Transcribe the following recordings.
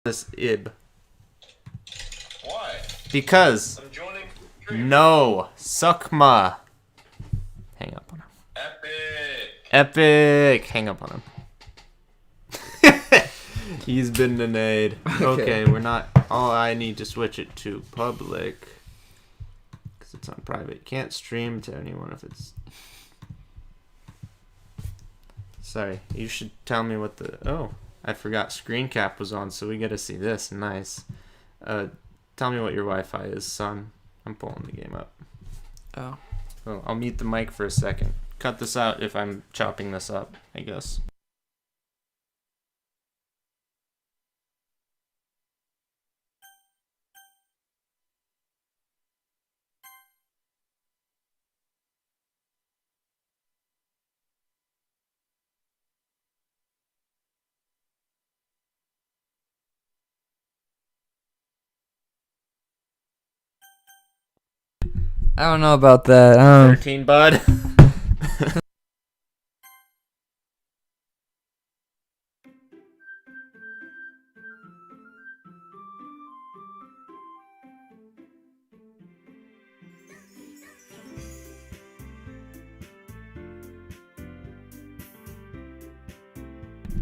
this ib. Why? Because. I'm joining stream. No. Suckma. Hang up on him. Epic. Hang up on him. He's been denied. Okay, we're not. Oh, I need to switch it to public. Because it's on private. You can't stream to anyone if it's. Sorry, you should tell me what the. Oh, I forgot screen cap was on, so we get to see this. Nice. Tell me what your Wi-Fi is, son. I'm pulling the game up. Oh. Well, I'll mute the mic for a second. Cut this out if I'm chopping this up, I guess. I don't know about that. 13, bud.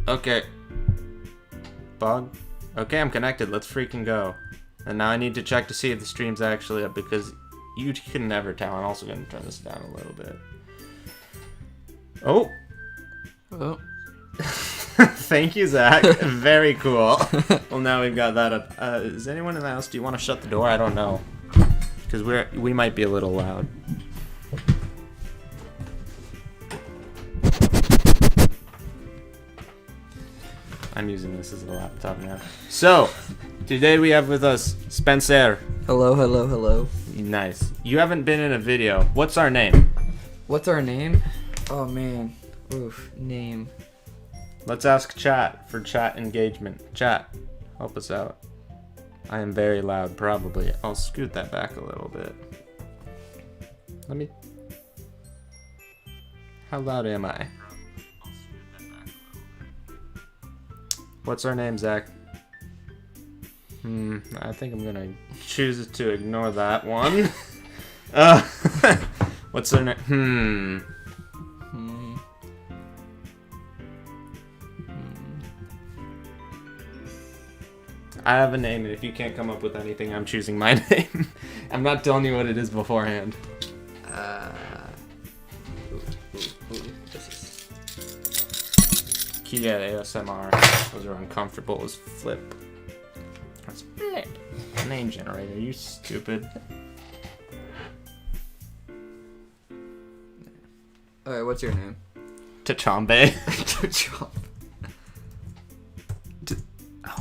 Okay. Bug? Okay, I'm connected. Let's freaking go. And now I need to check to see if the stream's actually up because you can never tell. I'm also going to turn this down a little bit. Oh. Oh. Thank you, Zach. Very cool. Well, now we've got that up. Is anyone in the house? Do you want to shut the door? I don't know. Because we might be a little loud. I'm using this as a laptop now. So, today we have with us Spencer. Hello, hello, hello. Nice. You haven't been in a video. What's our name? What's our name? Oh, man. Oof. Name. Let's ask chat for chat engagement. Chat, help us out. I am very loud, probably. I'll scoot that back a little bit. Let me... How loud am I? What's our name, Zach? I think I'm gonna choose to ignore that one. What's our name? I have a name, and if you can't come up with anything, I'm choosing my name. I'm not telling you what it is beforehand. Kia ASMR. Those are uncomfortable as flip. That's flip. Name generator, you stupid. Alright, what's your name? Tachambe. Tachambe.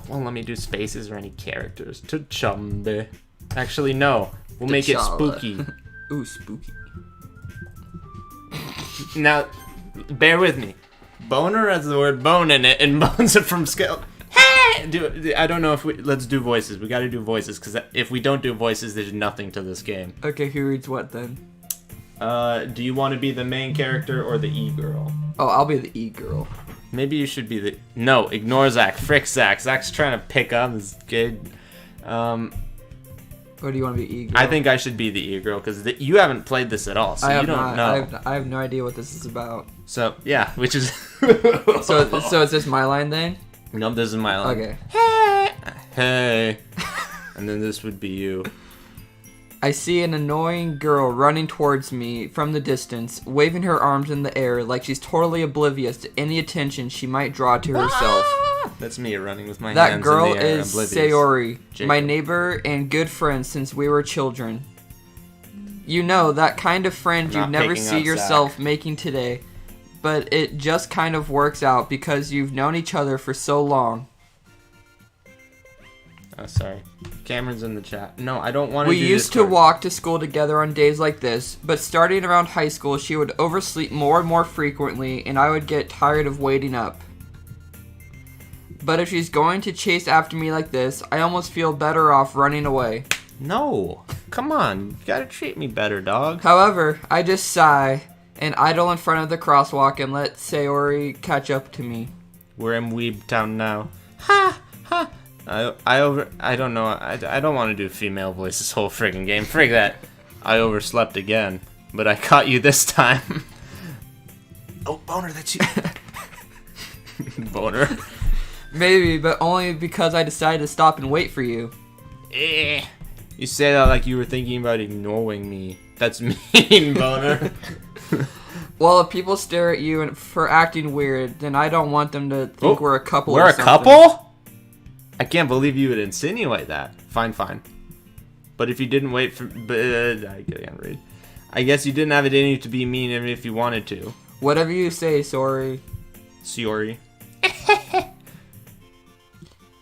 Well, let me do spaces or any characters. Tachambe. Actually, no. We'll make it spooky. Ooh, spooky. Now, bear with me. Boner has the word bone in it, and bones are from scale. Hey! I don't know if we... Let's do voices. We gotta do voices, because if we don't do voices, there's nothing to this game. Okay, who reads what then? Do you want to be the main character or the E-girl? Oh, I'll be the E-girl. Maybe you should be the... No, ignore Zach. Frick Zach. Zach's trying to pick up this kid. Or do you want to be E-girl? I think I should be the E-girl, because you haven't played this at all, so you don't know. I have no idea what this is about. So, yeah, which is... so is this my line then? No, this is my line. Okay. Hey. And then this would be you. I see an annoying girl running towards me from the distance, waving her arms in the air like she's totally oblivious to any attention she might draw to herself. That's me running with my That hands girl in the air, is oblivious. Sayori, Jacob. my neighbor and good friend since we were children. You know, that kind of friend I'm you'd not never picking see up yourself Zach. making today, but it just kind of works out because you've known each other for so long. Oh, sorry. Cameron's in the chat. No, I don't want to We do used to Discord. walk to school together on days like this, but starting around high school, she would oversleep more and more frequently, and I would get tired of waiting up. But if she's going to chase after me like this, I almost feel better off running away. No. Come on. You gotta treat me better, dog. However, I just sigh and idle in front of the crosswalk and let Sayori catch up to me. We're in Weeb Town now. Ha! Ha! I don't know. I don't want to do female voice this whole friggin' game. Frig that. I overslept again, but I caught you this time. Oh, Boner, that's you. Boner. Maybe, but only because I decided to stop and wait for you. You say that like you were thinking about ignoring me. That's mean, Boner. Well, if people stare at you for acting weird, then I don't want them to think we're a couple. We're or a something. couple? I can't believe you would insinuate that. Fine. But if you didn't wait for... I can't read. I guess you didn't have it in you to be mean even if you wanted to. Whatever you say, sorry. Sorry.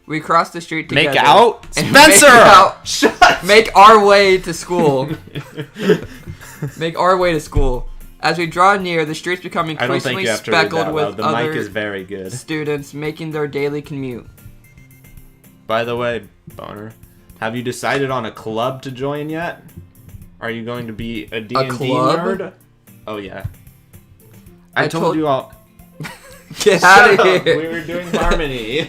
We crossed the street together. Make out? and Spencer! Make, out, Shut make our way to school. Make our way to school. As we draw near, the streets become I don't think increasingly you have to read speckled that with loud. The other mic is very good. students making their daily commute. By the way, Boner, have you decided on a club to join yet? Are you going to be a D&D club? nerd? Oh, yeah. I I told told- you all... Get Shut out up, of here. we were doing harmony.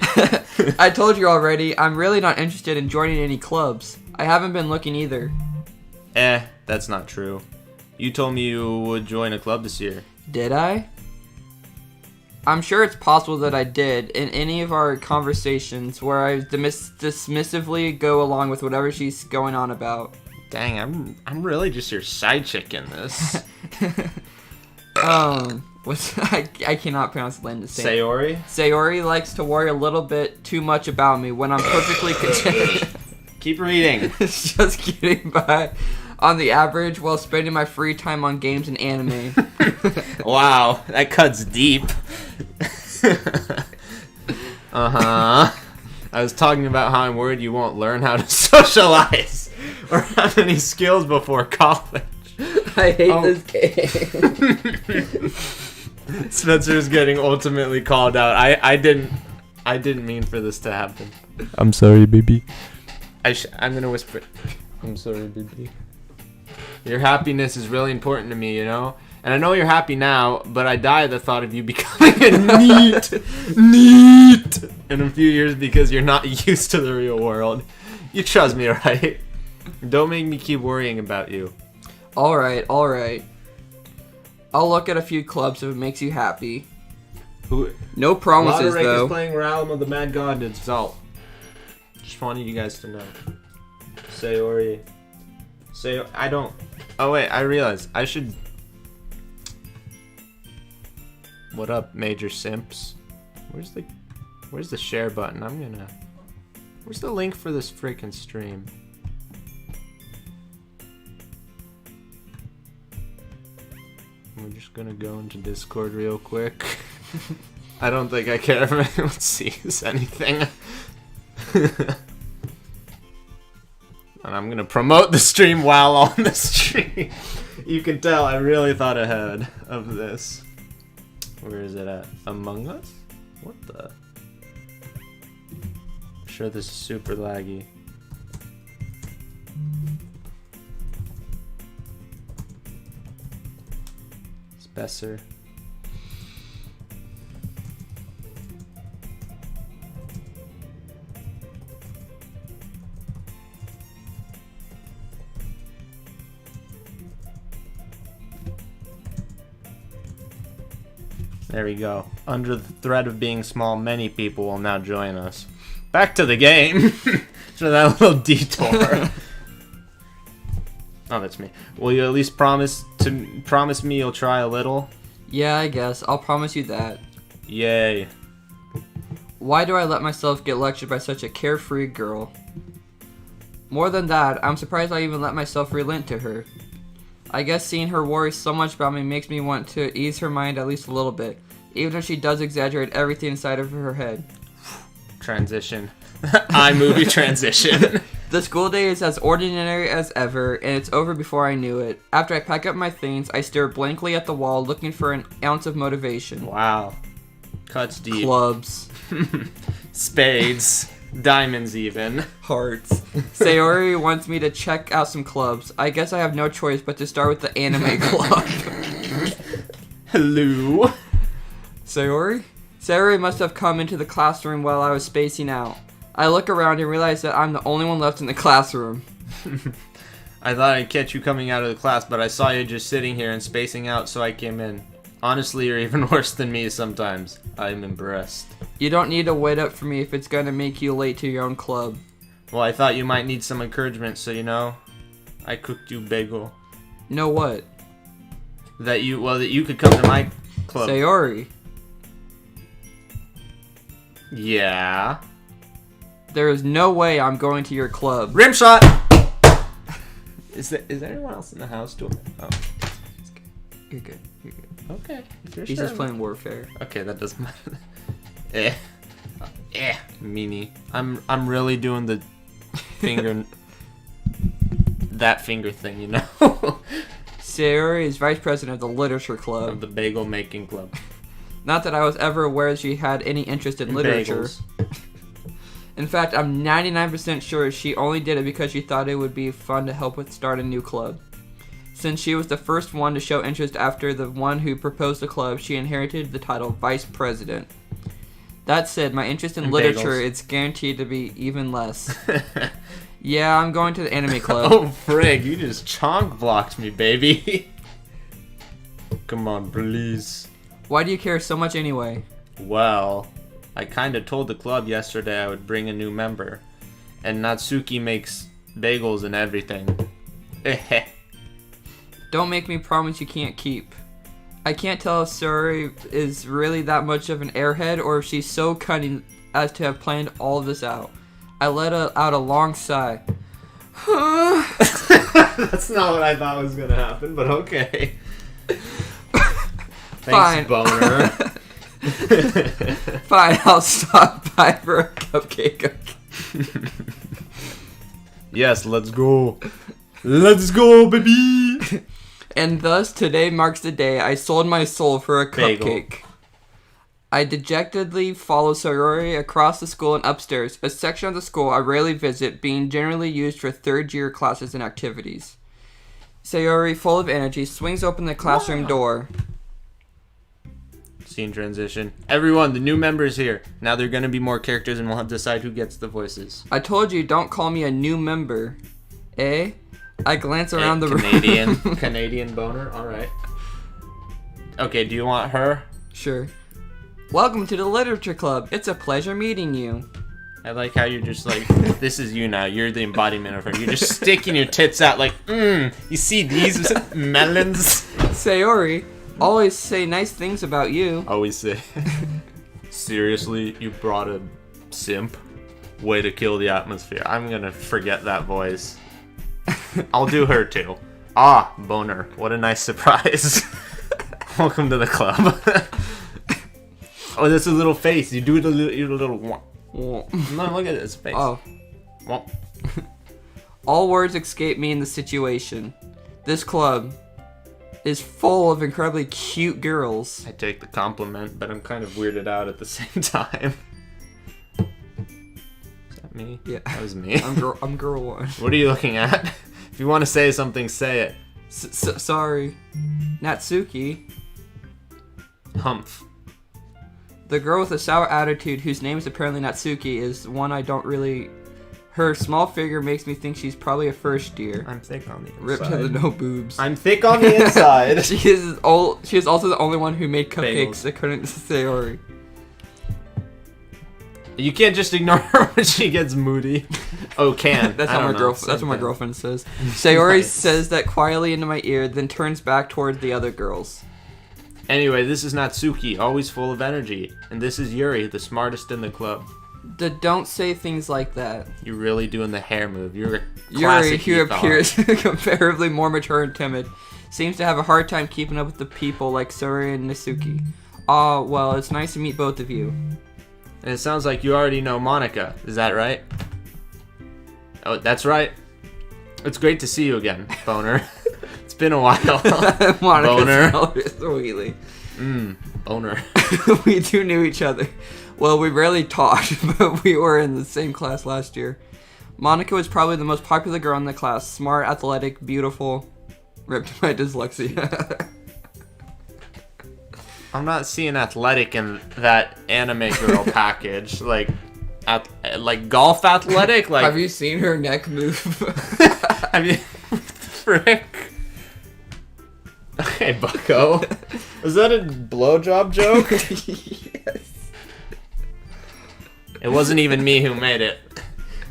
I told you already, I'm really not interested in joining any clubs. I haven't been looking either. That's not true. You told me you would join a club this year. Did I? I'm sure it's possible that I did in any of our conversations where I dismissively go along with whatever she's going on about. Dang, I'm really just your side chick in this. I cannot pronounce Linda's name. Sayori? Sayori likes to worry a little bit too much about me when I'm perfectly content. Keep reading. Just getting by on the average while spending my free time on games and anime. Wow, that cuts deep. I was talking about how I'm worried you won't learn how to socialize or have any skills before college. I hate this game. Spencer's getting ultimately called out. I didn't mean for this to happen. I'm sorry, baby. I'm gonna whisper. I'm sorry, baby. Your happiness is really important to me, you know? And I know you're happy now, but I die at the thought of you becoming a neat in a few years because you're not used to the real world. You trust me, right? Don't make me keep worrying about you. Alright. I'll look at a few clubs if it makes you happy. No promises, Roderick though. is playing Realm of the Mad God and Salt. Just wanted you guys to know. Sayori. I don't... Oh, wait, I realized. I should... What up, Major Simps? Where's the share button? Where's the link for this freaking stream? We're just gonna go into Discord real quick. I don't think I care if anyone sees anything. And I'm gonna promote the stream while on the stream. You can tell I really thought ahead of this. Where is it at? Among Us? What the? I'm sure this is super laggy. Besser. There we go. Under the threat of being small, many people will now join us. Back to the game. For that little detour. Oh, that's me. Will you at least promise me you'll try a little? Yeah, I guess. I'll promise you that. Yay. Why do I let myself get lectured by such a carefree girl? More than that, I'm surprised I even let myself relent to her. I guess seeing her worry so much about me makes me want to ease her mind at least a little bit, even if she does exaggerate everything inside of her head. Transition. iMovie transition. The school day is as ordinary as ever, and it's over before I knew it. After I pack up my things, I stare blankly at the wall, looking for an ounce of motivation. Wow. Cuts deep. Clubs. Spades. Diamonds even. Hearts. Sayori wants me to check out some clubs. I guess I have no choice but to start with the anime club. Hello. Sayori? Sayori must have come into the classroom while I was spacing out. I look around and realize that I'm the only one left in the classroom. I thought I'd catch you coming out of the class, but I saw you just sitting here and spacing out, so I came in. Honestly, you're even worse than me sometimes. I'm impressed. You don't need to wait up for me if it's gonna make you late to your own club. Well, I thought you might need some encouragement, so I cooked you bagel. Know what? That you could come to my club. Sayori. Yeah. There is no way I'm going to your club. Rim shot! Is there anyone else in the house doing it? Oh. You're good. You're good. Okay. He's just playing Warfare. Okay, that doesn't matter. Meanie. I'm really doing the finger that finger thing, you know? Sayori is vice president of the literature club. Of the bagel making club. Not that I was ever aware she had any interest in literature. Bagels. In fact, I'm 99% sure she only did it because she thought it would be fun to help with start a new club. Since she was the first one to show interest after the one who proposed the club, she inherited the title Vice President. That said, my interest in literature is guaranteed to be even less. Yeah, I'm going to the anime club. Oh, frig, you just chonk blocked me, baby. Come on, please. Why do you care so much anyway? Well, I kinda told the club yesterday I would bring a new member. And Natsuki makes bagels and everything. Don't make me promise you can't keep. I can't tell if Sayori is really that much of an airhead or if she's so cunning as to have planned all of this out. I let out a long sigh. That's not what I thought was gonna happen, but okay. Fine. Thanks, boner. Fine, I'll stop by for a cupcake. Yes, let's go. Let's go, baby. And thus, today marks the day I sold my soul for a Bagel. cupcake. I dejectedly follow Sayori across the school and upstairs, a section of the school I rarely visit, being generally used for third-year classes and activities. Sayori, full of energy, swings open the classroom door. Scene transition. Everyone, the new member's here. Now there are gonna be more characters and we'll have to decide who gets the voices. I told you, don't call me a new member. Eh? I glance around the Canadian. room. Canadian boner? Alright. Okay, do you want her? Sure. Welcome to the Literature Club. It's a pleasure meeting you. I like how you're just like, this is you now. You're the embodiment of her. You're just sticking your tits out like, you see these melons? Sayori, always say nice things about you. Always say, seriously, you brought a simp? Way to kill the atmosphere. I'm gonna forget that voice. I'll do her too. Ah, boner. What a nice surprise. Welcome to the club. Oh, that's a little face. You do it a little. No, look at his face. Oh. Well, All words escape me in the situation. This club is full of incredibly cute girls. I take the compliment, but I'm kind of weirded out at the same time. Is that me? Yeah. That was me. I'm girl one. What are you looking at? If you want to say something, say it. Sorry. Natsuki. Humph. The girl with a sour attitude, whose name is apparently Natsuki, is one I don't really... Her small figure makes me think she's probably a first year. I'm thick on the inside. Ripped to the no boobs. I'm thick on the inside. She is also the only one who made cupcakes, according to Sayori. You can't just ignore her when she gets moody. Oh, can. That's I what don't know. That's what my girlfriend says. Sayori Nice. says that quietly into my ear, then turns back toward the other girls. Anyway, this is Natsuki, always full of energy. And this is Yuri, the smartest in the club. Don't say things like that. You're really doing the hair move. You're a classic Yuri, who ethos. appears comparably more mature and timid, seems to have a hard time keeping up with the people like Sayori and Natsuki. Ah, well, it's nice to meet both of you. And it sounds like you already know Monica. Is that right? Oh, that's right. It's great to see you again, boner. It's been a while. Monica smiled sweetly. Boner. We two knew each other. Well, we rarely talked, but we were in the same class last year. Monica was probably the most popular girl in the class. Smart, athletic, beautiful. Ripped my dyslexia. I'm not seeing athletic in that anime girl package. Like, like golf athletic? Like, Have you seen her neck move? have you? Frick. Okay, Bucko. Was that a blowjob joke? Yes. It wasn't even me who made it.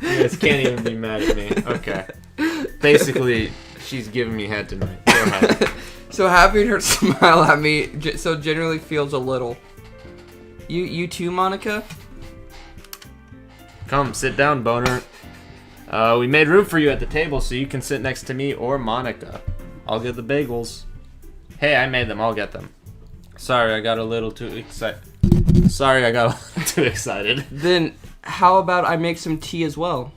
You guys can't even be mad at me. Okay. Basically, she's giving me head tonight. Go ahead. So having her smile at me so generally feels a little. You too, Monica? Come, sit down, boner. We made room for you at the table so you can sit next to me or Monica. I'll get the bagels. Hey, I made them. I'll get them. Sorry, I got a little too excited. Then how about I make some tea as well?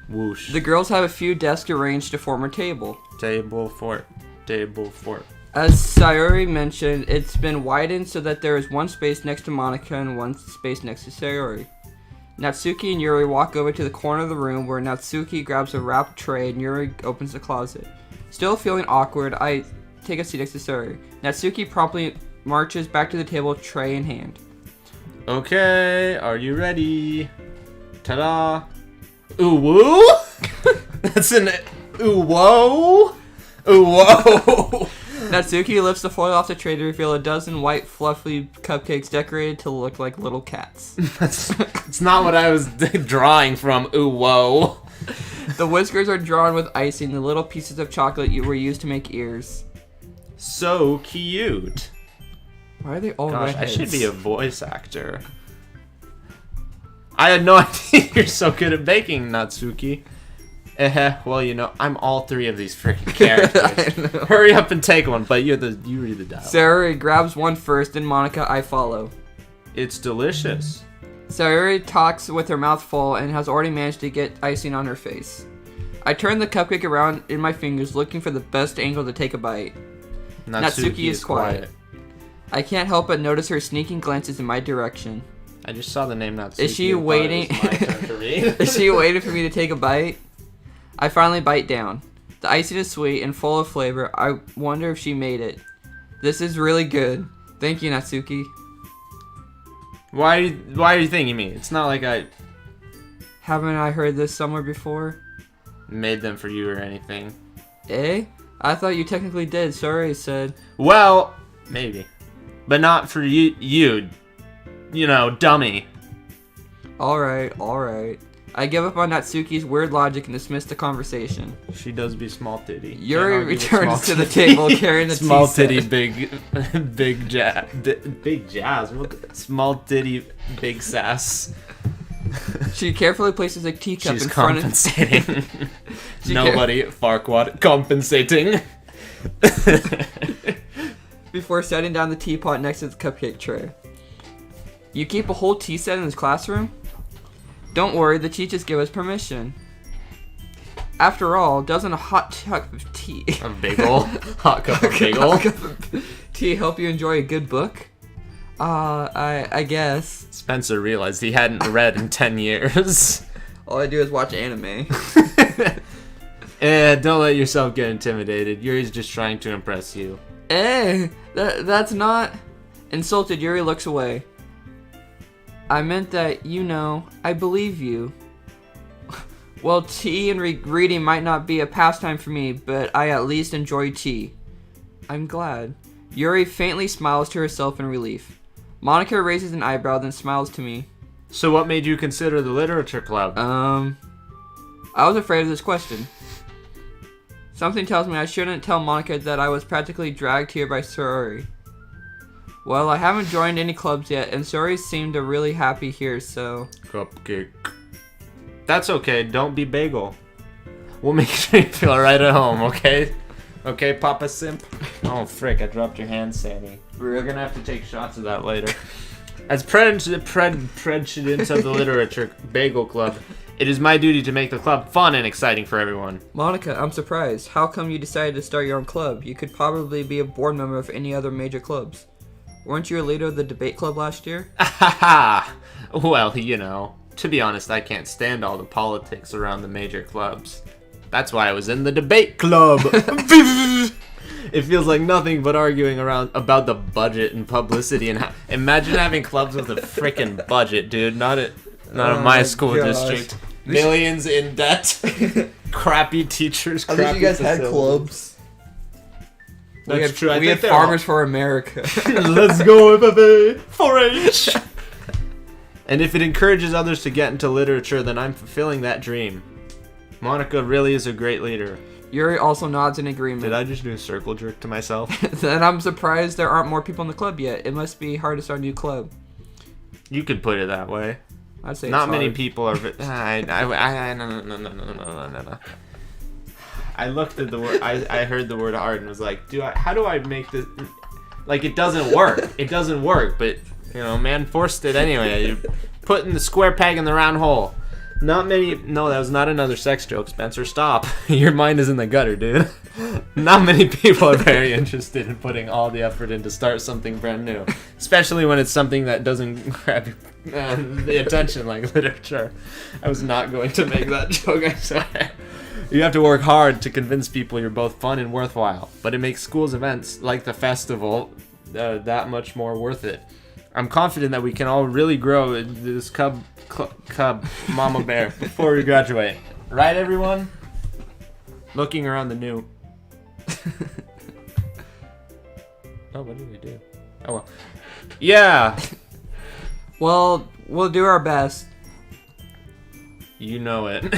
Whoosh. The girls have a few desks arranged to form a table. Table fort. As Sayori mentioned, it's been widened so that there is one space next to Monica and one space next to Sayori. Natsuki and Yuri walk over to the corner of the room where Natsuki grabs a wrapped tray and Yuri opens the closet. Still feeling awkward, I take a seat next to Sayori. Natsuki promptly marches back to the table, tray in hand. Okay, are you ready? Ta-da! Ooh woo? That's an ooh whoa? Ooh whoa! Natsuki lifts the foil off the tray to reveal a dozen white, fluffy cupcakes decorated to look like little cats. That's not what I was drawing from. Ooh whoa! The whiskers are drawn with icing. The little pieces of chocolate were used to make ears. So cute. Why are they all Gosh, redheads? I should be a voice actor. I had no idea you're so good at baking, Natsuki. Well, you know, I'm all three of these freaking characters. Hurry up and take one, but you read the dialogue. Sayori grabs one first, and Monica, I follow. It's delicious. Sayori talks with her mouth full and has already managed to get icing on her face. I turn the cupcake around in my fingers, looking for the best angle to take a bite. Natsuki is quiet. I can't help but notice her sneaking glances in my direction. I just saw the name Natsuki. Is she waiting? Is she waiting for me to take a bite? I finally bite down. The icing is sweet and full of flavor. I wonder if she made it. This is really good. Thank you, Natsuki. Why do you think you mean? It's not like I Haven't I heard this somewhere before? made them for you or anything. Eh? I thought you technically did. Sorry, said. Well, maybe. But not for you, you know, dummy. Alright. I give up on Natsuki's weird logic and dismiss the conversation. She does be small titty. Yuri Can't argue with returns small to the titty. table carrying the small tea set. titty, big jazz. Small titty, big sass. She carefully places a teacup She's in front of... compensating. Nobody, Farquaad, compensating. Before setting down the teapot next to the cupcake tray. You keep a whole tea set in this classroom? Don't worry, the teachers give us permission. After all, doesn't a hot cup of tea... A bagel? Hot cup of bagel? Hot cup of tea help you enjoy a good book? I guess. Spencer realized he hadn't read in 10 years. All I do is watch anime. Don't let yourself get intimidated. Yuri's just trying to impress you. That's not... Insulted, Yuri looks away. I meant that, you know, I believe you. Well, tea and reading might not be a pastime for me, but I at least enjoy tea. I'm glad. Yuri faintly smiles to herself in relief. Monica raises an eyebrow, then smiles to me. So what made you consider the literature club? I was afraid of this question. Something tells me I shouldn't tell Monica that I was practically dragged here by Sayori. Well, I haven't joined any clubs yet, and Sayori seemed really happy here, so... Cupcake. That's okay, don't be bagel. We'll make sure you feel right at home, okay? Okay, Papa Simp? Oh, frick, I dropped your hand, Sandy. We're gonna have to take shots of that later. As president of the Literature Bagel Club, it is my duty to make the club fun and exciting for everyone. Monica, I'm surprised. How come you decided to start your own club? You could probably be a board member of any other major clubs. Weren't you a leader of the debate club last year? Well, you know, to be honest, I can't stand all the politics around the major clubs. That's why I was in the debate club. It feels like nothing but arguing around about the budget and publicity and imagine having clubs with a freaking budget, dude. Not Oh in my my school gosh. district. Millions in debt. Crappy teachers. At least Crappy you guys had facilities. clubs. That's true. I We think have they're Farmers for America. Let's go, baby. 4-H. And if it encourages others to get into literature, then I'm fulfilling that dream. Monica really is a great leader. Yuri also nods in agreement. Did I just do a circle jerk to myself? Then I'm surprised there aren't more people in the club yet. It must be hard to start a new club. You could put it that way. I'd say Not it's many hard. people are. No. I looked at the word. I heard the word hard and was like, how do I make this? Like, it doesn't work. It doesn't work. But man forced it anyway. You're putting the square peg in the round hole. Not many. No, that was not another sex joke, Spencer. Stop. Your mind is in the gutter, dude. Not many people are very interested in putting all the effort in to start something brand new, especially when it's something that doesn't grab the attention like literature. I was not going to make that joke, I swear. You have to work hard to convince people you're both fun and worthwhile, but it makes school's events, like the festival, that much more worth it. I'm confident that we can all really grow this cub mama bear before we graduate. Right, everyone? Looking around the new. Oh, what did we do? Oh, well. Yeah! Well, we'll do our best. You know it.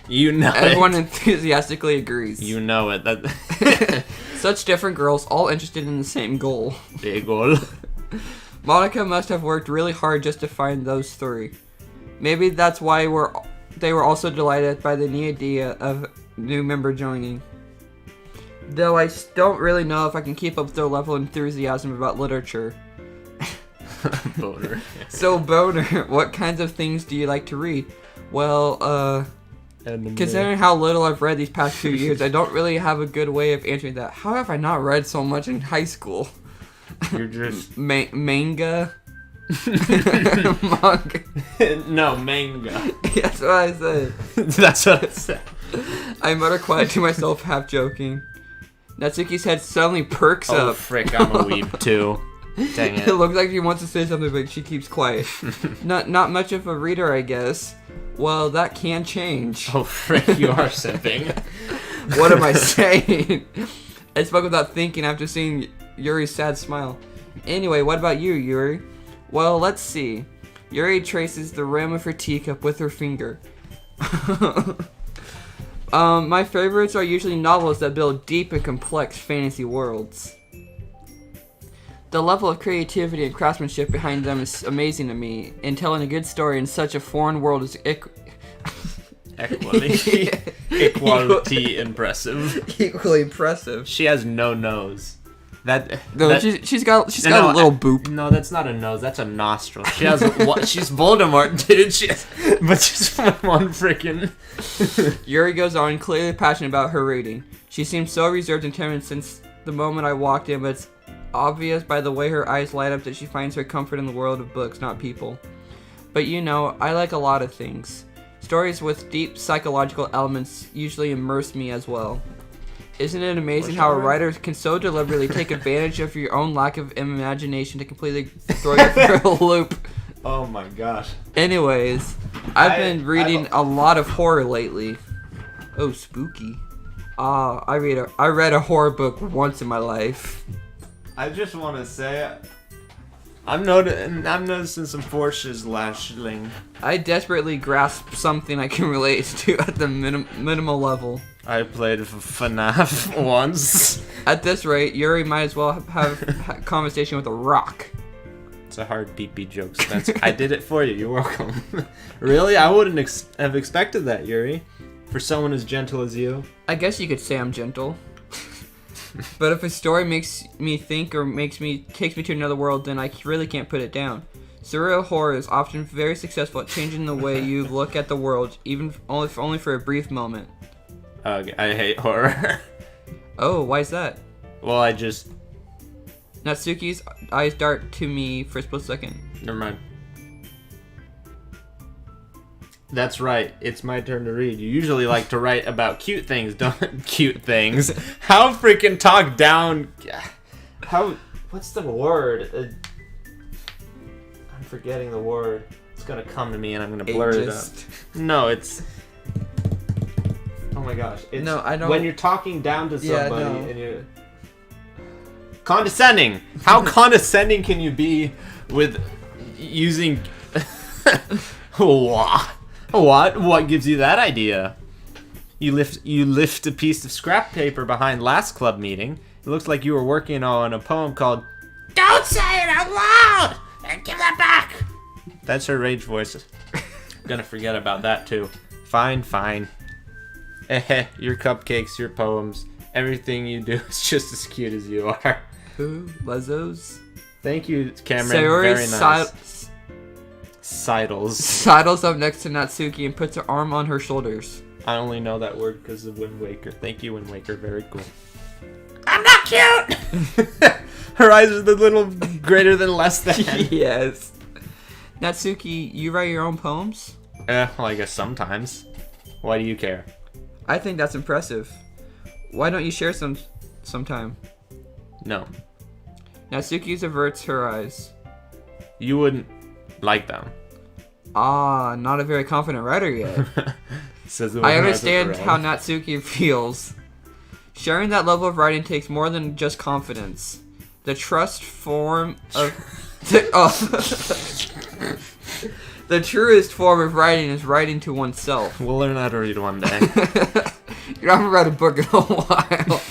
You know Everyone it. enthusiastically agrees. You know it. That Such different girls, all interested in the same goal. big goal. Monica must have worked really hard just to find those three. Maybe that's why they were also delighted by the new idea of new member joining. Though I don't really know if I can keep up their level of enthusiasm about literature. Boner. So, Boner, what kinds of things do you like to read? Well, considering how little I've read these past few years, I don't really have a good way of answering that. How have I not read so much in high school? You're just Manga? Manga. no manga. That's what I said. That's what I said. I mutter quiet to myself, half joking. Natsuki's head suddenly perks Oh up. frick! I'm a weeb too. Dang It it. looks like she wants to say something, but she keeps quiet. Not much of a reader, I guess. Well, that can change. Oh frick! You are simping. What am I saying? I spoke without thinking after seeing Yuri's sad smile. Anyway, what about you, Yuri? Well, let's see. Yuri traces the rim of her teacup with her finger. My favorites are usually novels that build deep and complex fantasy worlds. The level of creativity and craftsmanship behind them is amazing to me, and telling a good story in such a foreign world is Equality impressive. equally impressive. She has no nose. No, she's got a little boop. No, that's not a nose. That's a nostril. She has. She's Voldemort, dude. But she's one freaking. Yuri goes on, clearly passionate about her reading. She seems so reserved and timid since the moment I walked in, but it's obvious by the way her eyes light up that she finds her comfort in the world of books, not people. But I like a lot of things. Stories with deep psychological elements usually immerse me as well. Isn't it amazing how a writer can so deliberately take advantage of your own lack of imagination to completely throw you for a loop? Oh my gosh. Anyways, I've been reading a lot of horror lately. Oh, spooky. I read a horror book once in my life. I just want to say, I'm noticing some forces lashing. I desperately grasp something I can relate to at the minimal level. I played FNAF once. At this rate, Yuri might as well have a conversation with a rock. It's a hard pee-pee joke, Spencer. I did it for you. You're welcome. Really? I wouldn't have expected that, Yuri. For someone as gentle as you. I guess you could say I'm gentle. But if a story makes me think or takes me to another world, then I really can't put it down. Surreal horror is often very successful at changing the way you look at the world, even only for a brief moment. I hate horror. Oh, why is that? Well, Natsuki's eyes dart to me for a split second. Never mind. That's right. It's my turn to read. You usually like to write about cute things, don't cute things. How freaking talk down? What's the word? I'm forgetting the word. It's gonna come to me and I'm gonna blur it up. No, it's... Oh my gosh. It's No, I don't... when you're talking down to Yeah, somebody no. and you're... Condescending! How condescending can you be with using... What? What gives you that idea? You lift a piece of scrap paper behind last club meeting. It looks like you were working on a poem called "Don't Say It Out Loud and Give That Back." That's her rage voice. I'm gonna forget about that too. Fine. Your cupcakes, your poems, everything you do is just as cute as you are. Ooh, Lezos. Thank you, Cameron. Sayori Very nice. Sidles. sidles up next to Natsuki and puts her arm on her shoulders. I only know that word because of Wind Waker. Thank you, Wind Waker. Very cool. I'm not cute! Her eyes are the little greater than less than. Yes. Natsuki, you write your own poems? Well, I guess sometimes. Why do you care? I think that's impressive. Why don't you share some sometime? No. Natsuki averts her eyes. You wouldn't like them. Ah, not a very confident writer yet. Says the one I who hasn't understand read. how Natsuki feels. Sharing that level of writing takes more than just confidence. The trust form of... The truest form of writing is writing to oneself. We'll learn how to read one day. You haven't read a book in a while.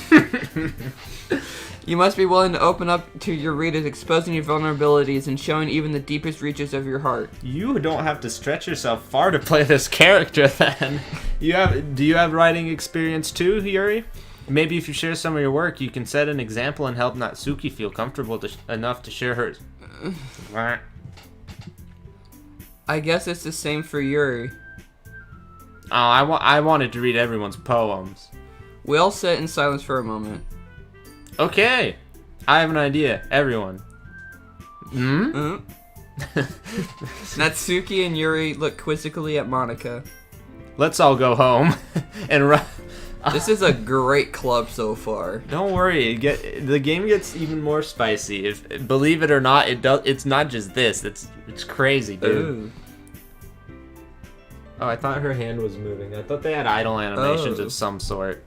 You must be willing to open up to your readers, exposing your vulnerabilities and showing even the deepest reaches of your heart. You don't have to stretch yourself far to play this character, then. Do you have writing experience too, Yuri? Maybe if you share some of your work, you can set an example and help Natsuki feel comfortable enough to share hers. I guess it's the same for Yuri. Oh, I wanted to read everyone's poems. We all sit in silence for a moment. Okay, I have an idea. Everyone. Natsuki and Yuri look quizzically at Monica. Let's all go home and run. This is a great club so far. Don't worry, the game gets even more spicy. If believe it or not, it's not just this. It's crazy, dude. Ooh. Oh, I thought her hand was moving. I thought they had idle animations Oh. of some sort.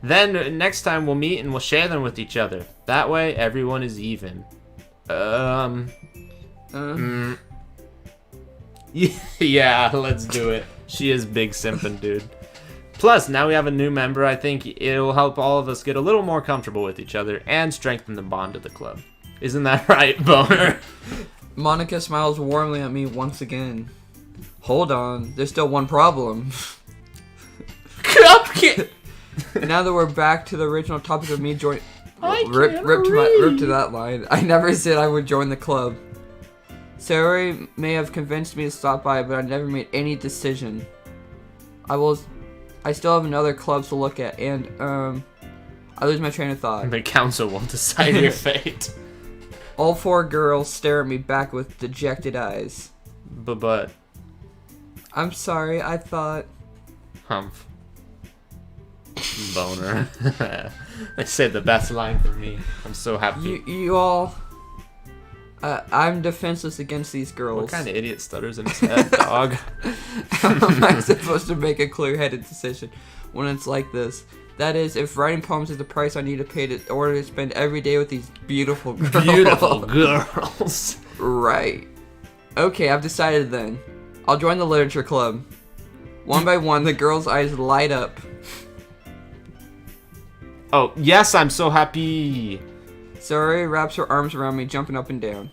Then next time we'll meet and we'll share them with each other. That way, everyone is even. Yeah, let's do it. She is big simping, dude. Plus, now we have a new member. I think it'll help all of us get a little more comfortable with each other and strengthen the bond of the club. Isn't that right, Boner? Monica smiles warmly at me once again. Hold on, there's still one problem. Cupcake! Now that we're back to the original topic of me joining... Rip to that line. I never said I would join the club. Sayori may have convinced me to stop by, but I never made any decision. I still have another club to look at, and, I lose my train of thought. The council will decide your fate. All four girls stare at me back with dejected eyes. But... I'm sorry, I thought... Humph. Boner. They said the best line for me. I'm so happy. You all... I'm defenseless against these girls. What kind of idiot stutters in his head, dog? How am I supposed to make a clear-headed decision when it's like this? That is, if writing poems is the price I need to pay in order to spend every day with these beautiful girls. Beautiful girls. Right. Okay, I've decided then. I'll join the literature club. One by one, the girls' eyes light up. Oh, yes, I'm so happy. Sayori wraps her arms around me, jumping up and down.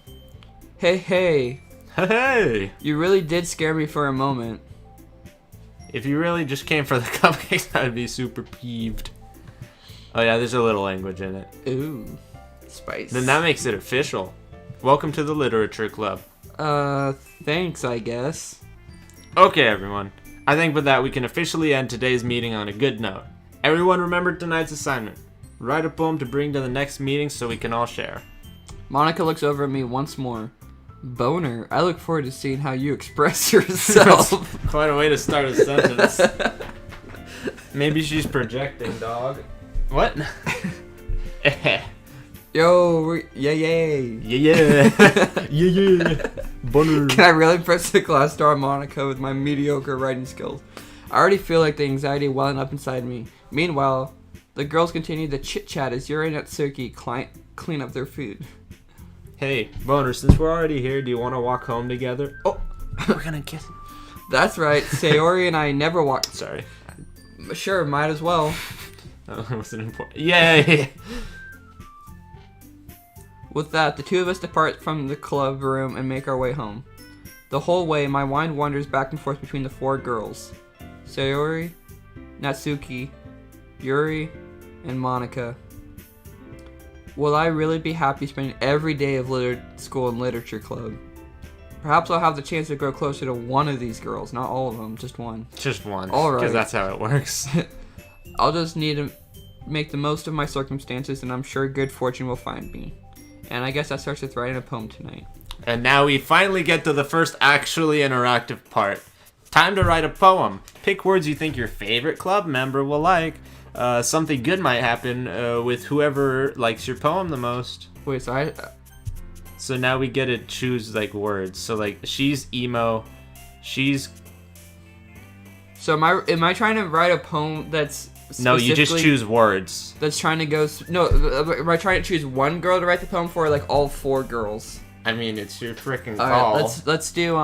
Hey, Hey. you really did scare me for a moment. If you really just came for the cupcakes, I'd be super peeved. Oh yeah, there's a little language in it. Ooh, spice. Then that makes it official. Welcome to the literature club. Thanks, I guess. Okay, everyone. I think with that, we can officially end today's meeting on a good note. Everyone remember tonight's assignment. Write a poem to bring to the next meeting so we can all share. Monica looks over at me once more. Boner, I look forward to seeing how you express yourself. Quite a way to start a sentence. Maybe she's projecting, dog. What? Yo, yay. Yeah. Boner. Can I really press the glass door harmonica with my mediocre writing skills? I already feel like the anxiety welling up inside me. Meanwhile, the girls continue to chit-chat as Yuri and Natsuki clean up their food. Hey, Boner, since we're already here, do you want to walk home together? Oh, we're gonna kiss. That's right, Sayori and I never walk. Sorry. Sure, might as well. That wasn't important. Yay! With that, the two of us depart from the club room and make our way home. The whole way, my mind wanders back and forth between the four girls. Sayori, Natsuki, Yuri, and Monica. Will I really be happy spending every day of school and literature club? Perhaps I'll have the chance to grow closer to one of these girls. Not all of them, just one. Just one. All right. Because that's how it works. I'll just need to make the most of my circumstances, and I'm sure good fortune will find me. And I guess that starts with writing a poem tonight. And now we finally get to the first actually interactive part. Time to write a poem. Pick words you think your favorite club member will like. Something good might happen with whoever likes your poem the most. Wait, so So now we get to choose like words. So like she's emo. She's So am I trying to write a poem that's no, you just choose words. That's trying to go. No, am I trying to choose one girl to write the poem for, or like all four girls? I mean, it's your freaking All call. right, let's do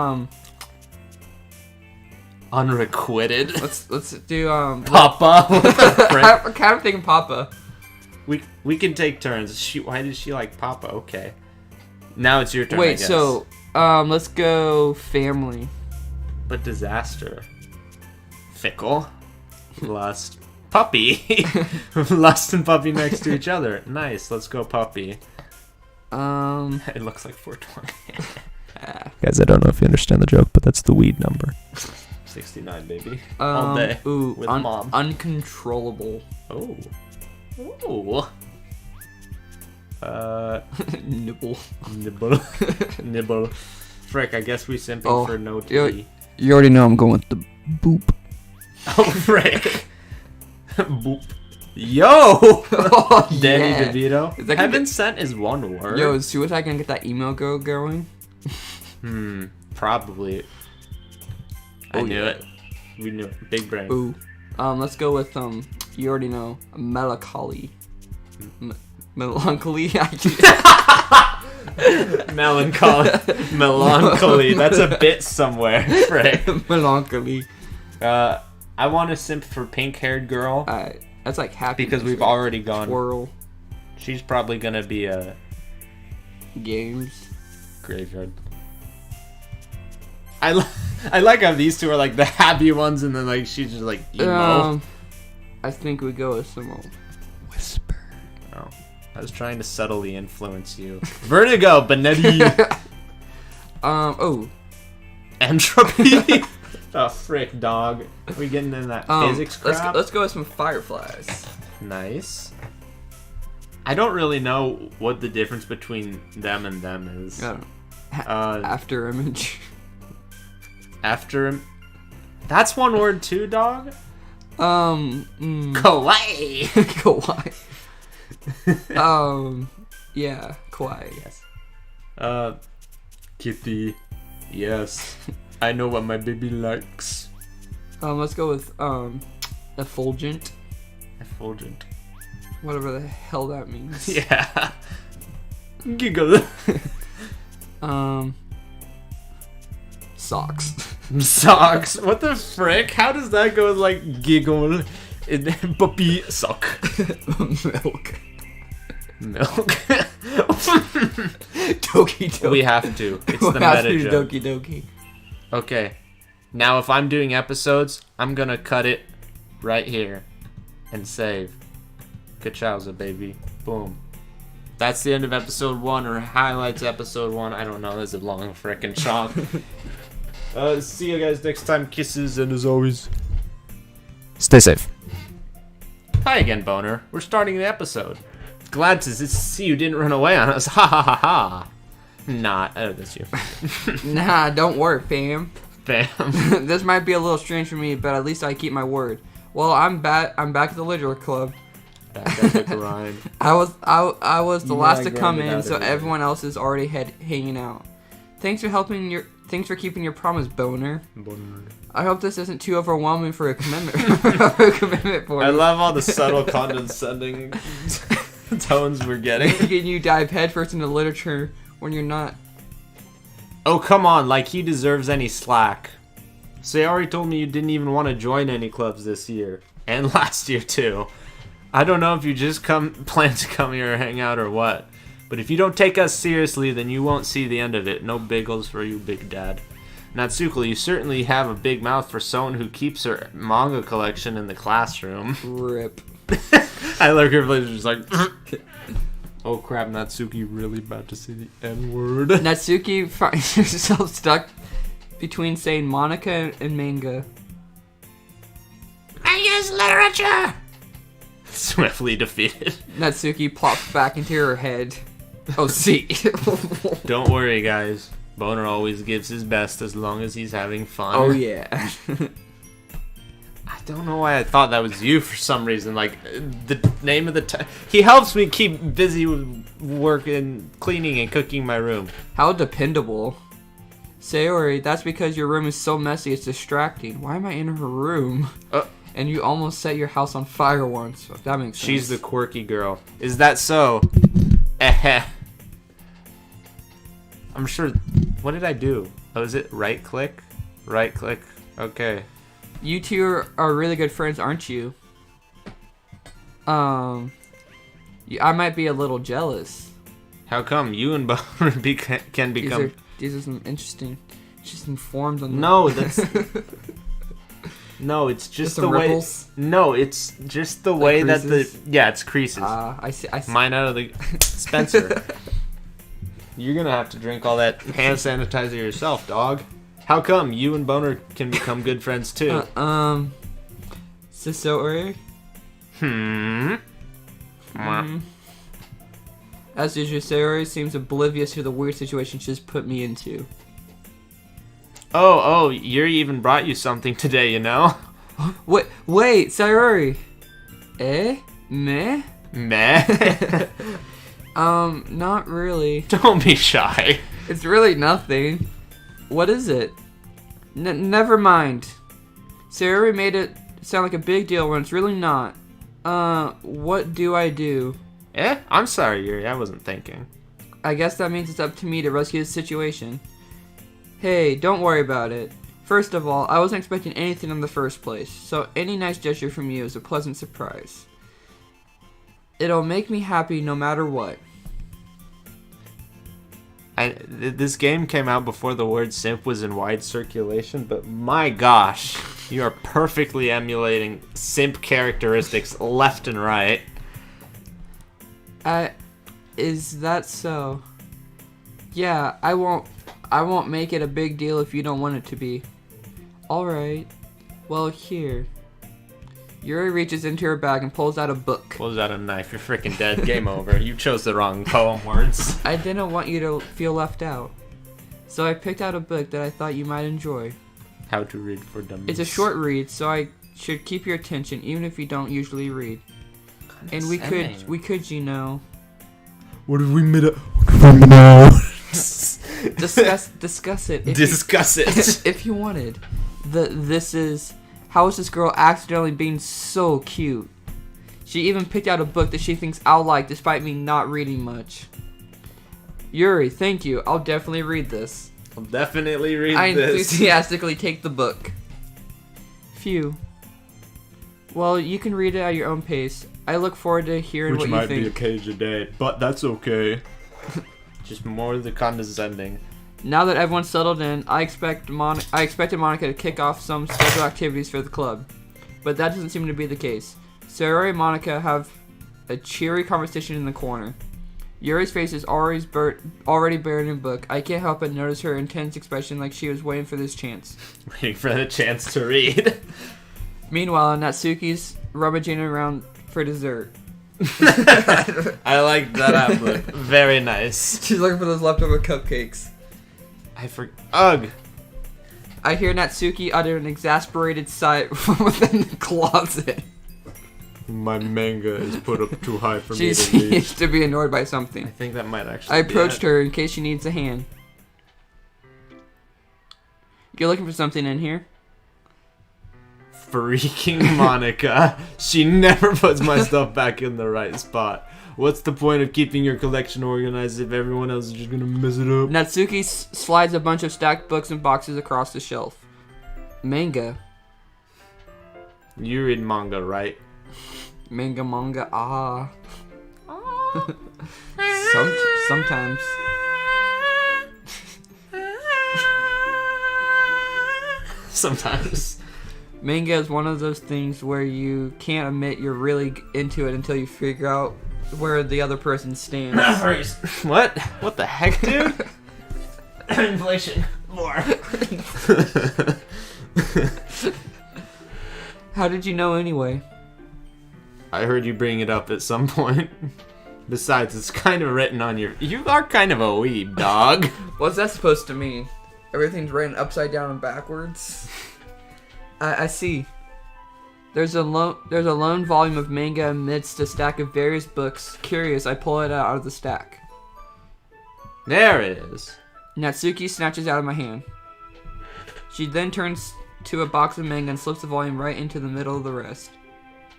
Unrequited. Let's do Papa. What the frick? I'm kind of thinking Papa. We can take turns. Why did she like Papa? Okay. Now it's your turn. I Wait, guess. so let's go family. But disaster. Fickle. Lust. Puppy. Lust and puppy next to each other. Nice. Let's go puppy. It looks like 420. Guys, I don't know if you understand the joke, but that's the weed number. 69, baby. All day. Ooh, with mom. Uncontrollable. Oh. Ooh. Nibble. Nibble. Nibble. Frick, I guess we simping for no tea. You already know I'm going with the boop. Oh, frick. Boop. Yo! Oh, Danny yeah. DeVito. Is that Heaven sent is one word. Yo, is suicide gonna get that email going? Probably. I knew it. We knew it. Big brain. Ooh. Let's go with you already know, melancholy. Melancholy. Melancholy. Melancholy. That's a bit somewhere. Frick. Melancholy. I want to simp for pink-haired girl. That's like happy. Because we've already gone. Twirl. She's probably gonna be a games. Graveyard. I like how these two are like the happy ones, and then like she's just like emo. I think we go with some whisper. Oh, I was trying to subtly influence you. Vertigo, Benetti. Oh. Entropy. Oh frick, dog. Are we getting in that physics crap? Let's go with some fireflies. Nice. I don't really know what the difference between them and them is. I don't know. After image. After. That's one word too, dog. Kawaii. Kawaii. Yeah, kawaii. Yes. Kitty. Yes. I know what my baby likes. Let's go with effulgent. Effulgent. Whatever the hell that means. Yeah. Giggle. Socks. Socks. What the frick? How does that go with like giggle? Puppy sock. Milk. Milk. Doki. We have to. It's the have meta to joke. Doki. Okay. Now if I'm doing episodes, I'm gonna cut it right here and save. Kachowza, baby. Boom. That's the end of episode 1, or highlights episode 1. I don't know. That's a long frickin' chunk. See you guys next time. Kisses, and as always, Stay safe. hi again, Boner. We're starting the episode. Glad to see you didn't run away on us. Ha ha ha ha. Nah, that's you. Nah, don't worry, fam. Bam. This might be a little strange for me, but at least I keep my word. Well, I'm back at the literature club. backpack. I took the ride. I was the Yeah, last I to come grabbed it in, out so of there. everyone else is already hanging out. Thanks for keeping your promise, Boner. I hope this isn't too overwhelming for a commitment. For I you. love all the subtle condescending tones we're getting. Making you dive headfirst into literature when you're not. Oh, come on, like he deserves any slack. Sayori told me you didn't even want to join any clubs this year. And last year, too. I don't know if you just plan to come here or hang out or what. But if you don't take us seriously, then you won't see the end of it. No biggles for you, big dad. Natsuko, you certainly have a big mouth for someone who keeps her manga collection in the classroom. Rip. I look at her just like... Oh crap, Natsuki really about to say the N-word. Natsuki finds herself stuck between saying Monica and manga. Manga's literature! Swiftly defeated. Natsuki plops back into her head. Oh, see. Don't worry, guys. Boner always gives his best as long as he's having fun. Oh, yeah. I don't know why I thought that was you for some reason. Like, the name of the he helps me keep busy with work and cleaning and cooking my room. How dependable. Sayori, that's because your room is so messy it's distracting. Why am I in her room? And you almost set your house on fire once. If that makes sense. She's the quirky girl. Is that so? Eh. I'm sure. What did I do? Oh, is it right click? Right click. Okay. You two are really good friends, aren't you? I might be a little jealous. How come you and Boner can become? These are some interesting forms on. No, that's. No, it's just the way. Ripples? No, it's just the way that creases? it's creases. I see. Mine out of the Spencer. You're gonna have to drink all that hand sanitizer yourself, dog. How come you and Boner can become good friends too? Sayori? As usual, Sayori seems oblivious to the weird situation she just put me into. Oh, Yuri even brought you something today, you know? Wait, Sayori. Meh? Meh? Not really. Don't be shy. It's really nothing. What is it? Never mind. Sayori made it sound like a big deal when it's really not. What do I do? I'm sorry, Yuri. I wasn't thinking. I guess that means it's up to me to rescue the situation. Hey, don't worry about it. First of all, I wasn't expecting anything in the first place, so any nice gesture from you is a pleasant surprise. It'll make me happy no matter what. This game came out before the word simp was in wide circulation, but my gosh, you are perfectly emulating simp characteristics left and right. Is that so? Yeah, I won't make it a big deal if you don't want it to be. Alright. Well, here. Yuri reaches into her bag and pulls out a book. Pulls out a knife. You're freaking dead. Game over. You chose the wrong poem words. I didn't want you to feel left out. So I picked out a book that I thought you might enjoy. How to read for dummies. It's a short read, so I should keep your attention even if you don't usually read. And we could, you know. What if we made a... No. Discuss it. Discuss it. If you wanted. How is this girl accidentally being so cute? She even picked out a book that she thinks I'll like despite me not reading much. Yuri, thank you. I'll definitely read this. I'll definitely read I this. enthusiastically take the book. Phew. Well, you can read it at your own pace. I look forward to hearing what you think. Which might be a page a day, but that's okay. Just more of the condescending. Now that everyone's settled in, I expected Monica to kick off some special activities for the club, but that doesn't seem to be the case. Sayori and Monica have a cheery conversation in the corner. Yuri's face is already buried in a book. I can't help but notice her intense expression like she was waiting for this chance. Waiting for the chance to read. Meanwhile, Natsuki's rummaging around for dessert. I like that outlook. Very nice. She's looking for those leftover cupcakes. Ugh. I hear Natsuki utter an exasperated sigh from within the closet. My manga is put up too high for She me to read. seems to be annoyed by I something. think that might actually I be approached it. her in case she needs a hand. You're looking for something in here? Freaking Monica. She never puts my stuff back in the right spot. What's the point of keeping your collection organized if everyone else is just gonna mess it up? Natsuki slides a bunch of stacked books and boxes across the shelf. Manga. You read manga, right? Manga, ah. Sometimes. Sometimes. Manga is one of those things where you can't admit you're really into it until you figure out where the other person stands. What? What the heck, dude? Inflation. More. How did you know anyway? I heard you bring it up at some point. Besides, it's kind of written on your... You are kind of a weeb, dog. What's that supposed to mean? Everything's written upside down and backwards? I see. There's a lone volume of manga amidst a stack of various books. Curious, I pull it out of the stack. There it is. Natsuki snatches it out of my hand. She then turns to a box of manga and slips the volume right into the middle of the rest.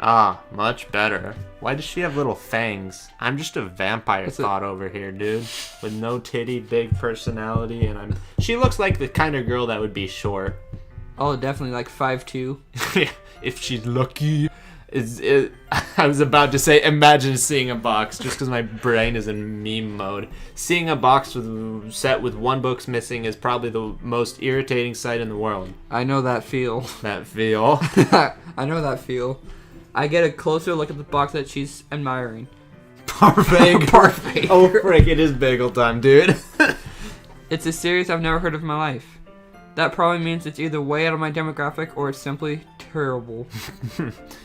Ah, much better. Why does she have little fangs? I'm just a vampire That's thought over here, dude. With no titty, big personality, and She looks like the kind of girl that would be short. Oh, definitely like 5'2". If she's lucky. I was about to say, imagine seeing a box, just because my brain is in meme mode. Seeing a box set with one book missing is probably the most irritating sight in the world. I know that feel. That feel. I know that feel. I get a closer look at the box that she's admiring. Parfait. Parfait. Oh, frick, it is bagel time, dude. It's a series I've never heard of in my life. That probably means it's either way out of my demographic or it's simply terrible.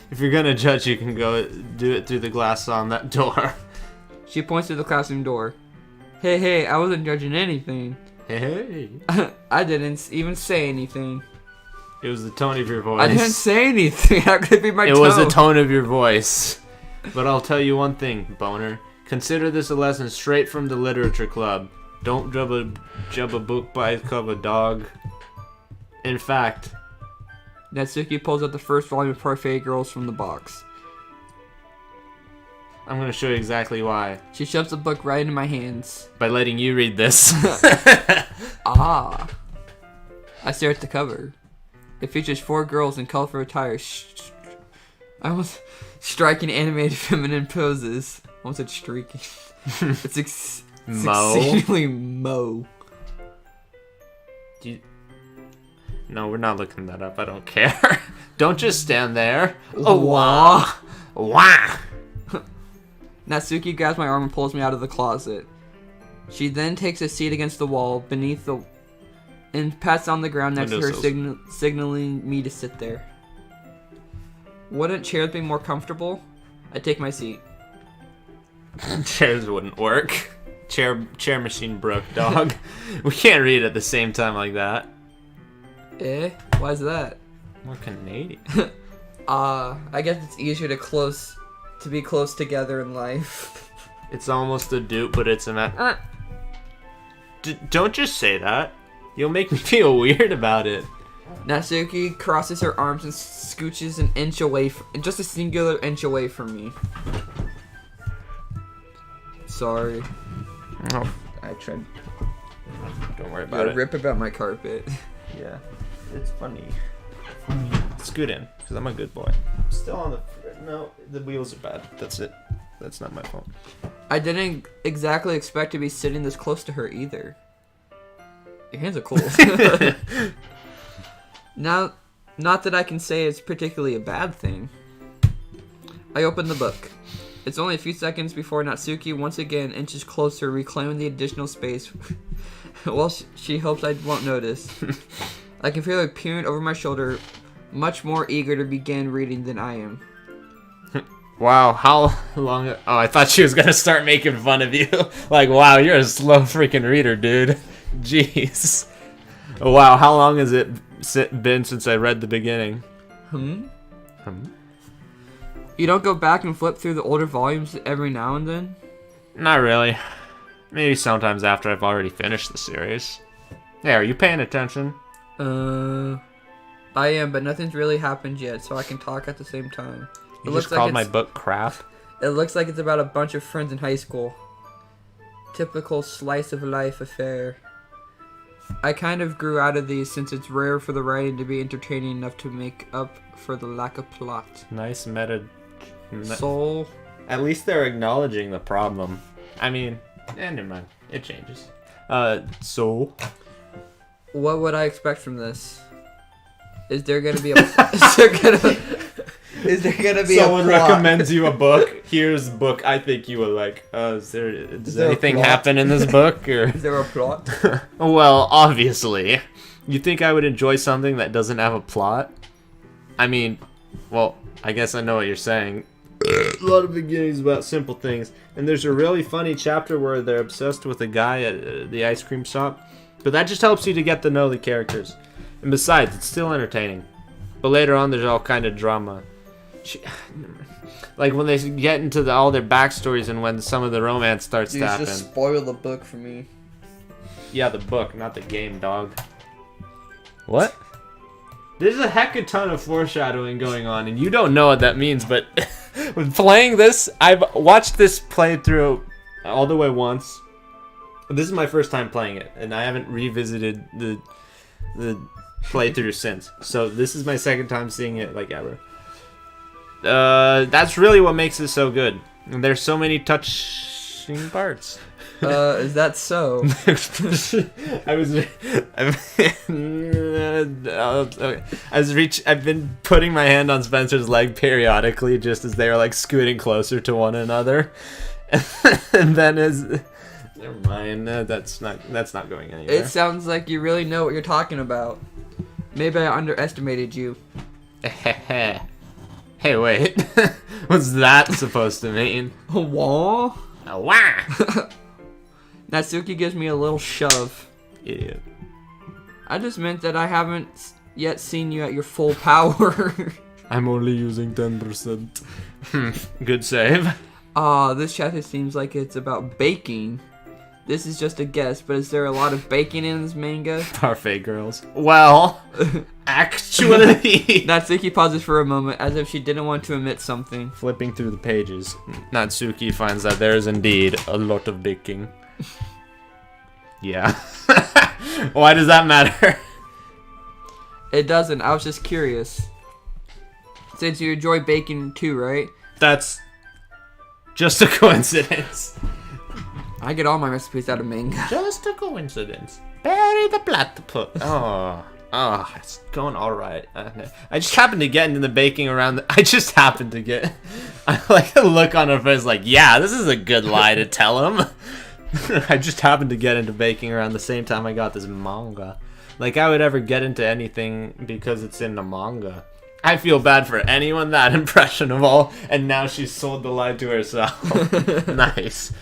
If you're gonna judge, you can go do it through the glass on that door. She points to the classroom door. Hey, I wasn't judging anything. Hey. I didn't even say anything. It was the tone of your voice. I didn't say anything. How could it be my tone? It was the tone of your voice. But I'll tell you one thing, boner. Consider this a lesson straight from the literature club. Don't judge a book by its cover, dog. In fact... Natsuki pulls out the first volume of Parfait Girls from the box. I'm gonna show you exactly why. She shoves the book right into my hands. By letting you read this. Ah. I stare at the cover. It features 4 girls in colorful attire. I almost striking animated feminine poses. I almost said streaking. It's exceedingly mo. No, we're not looking that up. I don't care. Don't just stand there. Oh, Wah. Wah. Natsuki grabs my arm and pulls me out of the closet. She then takes a seat against the wall beneath the... and pats on the ground next to her, signaling me to sit there. Wouldn't chairs be more comfortable? I take my seat. Chairs wouldn't work. Chair machine broke, dog. We can't read at the same time like that. Eh? Why is that? We're Canadian. I guess it's easier to be close together in life. It's almost a dupe, but it's a don't just say that. You'll make me feel weird about it. Natsuki crosses her arms and scooches an inch away, just a singular inch away from me. Sorry. Oh, I tried. Don't worry about it. Rip about my carpet. Yeah, it's funny. Scoot in, because I'm a good boy. I'm still on the... No, the wheels are bad. That's it. That's not my fault. I didn't exactly expect to be sitting this close to her either. Your hands are cool. Now, not that I can say it's particularly a bad thing. I open the book. It's only a few seconds before Natsuki once again inches closer, reclaiming the additional space. Well, she hopes I won't notice. I can feel her peering over my shoulder, much more eager to begin reading than I am. Wow, how long... Oh, I thought she was going to start making fun of you. Like, wow, you're a slow freaking reader, dude. Jeez. Wow, how long has it been since I read the beginning? You don't go back and flip through the older volumes every now and then? Not really. Maybe sometimes after I've already finished the series. Hey, are you paying attention? I am, but nothing's really happened yet, so I can talk at the same time. You just called my book crap? It looks like it's about a bunch of friends in high school. Typical slice of life affair. I kind of grew out of these since it's rare for the writing to be entertaining enough to make up for the lack of plot. Nice meta... Soul. At least they're acknowledging the problem. I mean, never mind. It changes. So? What would I expect from this? Is there gonna be a... is there gonna be Someone a plot? recommends you a book. Here's the book I think you will like. Does there anything a plot? happen in this book? Or? Is there a plot? Well, obviously. You think I would enjoy something that doesn't have a plot? I mean, well, I guess I know what you're saying. A lot of beginnings about simple things. And there's a really funny chapter where they're obsessed with a guy at the ice cream shop. But that just helps you to get to know the characters. And besides, it's still entertaining. But later on, there's all kind of drama. Like when they get into all their backstories and when some of the romance starts to happen. Just spoil the book for me. Yeah, the book, not the game, dog. What? There's a heck of ton of foreshadowing going on, and you don't know what that means, but with playing this, I've watched this play through all the way once. This is my first time playing it, and I haven't revisited the playthrough since. So this is my second time seeing it, like, ever. That's really what makes it so good. And there's so many touching parts. Is that so? I've been putting my hand on Spencer's leg periodically just as they were like scooting closer to one another. And then never mind, that's not going anywhere. It sounds like you really know what you're talking about. Maybe I underestimated you. Hey, wait. What's that supposed to mean? Wah? Wah! Natsuki gives me a little shove. Idiot. I just meant that I haven't yet seen you at your full power. I'm only using 10%. Good save. This chapter seems like it's about baking. This is just a guess, but is there a lot of baking in this manga? Parfait girls. Well, actually. Natsuki pauses for a moment as if she didn't want to admit something. Flipping through the pages, Natsuki finds that there is indeed a lot of baking. Yeah. Why does that matter? It doesn't. I was just curious. Since you enjoy baking too, right? That's just a coincidence. I get all my recipes out of manga. Just a coincidence. Bury the platypus. Oh, it's going all right. I just happened to get into the baking around. I like the look on her face, like, yeah, this is a good lie to tell him. I just happened to get into baking around the same time I got this manga. Like I would ever get into anything because it's in the manga. I feel bad for anyone that impressionable, and now she's sold the lie to herself. Nice.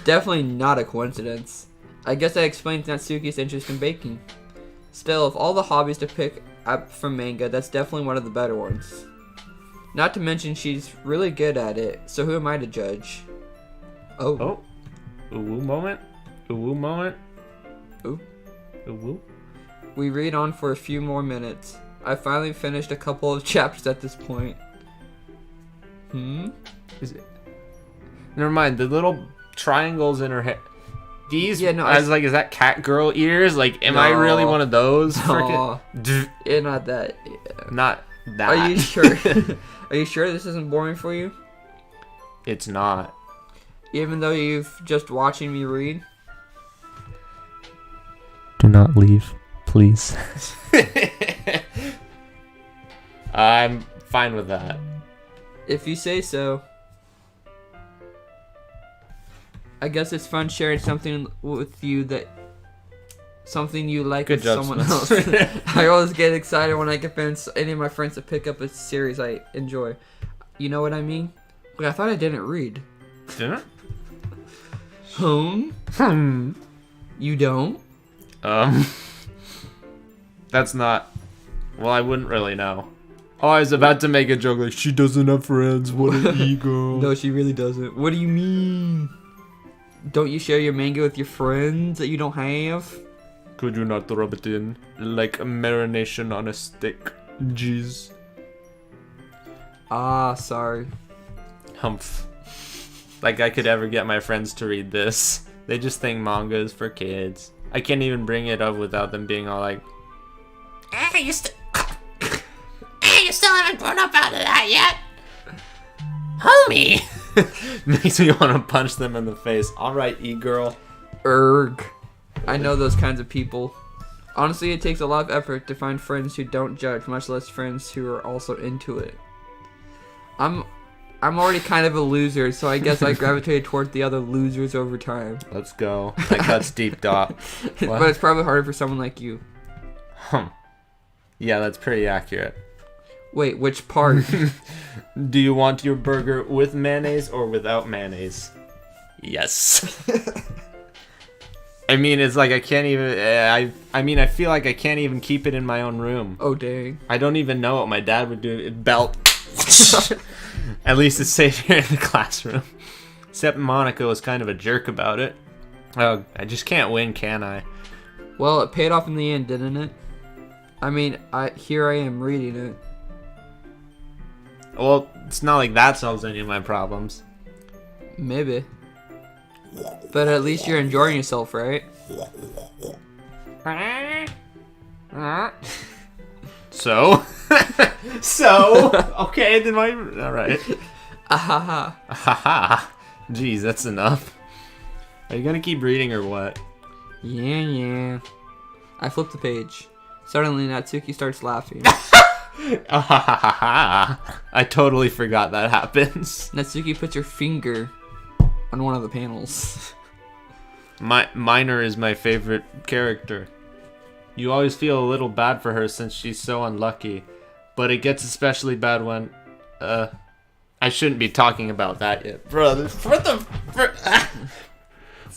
Definitely not a coincidence. I guess that explains Natsuki's interest in baking. Still, of all the hobbies to pick up from manga, that's definitely one of the better ones. Not to mention she's really good at it, so who am I to judge? Oh. Ooh moment. Ooh moment. Ooh. Ooh. We read on for a few more minutes. I finally finished a couple of chapters at this point. Is it? Never mind. The little triangles in her head. These? Yeah, no. I was like, is that cat girl ears? Like, am I really one of those? No. Yeah, not that. Yeah. Not that. Are you sure? Are you sure this isn't boring for you? It's not. Even though you've just watching me read? Do not leave, please. I'm fine with that. If you say so. I guess it's fun sharing something with you something you like Good with job, someone Spencer. else. I always get excited when I can find any of my friends to pick up a series I enjoy. You know what I mean? But I thought I didn't read. Dinner? You don't? That's not... Well, I wouldn't really know. Oh, I was about to make a joke like, she doesn't have friends, what an ego. No, she really doesn't. What do you mean? Don't you share your manga with your friends that you don't have? Could you not rub it in? Like a marination on a stick. Jeez. Ah, sorry. Humph. Like I could ever get my friends to read this. They just think manga is for kids. I can't even bring it up without them being all like, You still haven't grown up out of that yet? Homie! makes me want to punch them in the face. Alright, e-girl. Erg. I know those kinds of people. Honestly, it takes a lot of effort to find friends who don't judge, much less friends who are also into it. I'm already kind of a loser, so I guess I gravitated toward the other losers over time. Let's go. That cuts deep, Dot. But it's probably harder for someone like you. Yeah, that's pretty accurate. Wait, which part? Do you want your burger with mayonnaise or without mayonnaise? Yes. I mean, it's like I can't even... I mean, I feel like I can't even keep it in my own room. Oh, dang. I don't even know what my dad would do. It'd belt. At least it's safe here in the classroom. Except Monica was kind of a jerk about it. Oh, I just can't win, can I? Well, it paid off in the end, didn't it? I mean, here I am reading it. Well, it's not like that solves any of my problems. Maybe. But at least you're enjoying yourself, right? So? So? Okay, then why... Alright. Ahaha. Haha. Jeez, that's enough. Are you gonna keep reading or what? Yeah. I flip the page. Suddenly, Natsuki starts laughing. I totally forgot that happens. Natsuki puts her finger on one of the panels. Minor is my favorite character. You always feel a little bad for her since she's so unlucky. But it gets especially bad when... I shouldn't be talking about that yet. Brother,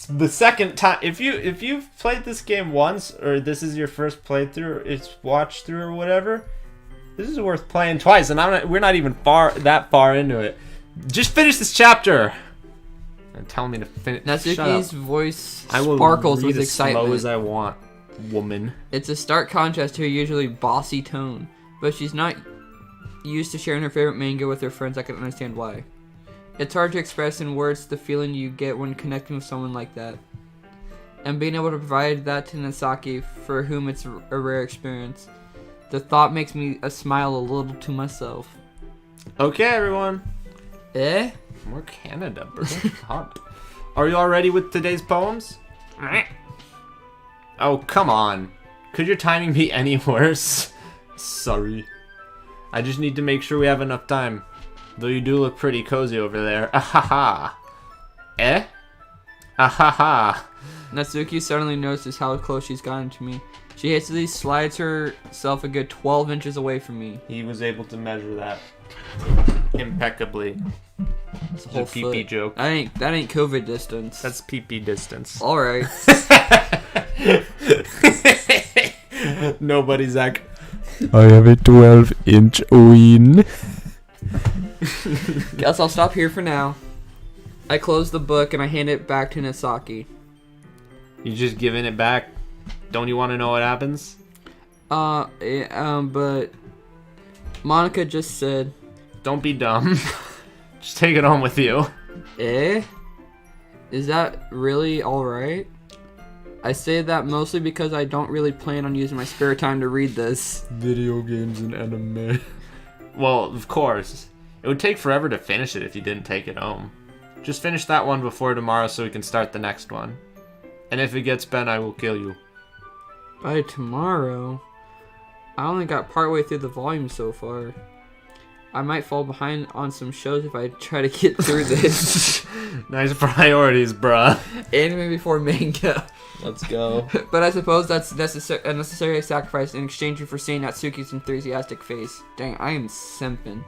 the second time... If you've played this game once, or this is your first playthrough, it's watch through or whatever... This is worth playing twice, and we're not even that far into it. Just finish this chapter. And tell me to finish. Natsuki's voice I will sparkles read with as slow excitement. as I want, woman. It's a stark contrast to her usually bossy tone, but she's not used to sharing her favorite manga with her friends. I can understand why. It's hard to express in words the feeling you get when connecting with someone like that. And being able to provide that to Nasaki, for whom it's a rare experience. The thought makes me smile a little to myself. Okay, everyone. Eh? More Canada, bro. Hot. Are you all ready with today's poems? Oh, come on. Could your timing be any worse? Sorry. I just need to make sure we have enough time. Though you do look pretty cozy over there. Ahaha. Eh? Ahaha. Natsuki suddenly notices how close she's gotten to me. She hastily slides herself a good 12 inches away from me. He was able to measure that impeccably. It's a whole pee-pee foot. joke. That ain't COVID distance. That's pee-pee distance. All right. Nobody's like, I have a 12-inch ween. Guess I'll stop here for now. I close the book and I hand it back to Nasaki. you just giving it back? Don't you want to know what happens? But Monica just said, Don't be dumb. Just take it home with you. eh? Is that really alright? I say that mostly because I don't really plan on using my spare time to read this. Video games and anime. Well, of course. It would take forever to finish it if you didn't take it home. Just finish that one before tomorrow so we can start the next one. And if it gets bent, I will kill you. By tomorrow? I only got partway through the volume so far. I might fall behind on some shows if I try to get through this. Nice priorities, bruh. Anime before manga. Let's go. But I suppose that's a necessary sacrifice in exchange for seeing Natsuki's enthusiastic face. Dang, I am simping.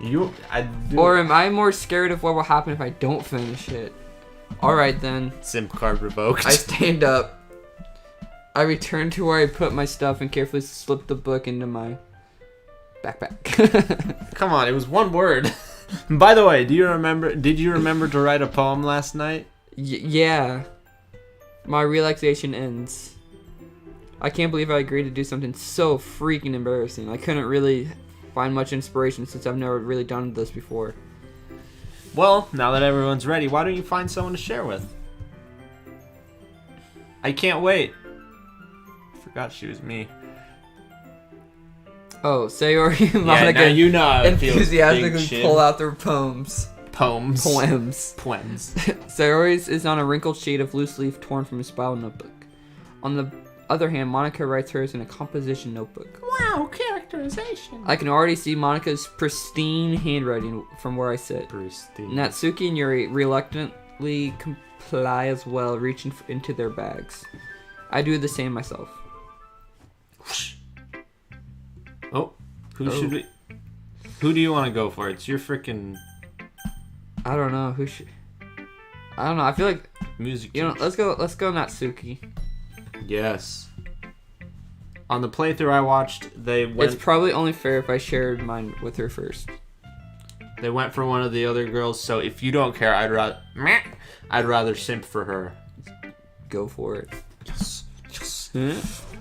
Or am I more scared of what will happen if I don't finish it? Alright then. Simp card revoked. I stand up. I return to where I put my stuff and carefully slip the book into my Backpack. Come on, it was one word. By the way, did you remember to write a poem last night? Yeah. My relaxation ends. I can't believe I agreed to do something so freaking embarrassing. I couldn't really find much inspiration since I've never really done this before. Well, now that everyone's ready, why don't you find someone to share with? I can't wait. I forgot she was me. Oh, Sayori and Yeah, Monica now you know how it feels, enthusiastically big shit. pull out their poems. Poems. Poems. Sayori's is on a wrinkled sheet of loose leaf torn from a spiral notebook. On the other hand, Monica writes hers in a composition notebook. Wow, characterization. I can already see Monica's pristine handwriting from where I sit. Pristine. Natsuki and Yuri reluctantly comply as well, reaching into their bags. I do the same myself. Oh, who do you want to go for? It's your freaking I don't know who should. I don't know. I feel like music. let's go Natsuki. Yes. On the playthrough I watched, It's probably only fair if I shared mine with her first. They went for one of the other girls, so if you don't care, I'd rather simp for her. Go for it. Yes.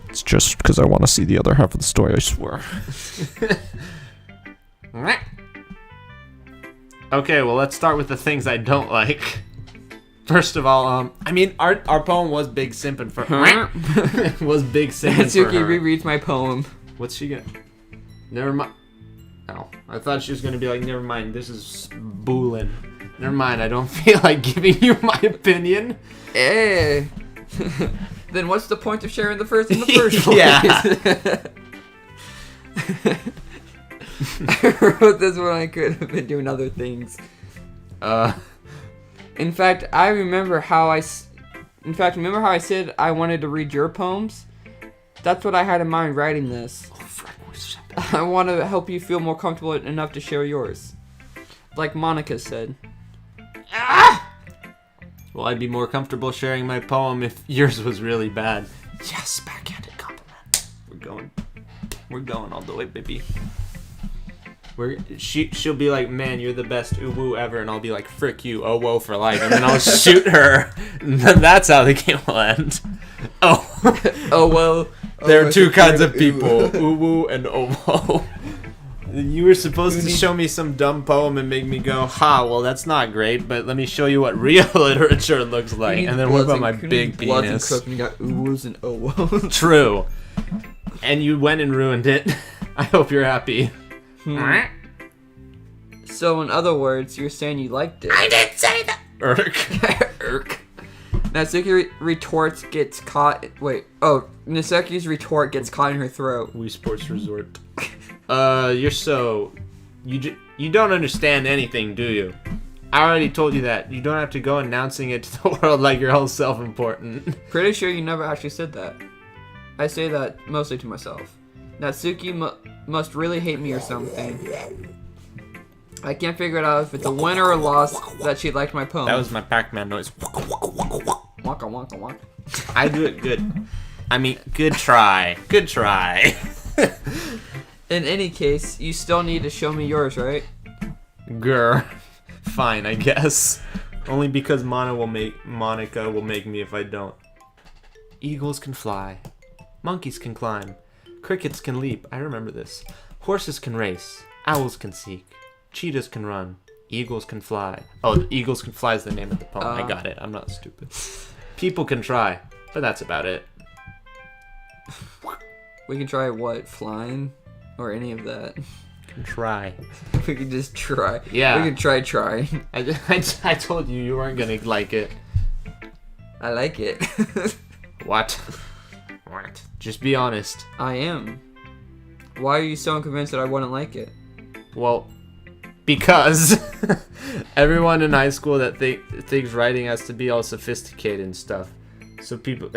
It's just because I want to see the other half of the story, I swear. Okay, well, let's start with the things I don't like. First of all, I mean, our poem was big simping for was big simping for Natsuki her. rereads my poem. What's she gonna? Never mind. Oh, I thought she was gonna be like, never mind. This is boolin'. Never mind. I don't feel like giving you my opinion. Eh. Then what's the point of sharing the first place? Yeah. I wrote this when I could have been doing other things. In fact, remember how I said I wanted to read your poems? That's what I had in mind writing this. I want to help you feel more comfortable enough to share yours. Like Monica said. Well, I'd be more comfortable sharing my poem if yours was really bad. Yes, backhanded compliment. We're going all the way, baby. She'll be like, man, you're the best uwu ever, and I'll be like, frick you, oh whoa for life, and then I'll shoot her. And then that's how the game will end. Oh. Oh well. There are two kinds of people, uwu and oh whoa. You were supposed to show me some dumb poem and make me go, ha, well that's not great, but let me show you what real literature looks like. And then what about my big penis? And you got uwus and oh True. And you went and ruined it. I hope you're happy. So in other words, you're saying you liked it. I didn't say that. Irk. Natsuki retorts gets caught. Wait. Oh, Natsuki's retort gets caught in her throat. Wii Sports Resort. You're so... You don't understand anything, do you? I already told you that. You don't have to go announcing it to the world like you're all self-important. Pretty sure you never actually said that. I say that mostly to myself. Natsuki must really hate me or something. I can't figure it out if it's a win or a loss that she liked my poem. That was my Pac-Man noise. Wonka wonka wonka. I do it good. I mean, good try. Good try. In any case, you still need to show me yours, right? Grr. Fine, I guess. Only because Monica will make me if I don't. Eagles can fly. Monkeys can climb. Crickets can leap. I remember this. Horses can race. Owls can seek. Cheetahs can run. Eagles can fly. Oh, Eagles can fly is the name of the poem. I got it. I'm not stupid. People can try, but that's about it. We can try what? Flying? Or any of that? Can try. We can just try. Yeah. We can trying. I told you weren't gonna like it. I like it. What? What? Just be honest. I am. Why are you so convinced that I wouldn't like it? Well, because everyone in high school that thinks writing has to be all sophisticated and stuff. So people...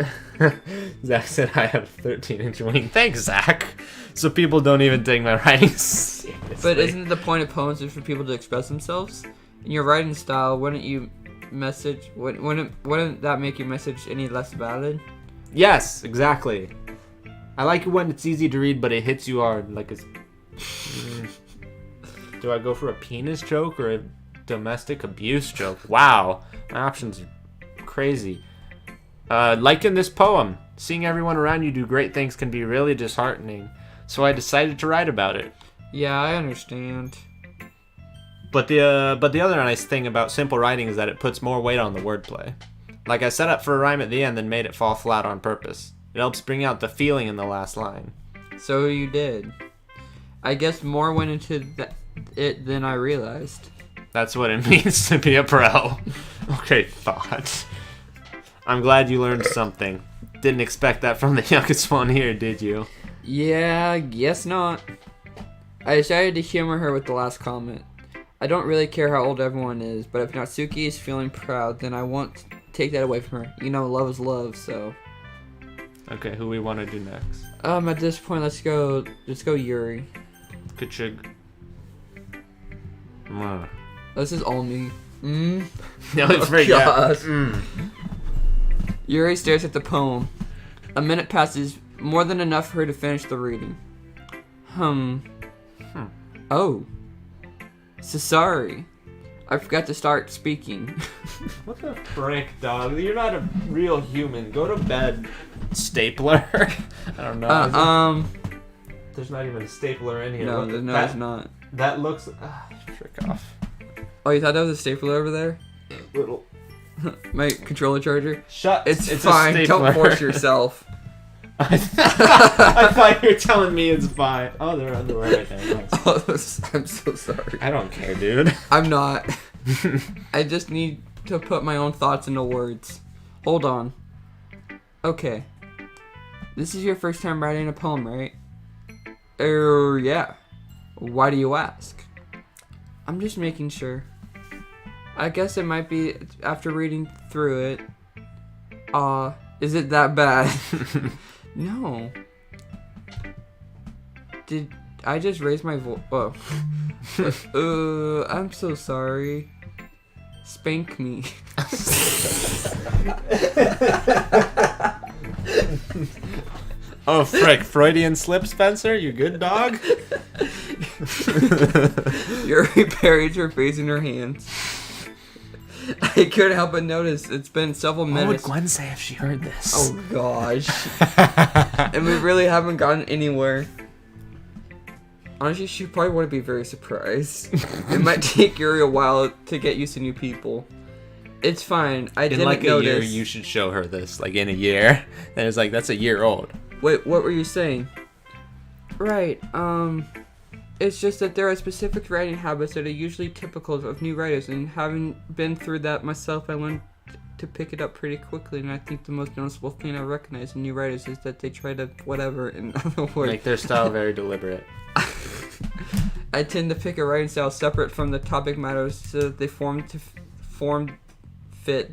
Zach said I have a 13-inch wing. Thanks, Zach. So people don't even take my writing seriously. But isn't the point of poems is for people to express themselves? In your writing style, wouldn't that make your message any less valid? Yes, exactly. I like it when it's easy to read, but it hits you hard, like a Do I go for a penis joke or a domestic abuse joke? Wow, my options are crazy. Liking this poem. Seeing everyone around you do great things can be really disheartening, so I decided to write about it. Yeah, I understand. But the other nice thing about simple writing is that it puts more weight on the wordplay. Like I set up for a rhyme at the end, then made it fall flat on purpose. It helps bring out the feeling in the last line. So you did. I guess more went into it than I realized. That's what it means to be a pro. Okay, thought. I'm glad you learned something. Didn't expect that from the youngest one here, did you? Yeah, guess not. I decided to humor her with the last comment. I don't really care how old everyone is, but if Natsuki is feeling proud, then I won't take that away from her. You know, love is love, so. Okay, who we want to do next? At this point, let's go Yuri. Kachug. Mm. This is all me. No, it's very God. good. Yuri stares at the poem. A minute passes, more than enough for her to finish the reading. Oh. So sorry. I forgot to start speaking. What the frick, dog? You're not a real human. Go to bed, stapler. I don't know. There's not even a stapler in here. No, it's not. That looks... frick off. Oh, you thought that was a stapler over there? Little... My controller charger? Shut. It's a fine. stapler. Don't force yourself. I thought you were telling me it's fine. Oh, they're underwear right there. Nice. Oh, I'm so sorry. I don't care, dude. I'm not. I just need to put my own thoughts into words. Hold on. Okay. This is your first time writing a poem, right? Yeah. Why do you ask? I'm just making sure. I guess it might be after reading through it. Is it that bad? No. Did I just raise my voice? Oh. I'm so sorry. Spank me. Oh, frick. Freudian slip, Spencer? You good, dog? Yuri buried her face in her hands. I couldn't help but notice it's been several minutes. What would Gwen say if she heard this? Oh gosh. And we really haven't gotten anywhere. Honestly, she probably wouldn't be very surprised. It might take Yuri a while to get used to new people. It's fine. I didn't like notice. a year, you should show her this. Like in a year. And it's like, that's a year old. Wait, what were you saying? Right, it's just that there are specific writing habits that are usually typical of new writers, and having been through that myself, I learned to pick it up pretty quickly, and I think the most noticeable thing I recognize in new writers is that they try to whatever, in other words. Make their style very deliberate. I tend to pick a writing style separate from the topic matters so that they fit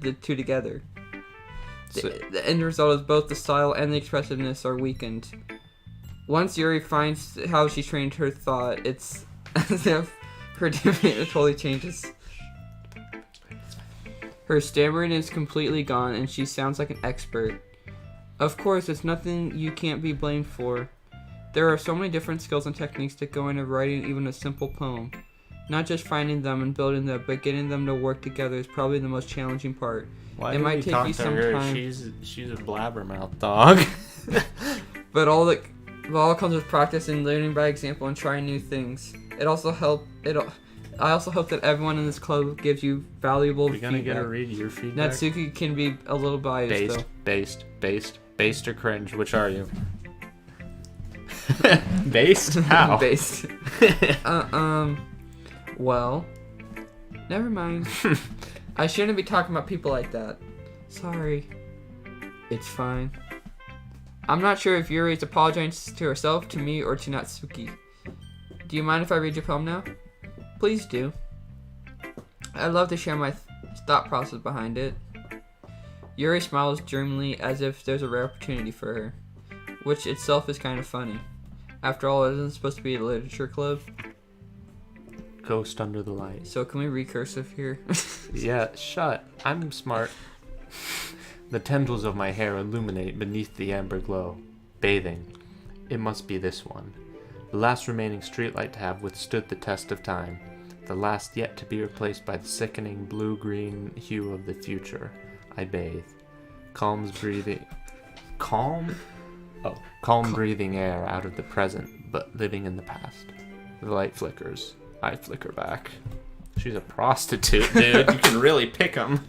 the two together. The end result is both the style and the expressiveness are weakened. Once Yuri finds how she trained her thought, it's as if her demeanor totally changes. Her stammering is completely gone and she sounds like an expert. Of course, it's nothing you can't be blamed for. There are so many different skills and techniques that go into writing even a simple poem. Not just finding them and building them, but getting them to work together is probably the most challenging part. Why it do might we take talk you to some her? time. She's a blabbermouth dog. But all comes with practice and learning by example and trying new things. I also hope that everyone in this club gives you valuable We're gonna feedback. get a read your feedback. Natsuki can be a little biased though. Based or cringe? Which are you? Based? How? Based. Well, never mind. I shouldn't be talking about people like that. Sorry. It's fine. I'm not sure if Yuri's apologizing to herself, to me, or to Natsuki. Do you mind if I read your poem now? Please do. I'd love to share my thought process behind it. Yuri smiles dreamily as if there's a rare opportunity for her, which itself is kind of funny. After all, it isn't supposed to be a literature club. Ghost under the light. So can we recursive here? Yeah, shut. I'm smart. The tendrils of my hair illuminate beneath the amber glow. Bathing. It must be this one. The last remaining streetlight to have withstood the test of time. The last yet to be replaced by the sickening blue-green hue of the future. I bathe. Calm breathing air out of the present, but living in the past. The light flickers. I flicker back. She's a prostitute, dude. You can really pick 'em.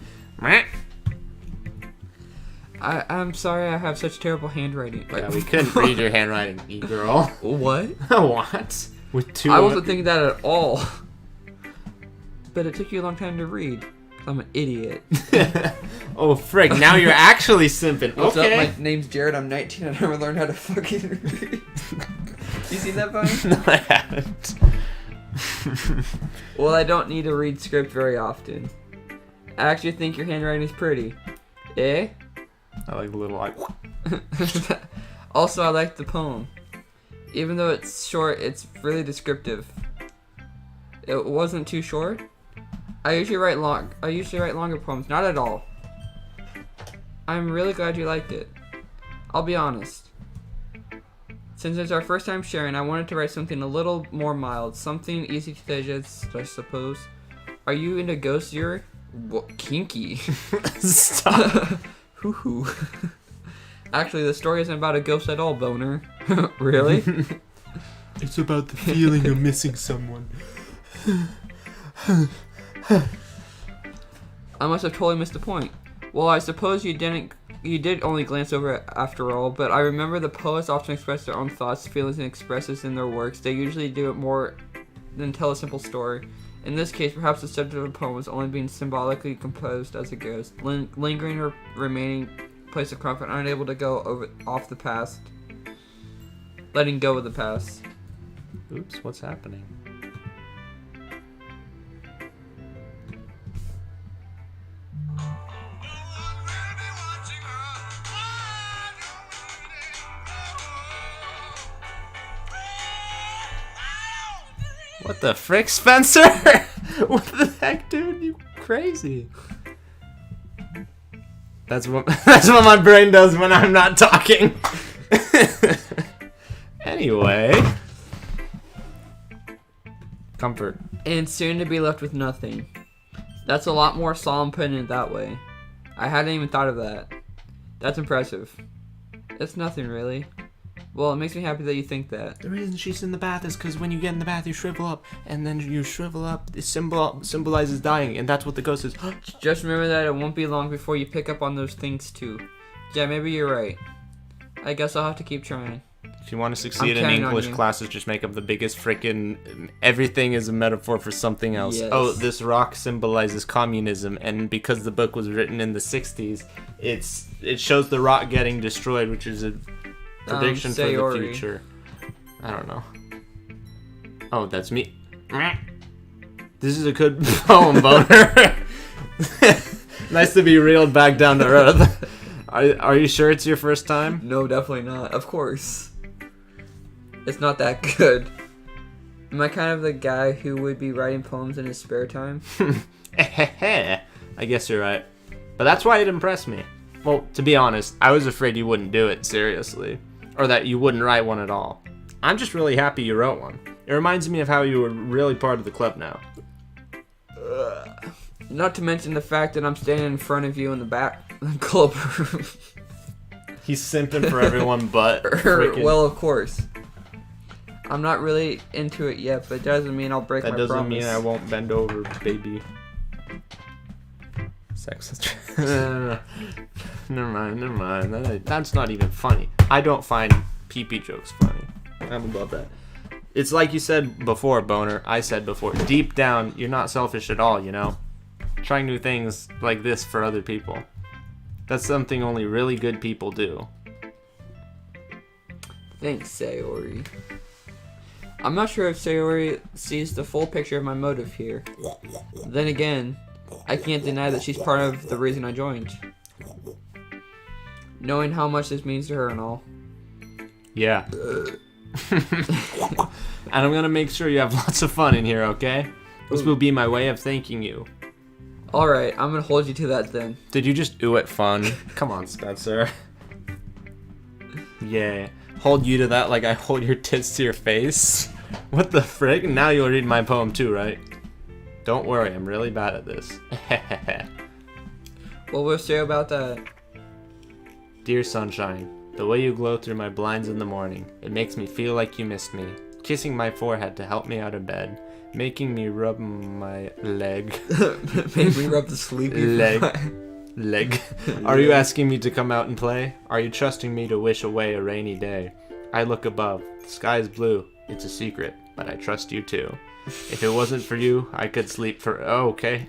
I'm sorry I have such terrible handwriting. Yeah, we couldn't read your handwriting, e-girl. What? What? With two... I wasn't thinking that at all. But it took you a long time to read. I'm an idiot. Oh, frick. Now you're actually simping. What's Okay. up? My name's Jared. I'm 19. I never learned how to fucking read. You seen that, Bunny? No, I haven't. Well, I don't need to read script very often. I actually think your handwriting is pretty. Eh? I like the little like... Also, I like the poem. Even though it's short, it's really descriptive. It wasn't too short. I usually write longer poems. Not at all. I'm really glad you liked it. I'll be honest. Since it's our first time sharing, I wanted to write something a little more mild, something easy to digest, I suppose. Are you into ghosts, Yuri? What, kinky? Stop. Hoo-hoo. Actually, the story isn't about a ghost at all, boner. Really? It's about the feeling of missing someone. I must have totally missed the point. Well, I suppose you did only glance over it after all, but I remember the poets often express their own thoughts, feelings, and expresses in their works. They usually do it more than tell a simple story. In this case, perhaps the subject of the poem was only being symbolically composed as a ghost, lingering or remaining place of comfort, unable to go off the past, letting go of the past. Oops, what's happening? What the frick, Spencer? What the heck, dude? You crazy. That's what my brain does when I'm not talking. Anyway. Comfort. And soon to be left with nothing. That's a lot more solemn putting it that way. I hadn't even thought of that. That's impressive. It's nothing really. Well, it makes me happy that you think that. The reason she's in the bath is because when you get in the bath, you shrivel up, and then you shrivel up. It symbolizes dying, and that's what the ghost is. Just remember that it won't be long before you pick up on those things too. Yeah, maybe you're right. I guess I'll have to keep trying. If you want to succeed in counting on English you. classes, just make up the biggest frickin' everything is a metaphor for something else. Yes. Oh, this rock symbolizes communism, and because the book was written in the 60s, it shows the rock getting destroyed, which is a prediction for the Sayori. future. I don't know. Oh, that's me. This is a good poem, boner. Nice to be reeled back down to earth. Are you sure it's your first time? No, definitely not. Of course. It's not that good. Am I kind of the guy who would be writing poems in his spare time? I guess you're right. But that's why it impressed me. Well, to be honest, I was afraid you wouldn't do it seriously. Or that you wouldn't write one at all. I'm just really happy you wrote one. It reminds me of how you were really part of the club now. Not to mention the fact that I'm standing in front of you in the back club room. He's simping for everyone but frickin'... Well, of course. I'm not really into it yet, but it doesn't mean I'll break my That promise. doesn't mean I won't bend over, baby. Sexist. Never mind. That's not even funny. I don't find pee-pee jokes funny. I'm above that. It's like you said before, Boner. I said before. Deep down, you're not selfish at all, you know? Trying new things like this for other people. That's something only really good people do. Thanks, Sayori. I'm not sure if Sayori sees the full picture of my motive here. Then again, I can't deny that she's part of the reason I joined. Knowing how much this means to her and all. Yeah. And I'm gonna make sure you have lots of fun in here, okay? This will be my way of thanking you. Alright, I'm gonna hold you to that then. Did you just ooh at fun? Come on, Spencer. Yeah. hold you to that like I hold your tits to your face? What the frick? Now you'll read my poem too, right? Don't worry, I'm really bad at this. What will say about that? Dear sunshine, the way you glow through my blinds in the morning, it makes me feel like you missed me. Kissing my forehead to help me out of bed, making me rub my leg. Make me rub the sleepy Leg. Are you asking me to come out and play? Are you trusting me to wish away a rainy day? I look above. The sky is blue. It's a secret, but I trust you too. If it wasn't for you, I could sleep for... Oh, okay.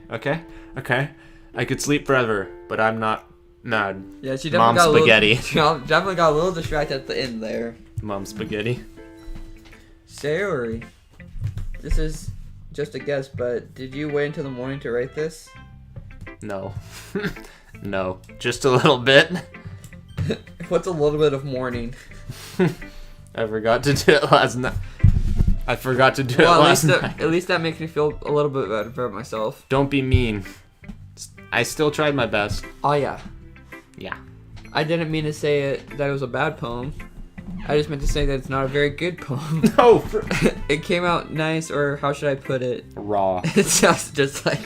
I could sleep forever, but I'm not mad. Yeah, she Mom definitely spaghetti. She definitely got a little distracted at the end there. Mom spaghetti. Sayori, this is just a guess, but did you wait until the morning to write this? No. No. Just a little bit. What's a little bit of morning? I forgot to do it last night. At least that makes me feel a little bit better about myself. Don't be mean. I still tried my best. Oh yeah. Yeah. I didn't mean to say that it was a bad poem. I just meant to say that it's not a very good poem. No. It came out nice, or how should I put it? Raw. It sounds just like...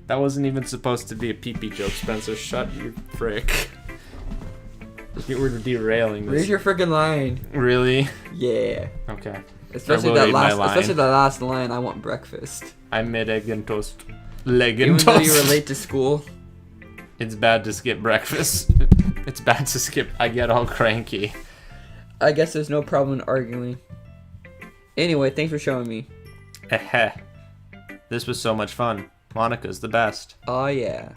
That wasn't even supposed to be a pee-pee joke, Spencer. Shut your frick. You were derailing this. Read your freaking line. Really? Yeah. Okay. Especially that last line, I want breakfast. I made egg and toast. Leg Even and though toast. you were late to school. It's bad to skip breakfast. It's bad to skip. I get all cranky. I guess there's no problem in arguing. Anyway, thanks for showing me. This was so much fun. Monica's the best. Oh yeah.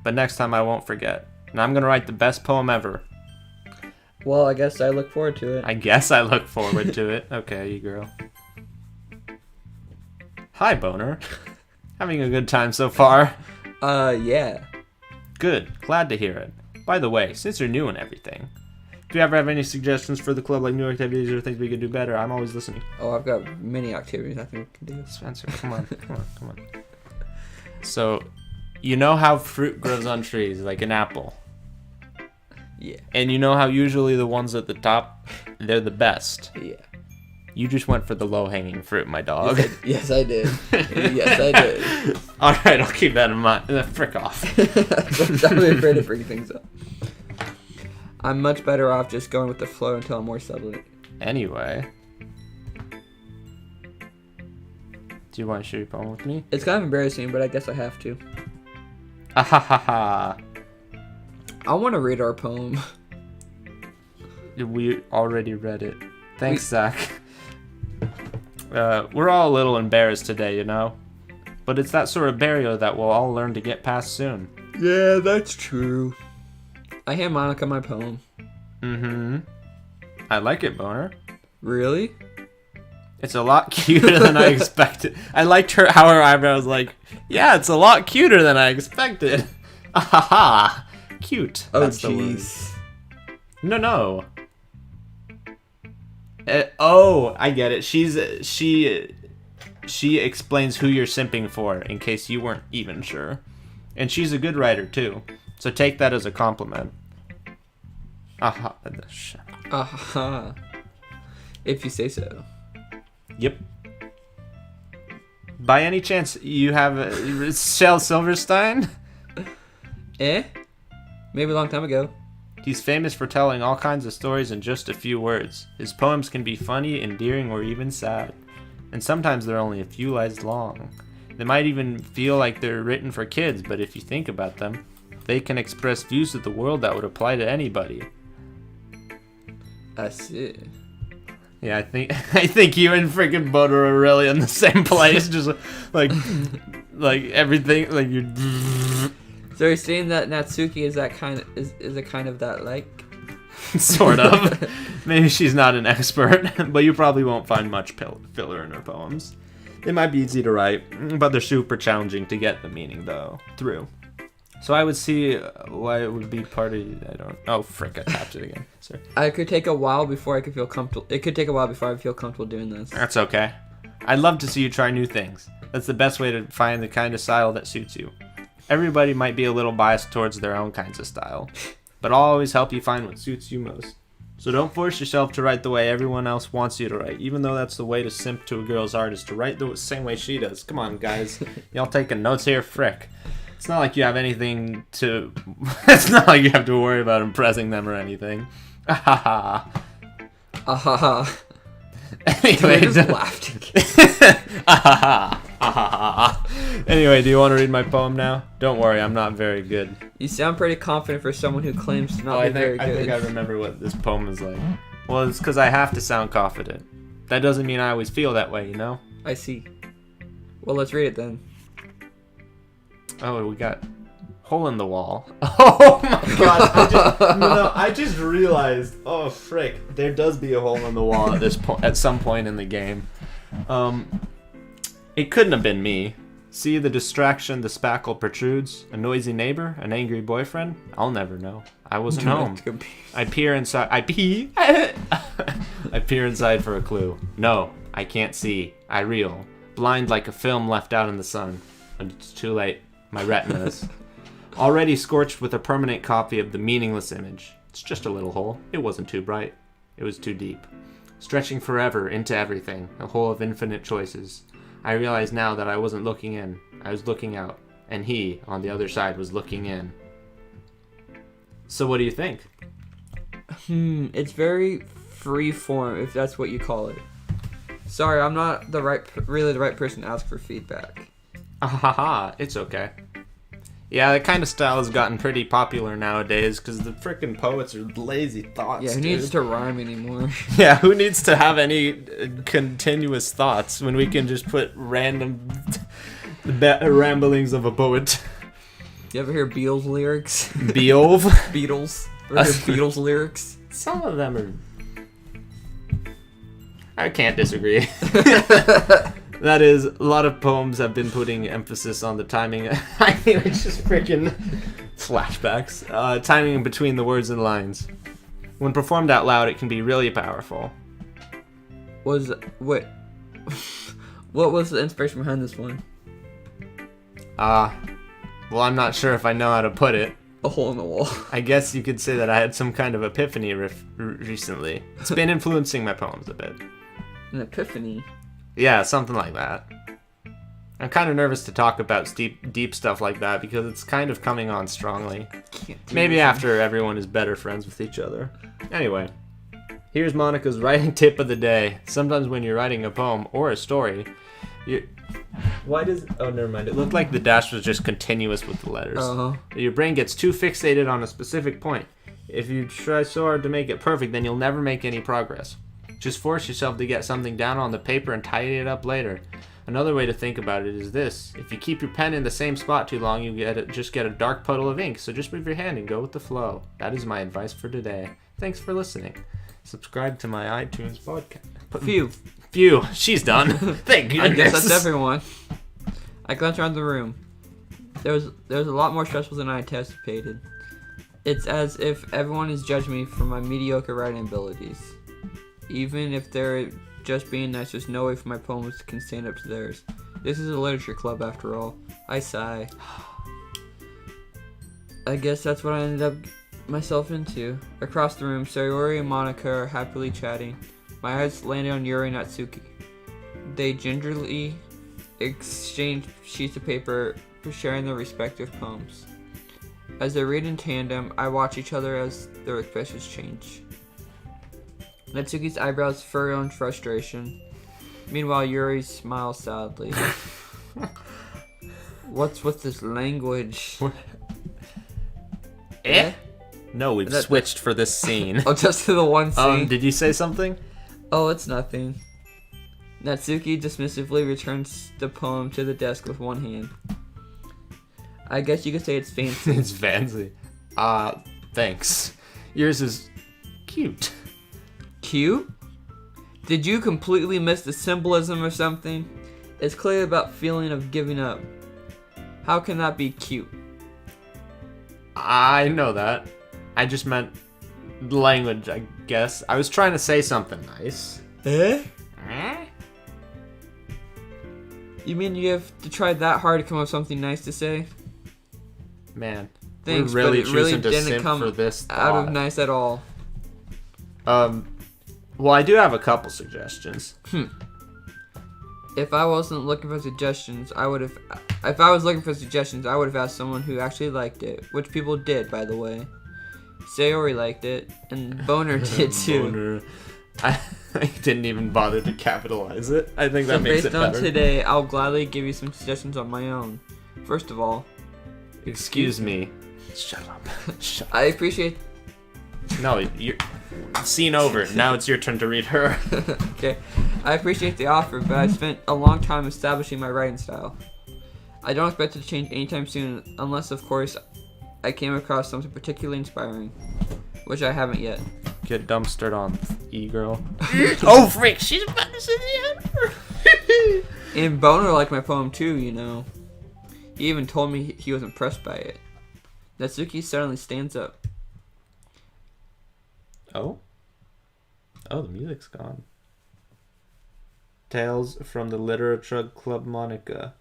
But next time I won't forget. And I'm gonna write the best poem ever. Well, I guess I look forward to it. I guess I look forward to it. Okay, you girl. Hi, Boner. Having a good time so far? Yeah. Good. Glad to hear it. By the way, since you're new and everything, if you ever have any suggestions for the club, like new activities or things we could do better, I'm always listening. Oh, I've got many activities I think we can do. Spencer, come on. So, you know how fruit grows on trees, like an apple? Yeah. And you know how usually the ones at the top, they're the best? Yeah. You just went for the low-hanging fruit, my dog. Yes, I did. Yes, I did. Alright, I'll keep that in mind. Frick off. I'm afraid to bring things up. I'm much better off just going with the flow until I'm more settled. Anyway. Do you want to share your poem with me? It's kind of embarrassing, but I guess I have to. Ahahaha. I want to read our poem. We already read it. Thanks, Zach. We're all a little embarrassed today, you know? But it's that sort of barrier that we'll all learn to get past soon. Yeah, that's true. I hand Monica my poem. Mm-hmm. I like it, Boner. Really? It's a lot cuter than I expected. I liked how her eyebrow was like, yeah, it's a lot cuter than I expected. Ahaha. Cute. Oh, That's the word. jeez. No. I get it. She explains who you're simping for, in case you weren't even sure. And she's a good writer, too. So take that as a compliment. Aha. Aha. If you say so. Yep. By any chance, you have Shel Silverstein? Maybe a long time ago. He's famous for telling all kinds of stories in just a few words. His poems can be funny, endearing, or even sad. And sometimes they're only a few lines long. They might even feel like they're written for kids, but if you think about them, they can express views of the world that would apply to anybody. I see. Yeah, I think you and freaking Butter are really in the same place. Just like everything, like you. So you're saying that Natsuki is a kind of that like? Sort of. Maybe she's not an expert, but you probably won't find much filler in her poems. They might be easy to write, but they're super challenging to get the meaning through. So I would see why it would be part of. Oh frick! I tapped it again. Sorry. It could take a while before I could feel comfortable. It could take a while before I feel comfortable doing this. That's okay. I'd love to see you try new things. That's the best way to find the kind of style that suits you. Everybody might be a little biased towards their own kinds of style, but I'll always help you find what suits you most. So don't force yourself to write the way everyone else wants you to write, even though that's the way to simp to a girl's heart is to write the same way she does. Come on, guys. Y'all taking notes here? Frick. It's not like you have anything to... It's not like you have to worry about impressing them or anything. Ahaha. Ahaha. Anyway, I just laughed. Ahaha. Ahaha. Anyway, do you want to read my poem now? Don't worry, I'm not very good. You sound pretty confident for someone who claims to not be very good. I think I remember what this poem is like. Well, it's because I have to sound confident. That doesn't mean I always feel that way, you know? I see. Well, let's read it then. Oh, we got hole in the wall. Oh my god! I just realized. Oh frick! There does be a hole in the wall at this at some point in the game. It couldn't have been me. See the distraction the spackle protrudes? A noisy neighbor? An angry boyfriend? I'll never know. I wasn't home. I peer inside. I peer inside for a clue. No, I can't see. I reel, blind like a film left out in the sun. And it's too late. My retinas. Already scorched with a permanent copy of the meaningless image. It's just a little hole. It wasn't too bright. It was too deep. Stretching forever into everything. A hole of infinite choices. I realize now that I wasn't looking in. I was looking out. And he, on the other side, was looking in. So what do you think? It's very free form, if that's what you call it. Sorry, I'm not really the right person to ask for feedback. Haha, it's okay. Yeah, that kind of style has gotten pretty popular nowadays because the frickin' poets are lazy thoughts. Yeah, who needs to rhyme anymore? Yeah, who needs to have any continuous thoughts when we can just put random ramblings of a poet? You ever hear Beatles lyrics? Beowulf? Beatles. Ever hear Beatles lyrics? Some of them are... I can't disagree. That is, a lot of poems have been putting emphasis on the timing. I think it's just freaking flashbacks. Timing between the words and lines. When performed out loud, it can be really powerful. What was the inspiration behind this one? Well, I'm not sure if I know how to put it. A hole in the wall. I guess you could say that I had some kind of epiphany recently. It's been influencing my poems a bit. An epiphany? Yeah, something like that. I'm kind of nervous to talk about deep stuff like that because it's kind of coming on strongly. Maybe after everyone is better friends with each other. Anyway, here's Monica's writing tip of the day. Sometimes when you're writing a poem or a story, why does... Oh, never mind. It looked like the dash was just continuous with the letters. Your brain gets too fixated on a specific point. If you try so hard to make it perfect, then you'll never make any progress. Just force yourself to get something down on the paper and tidy it up later. Another way to think about it is this. If you keep your pen in the same spot too long, you just get a dark puddle of ink. So just move your hand and go with the flow. That is my advice for today. Thanks for listening. Subscribe to my iTunes podcast. Phew. She's done. Thank goodness. I guess that's everyone. I glanced around the room. There was a lot more stressful than I anticipated. It's as if everyone is judging me for my mediocre writing abilities. Even if they're just being nice, there's no way for my poems can stand up to theirs. This is a literature club after all. I sigh. I guess that's what I ended up myself into. Across the room, Sayori and Monica are happily chatting. My eyes landed on Yuri and Natsuki. They gingerly exchange sheets of paper for sharing their respective poems. As they read in tandem, I watch each other as their expressions change. Natsuki's eyebrows furrow in frustration. Meanwhile, Yuri smiles sadly. What's with this language? Eh? No, we've switched for this scene. Oh, just to the one scene? Did you say something? Oh, it's nothing. Natsuki dismissively returns the poem to the desk with one hand. I guess you could say it's fancy. It's fancy. Thanks. Yours is cute. Cute? Did you completely miss the symbolism or something? It's clearly about feeling of giving up. How can that be cute? I know that. I just meant language, I guess. I was trying to say something nice. Eh? You mean you have to try that hard to come up with something nice to say? Man, Thanks, We're really but it really choosing to didn't simp come for this out of thought. nice at all. Well, I do have a couple suggestions. If I wasn't looking for suggestions, I would have. If I was looking for suggestions, I would have asked someone who actually liked it, which people did, by the way. Sayori liked it, and Boner did too. Boner. I didn't even bother to capitalize it. I think So that makes based it on better. today, I'll gladly give you some suggestions on my own. First of all, Excuse me. Shut up. Shut I appreciate. No, you're... Scene over. Now it's your turn to read her. Okay, I appreciate the offer, but I spent a long time establishing my writing style. I don't expect it to change anytime soon, unless, of course, I came across something particularly inspiring, which I haven't yet. Get dumpstered on, e-girl. Oh, frick, she's about to say the N-word. And Boner liked my poem too, you know. He even told me he was impressed by it. Natsuki suddenly stands up. Oh? Oh, the music's gone. Tales from the Literature Club Monica.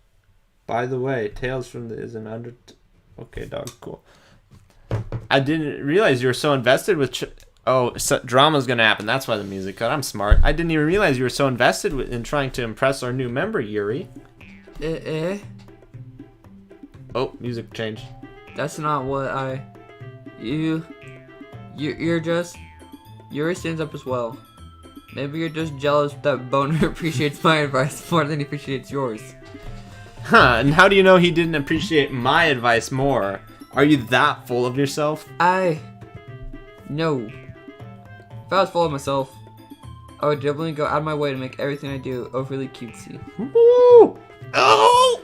By the way, Tales from the is an under... Okay, dog, cool. I didn't realize you were so invested with... drama's gonna happen. That's why the music cut. I'm smart. I didn't even realize you were so invested in trying to impress our new member, Yuri. Oh, music changed. That's not what I... You're just... Yuri stands up as well. Maybe you're just jealous that Boner appreciates my advice more than he appreciates yours. Huh, and how do you know he didn't appreciate my advice more? Are you that full of yourself? No. If I was full of myself, I would definitely go out of my way to make everything I do overly cutesy. Woo! Oh!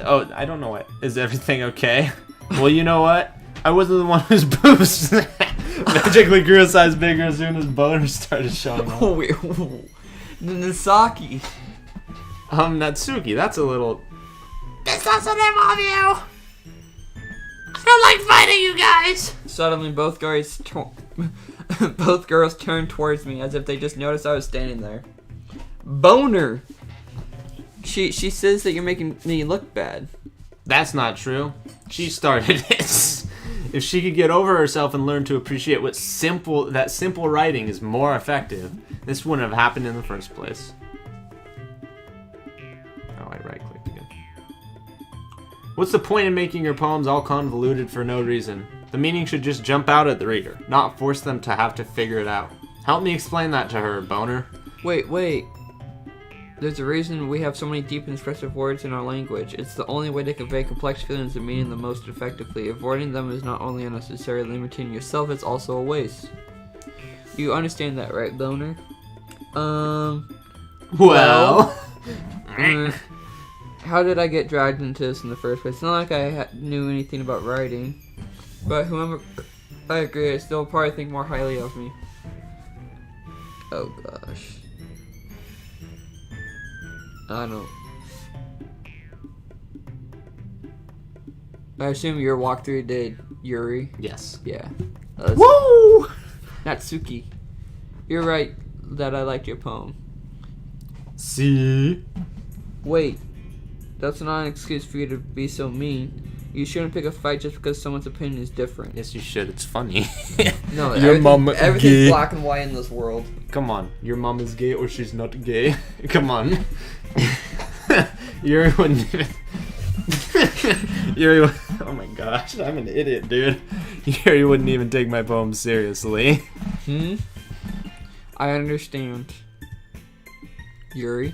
Oh, I don't know what. Is everything okay? Well, you know what? I wasn't the one whose boobs magically grew a size bigger as soon as Boner started showing up. Oh, wait. Nisaki. Natsuki, that's a little... This doesn't involve you. I don't like fighting you guys. Suddenly, both girls turned towards me as if they just noticed I was standing there. Boner! She says that you're making me look bad. That's not true. She started it. If she could get over herself and learn to appreciate that simple writing is more effective, this wouldn't have happened in the first place. Oh, I right-clicked again. What's the point in making your poems all convoluted for no reason? The meaning should just jump out at the reader, not force them to have to figure it out. Help me explain that to her, Boner. Wait. There's a reason we have so many deep and expressive words in our language. It's the only way to convey complex feelings and meaning the most effectively. Avoiding them is not only unnecessary, limiting yourself, it's also a waste. You understand that, right, Boner? Well... How did I get dragged into this in the first place? It's not like I knew anything about writing. But whoever... I agree, I still probably think more highly of me. Oh gosh. I don't... I assume your walkthrough did, Yuri. Yes. Yeah. Woo! Natsuki. You're right that I liked your poem. See? Wait. That's not an excuse for you to be so mean. You shouldn't pick a fight just because someone's opinion is different. Yes, you should. It's funny. No, Your mom everything's gay. black and white in this world. Come on. Your mom is gay or she's not gay. Come on. Yuri wouldn't even... Oh my gosh, I'm an idiot, dude. Yuri wouldn't even take my poem seriously. I understand. Yuri?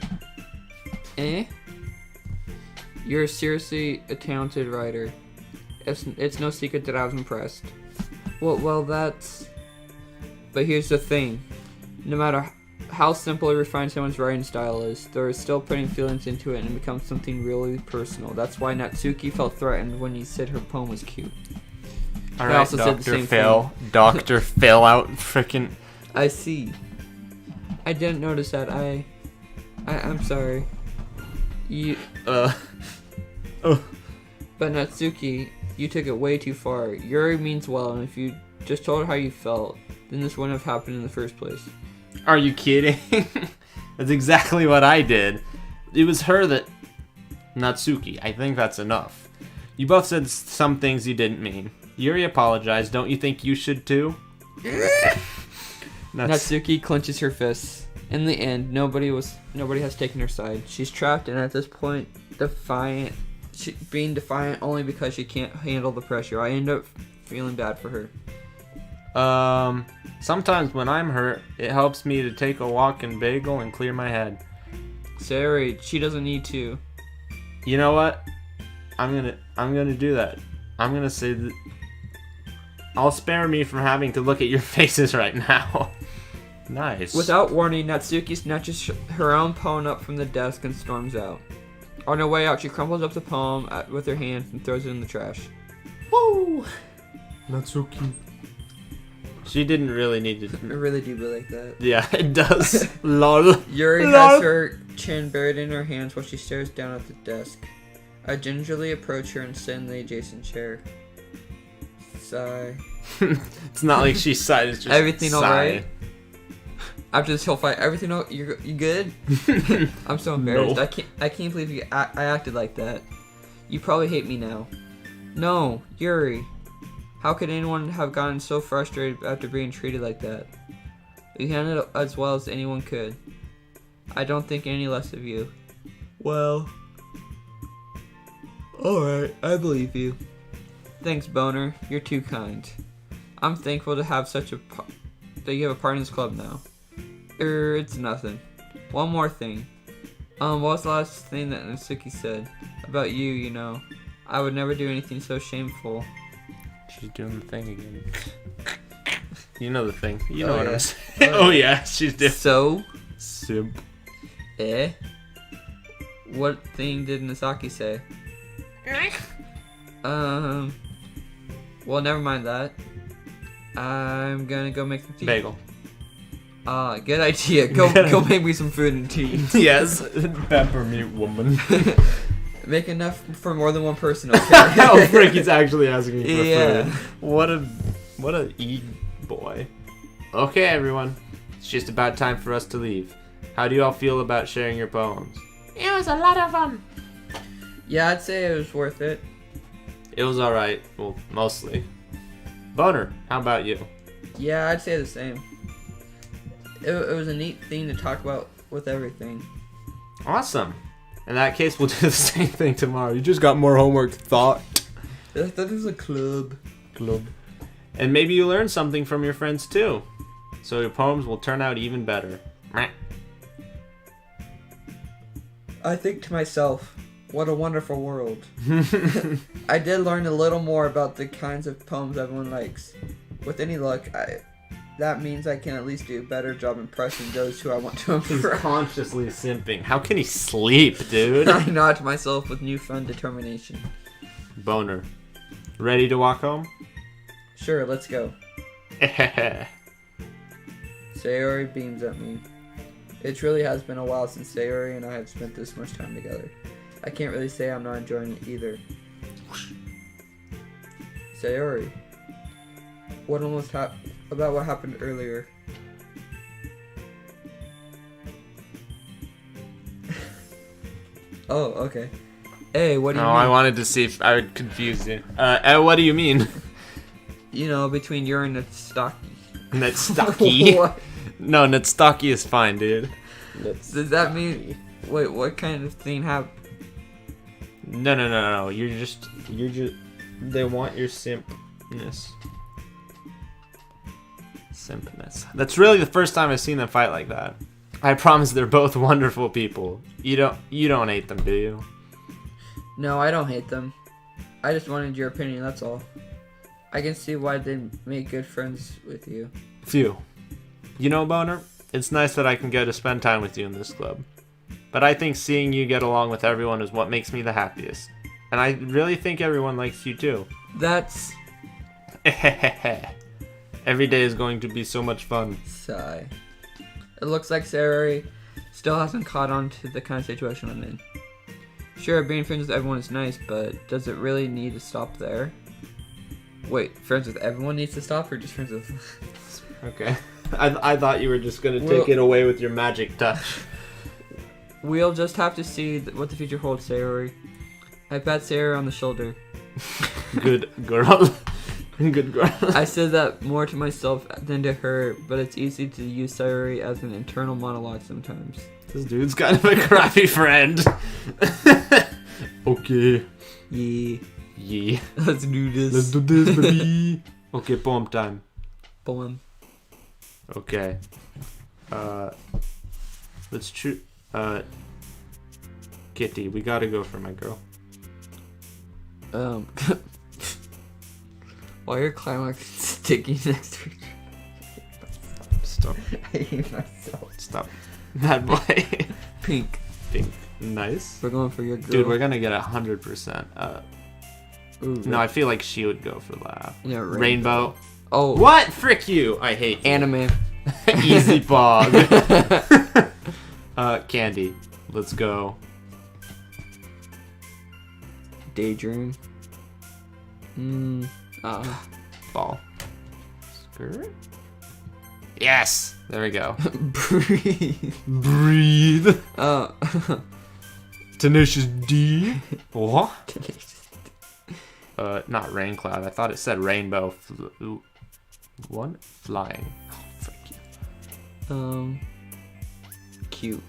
You're seriously a talented writer. It's no secret that I was impressed. Well, that's... But here's the thing. No matter how simple or refined someone's writing style is, they're still putting feelings into it and it becomes something really personal. That's why Natsuki felt threatened when you said her poem was cute. Alright, also said the Dr. same Phil. Dr. Phil out frickin'... I see. I didn't notice that. I'm sorry. But Natsuki, you took it way too far. Yuri means well, and if you just told her how you felt, then this wouldn't have happened in the first place. Are you kidding? That's exactly what I did. It was her that... Natsuki, I think that's enough. You both said some things you didn't mean. Yuri apologized. Don't you think you should too? Natsuki clenches her fists. In the end, nobody has taken her side. She's trapped, and at this point, being defiant only because she can't handle the pressure. I end up feeling bad for her. Sometimes when I'm hurt, it helps me to take a walk and bagel and clear my head. Sayori, she doesn't need to. You know what? I'm gonna do that. I'm gonna say that. I'll spare me from having to look at your faces right now. Nice. Without warning, Natsuki snatches her own poem up from the desk and storms out. On her way out, she crumples up the poem with her hands and throws it in the trash. Woo! Natsuki. She didn't really need to. I really do be like that. Yeah, it does. Lol. Yuri has her chin buried in her hands while she stares down at the desk. I gingerly approach her and sit in the adjacent chair. Sigh. It's not like she sighed. It's just Everything sigh. alright? After this whole fight, everything you good? I'm so embarrassed. No. I can't believe I acted like that. You probably hate me now. No, Yuri. How could anyone have gotten so frustrated after being treated like that? You handled it as well as anyone could. I don't think any less of you. Well. Alright, I believe you. Thanks, Boner. You're too kind. I'm thankful to have that you have a part in this club now. It's nothing. One more thing. What was the last thing that Natsuki said? About you, you know. I would never do anything so shameful. She's doing the thing again. You know the thing. You know Oh, what yeah. I'm saying. Oh yeah, she's doing. So? Simp. What thing did Nasaki say? Well, never mind that. I'm gonna go make some tea. Bagel. Good idea. Go make me some food and tea. Yes. Peppermint woman. Make enough for more than one person, okay? Oh, frick, he's actually asking me for Yeah. food. What a boy. Okay, everyone. It's just about time for us to leave. How do you all feel about sharing your poems? It was a lot of fun. Yeah, I'd say it was worth it. It was alright. Well, mostly. Boner, how about you? Yeah, I'd say the same. It was a neat thing to talk about with everything. Awesome. In that case, we'll do the same thing tomorrow. You just got more homework thought. I thought it was a club. And maybe you learned something from your friends too. So your poems will turn out even better. I think to myself, what a wonderful world. I did learn a little more about the kinds of poems everyone likes. With any luck, that means I can at least do a better job impressing those who I want to He's impress. consciously simping. How can he sleep, dude? I nod to myself with newfound determination. Boner. Ready to walk home? Sure, let's go. Sayori beams at me. It truly has been a while since Sayori and I have spent this much time together. I can't really say I'm not enjoying it either. Sayori, about what happened earlier? Oh, okay. Hey, what do you mean? I wanted to see if I would confuse you. What do you mean? You know, between you and Natsuki. Natsuki? What? No, Natsuki is fine, dude. Does that mean... Wait, what kind of thing happened? No. You're just... They want your simpness. Simpness. That's really the first time I've seen them fight like that. I promise they're both wonderful people. You don't hate them, do you? No, I don't hate them. I just wanted your opinion, that's all. I can see why they make good friends with you. Phew. You know, Boner, it's nice that I can go to spend time with you in this club. But I think seeing you get along with everyone is what makes me the happiest. And I really think everyone likes you too. That's... Every day is going to be so much fun. Sigh. It looks like Sayori still hasn't caught on to the kind of situation I'm in. Sure, being friends with everyone is nice, but does it really need to stop there? Wait, friends with everyone needs to stop, or just friends with... Okay. I thought you were just going to take it away with your magic touch. We'll just have to see what the future holds, Sayori. I pat Sayori on the shoulder. Good girl. Good girl. I said that more to myself than to her, but it's easy to use sorry as an internal monologue sometimes. This dude's kind of a crappy friend. Okay. Yeah. Yeah. Let's do this. Let's do this, baby. Okay, poem time. Poem. Okay. Let's choose. Kitty, we gotta go for my girl. Why are climax sticky next to each Stop. I hate myself. Stop. Bad boy. Pink. Pink. Nice. We're going for your girl. Dude, we're gonna get 100%. Ooh, No, I feel like she would go for laugh. yeah, Rainbow. Oh. What? Frick you. I hate you. Anime. Easy pog. Candy. Let's go. Daydream. Ball. Skirt. Yes. There we go. Breathe. Breathe. Tenacious D. What? Not rain cloud. I thought it said rainbow. One flying. Oh, frick you. Cute.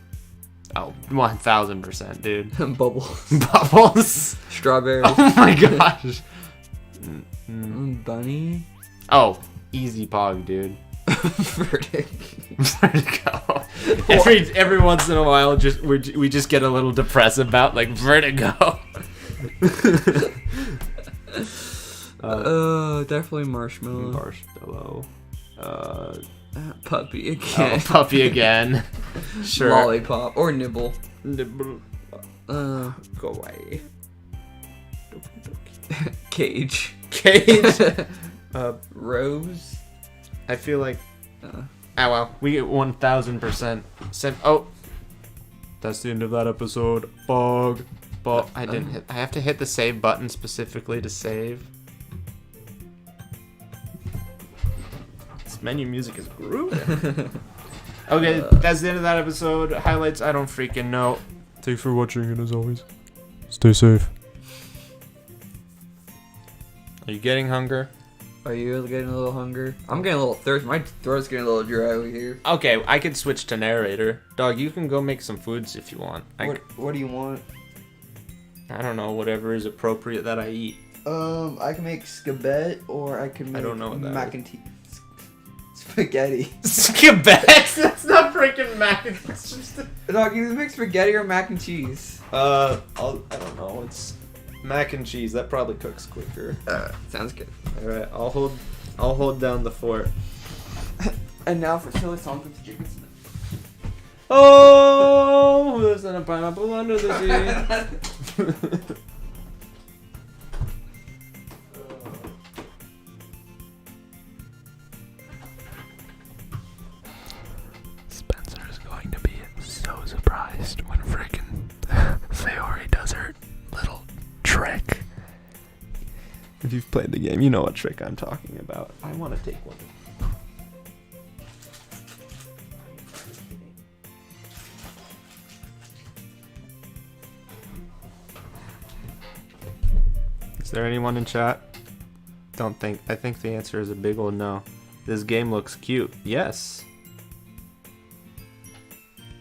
Oh, 1000%, dude. Bubbles. Bubbles. Strawberries. Oh my gosh. Bunny. Oh, easy pog, dude. Vertigo. Vertigo. Every once in a while, we just get a little depressed about like vertigo. Definitely marshmallow. Marshmallow. Puppy again. Oh, puppy again. Sure. Lollipop or nibble. Nibble. Go away. Cage. Cage. Rose. I feel like. Oh well, we get 1000%. Oh, that's the end of that episode. Bog. But I didn't hit. I have to hit the save button specifically to save. This menu music is groovy. Okay, that's the end of that episode. Highlights, I don't freaking know. Thanks for watching, and as always, stay safe. Are you getting hunger? Are you getting a little hunger? I'm getting a little thirsty. My throat's getting a little dry over here. Okay, I could switch to narrator. Dog, you can go make some foods if you want. What do you want? I don't know, whatever is appropriate that I eat. I can make scabbett, or I can make I don't know what that mac and cheese. Spaghetti. Scabbett? That's not freaking mac and cheese. Dog, you make spaghetti or mac and cheese? I don't know. It's mac and cheese. That probably cooks quicker. Sounds good. All right, I'll hold down the fort. And now for silly songs with Jacob Smith. Oh, there's a pineapple under the sea. Spencer is going to be so surprised when frickin' Sayori does her little trick. If you've played the game, you know what trick I'm talking about. I want to take one. Is there anyone in chat? I think the answer is a big old no. This game looks cute. Yes.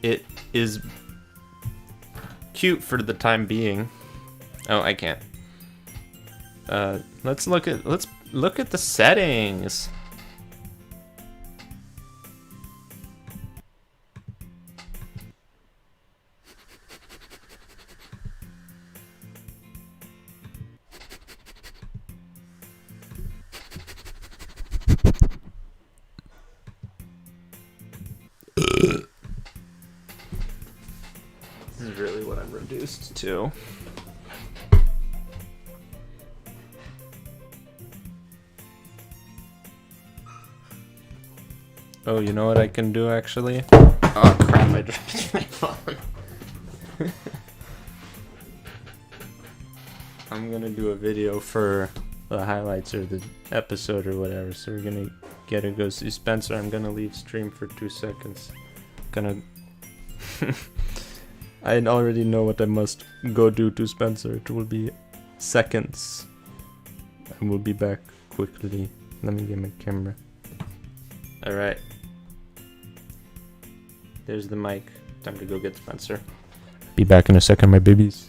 It is cute for the time being. Oh, I can't. Let's look at the settings. This is really what I'm reduced to. Oh, you know what I can do actually? Oh crap, I dropped my phone. I'm gonna do a video for the highlights or the episode or whatever, so we're gonna get to go see Spencer. I'm gonna leave stream for 2 seconds. I already know what I must go do to Spencer. It will be seconds. I will be back quickly. Let me get my camera. Alright. There's the mic. Time to go get Spencer. Be back in a second, my babies.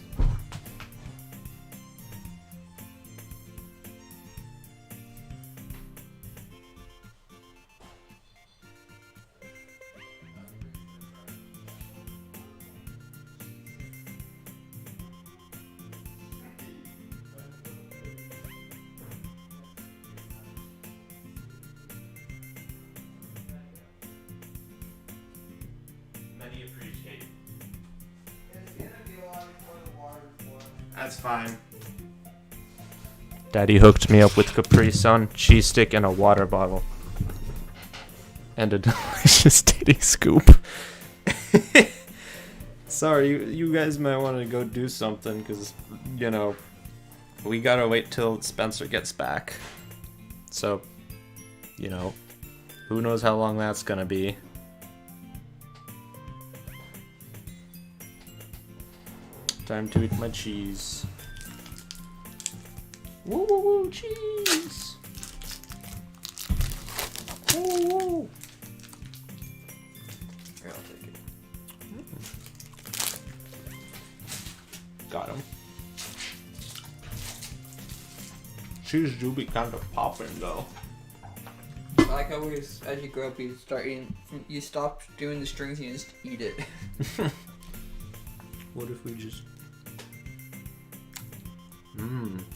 Many appreciate. That's fine. Daddy hooked me up with Capri Sun, cheese stick, and a water bottle. And a delicious titty scoop. Sorry, you guys might want to go do something, because, you know, we gotta wait till Spencer gets back. So, you know, who knows how long that's gonna be. Time to eat my cheese. Woo woo woo, cheese! Woo woo! Here, I'll take it. Got him. Cheese do be kind of popping though. I like how as you grow up, you stop doing the strings and you just eat it. What if we just...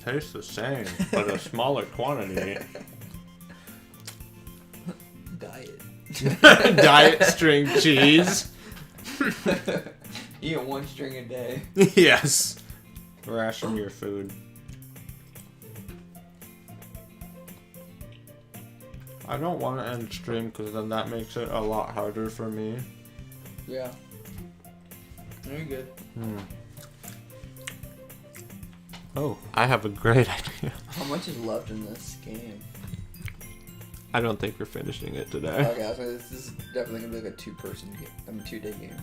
tastes the same, but a smaller quantity. Diet. Diet string cheese. Eat one string a day. Yes. Ration your food. I don't want to end stream because then that makes it a lot harder for me. Yeah. Very good. Oh, I have a great idea. How much is left in this game? I don't think we're finishing it today. Okay, I was like, this is definitely gonna be like a 2-person game. 2-day game.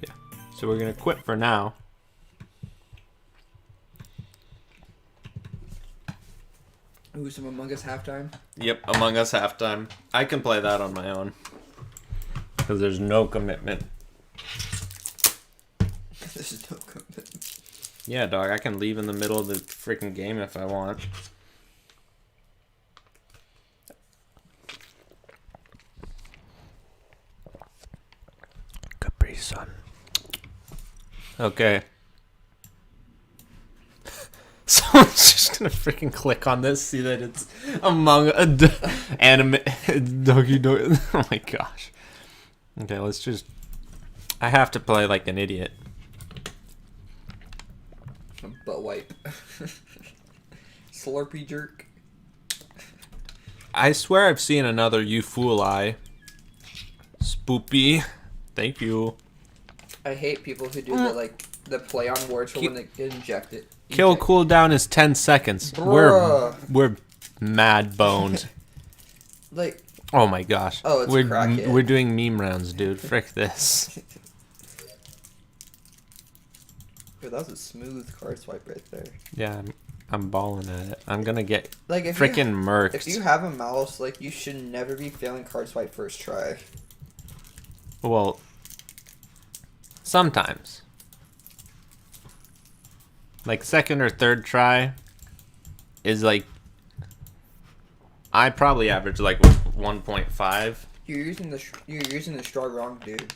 Yeah. So we're gonna quit for now. Ooh, some Among Us halftime. Yep, Among Us halftime. I can play that on my own. Because there's no commitment. This is no commitment. Yeah, dog, I can leave in the middle of the freaking game if I want. Capri Sun. Okay. Someone's just gonna freaking click on this, see that it's among anime Doki Doki. Oh my gosh. Okay, let's just. I have to play like an idiot. Butt wipe. Slurpee jerk. I swear I've seen another You Fool Eye. Spoopy. Thank you. I hate people who do the the play on words for when they get injected. Kill cooldown is 10 seconds. Bruh. We're mad boned. Like, Oh my gosh. Oh, it's crackhead. We're doing meme rounds, dude. Frick this. yo, that was a smooth card swipe right there. Yeah, I'm balling at it. I'm gonna get Like, if freaking you, murked. if you have a mouse, like, you should never be failing card swipe first try. Well, sometimes. Like second or third try is like I probably average like 1.5. You're using the straw wrong, dude.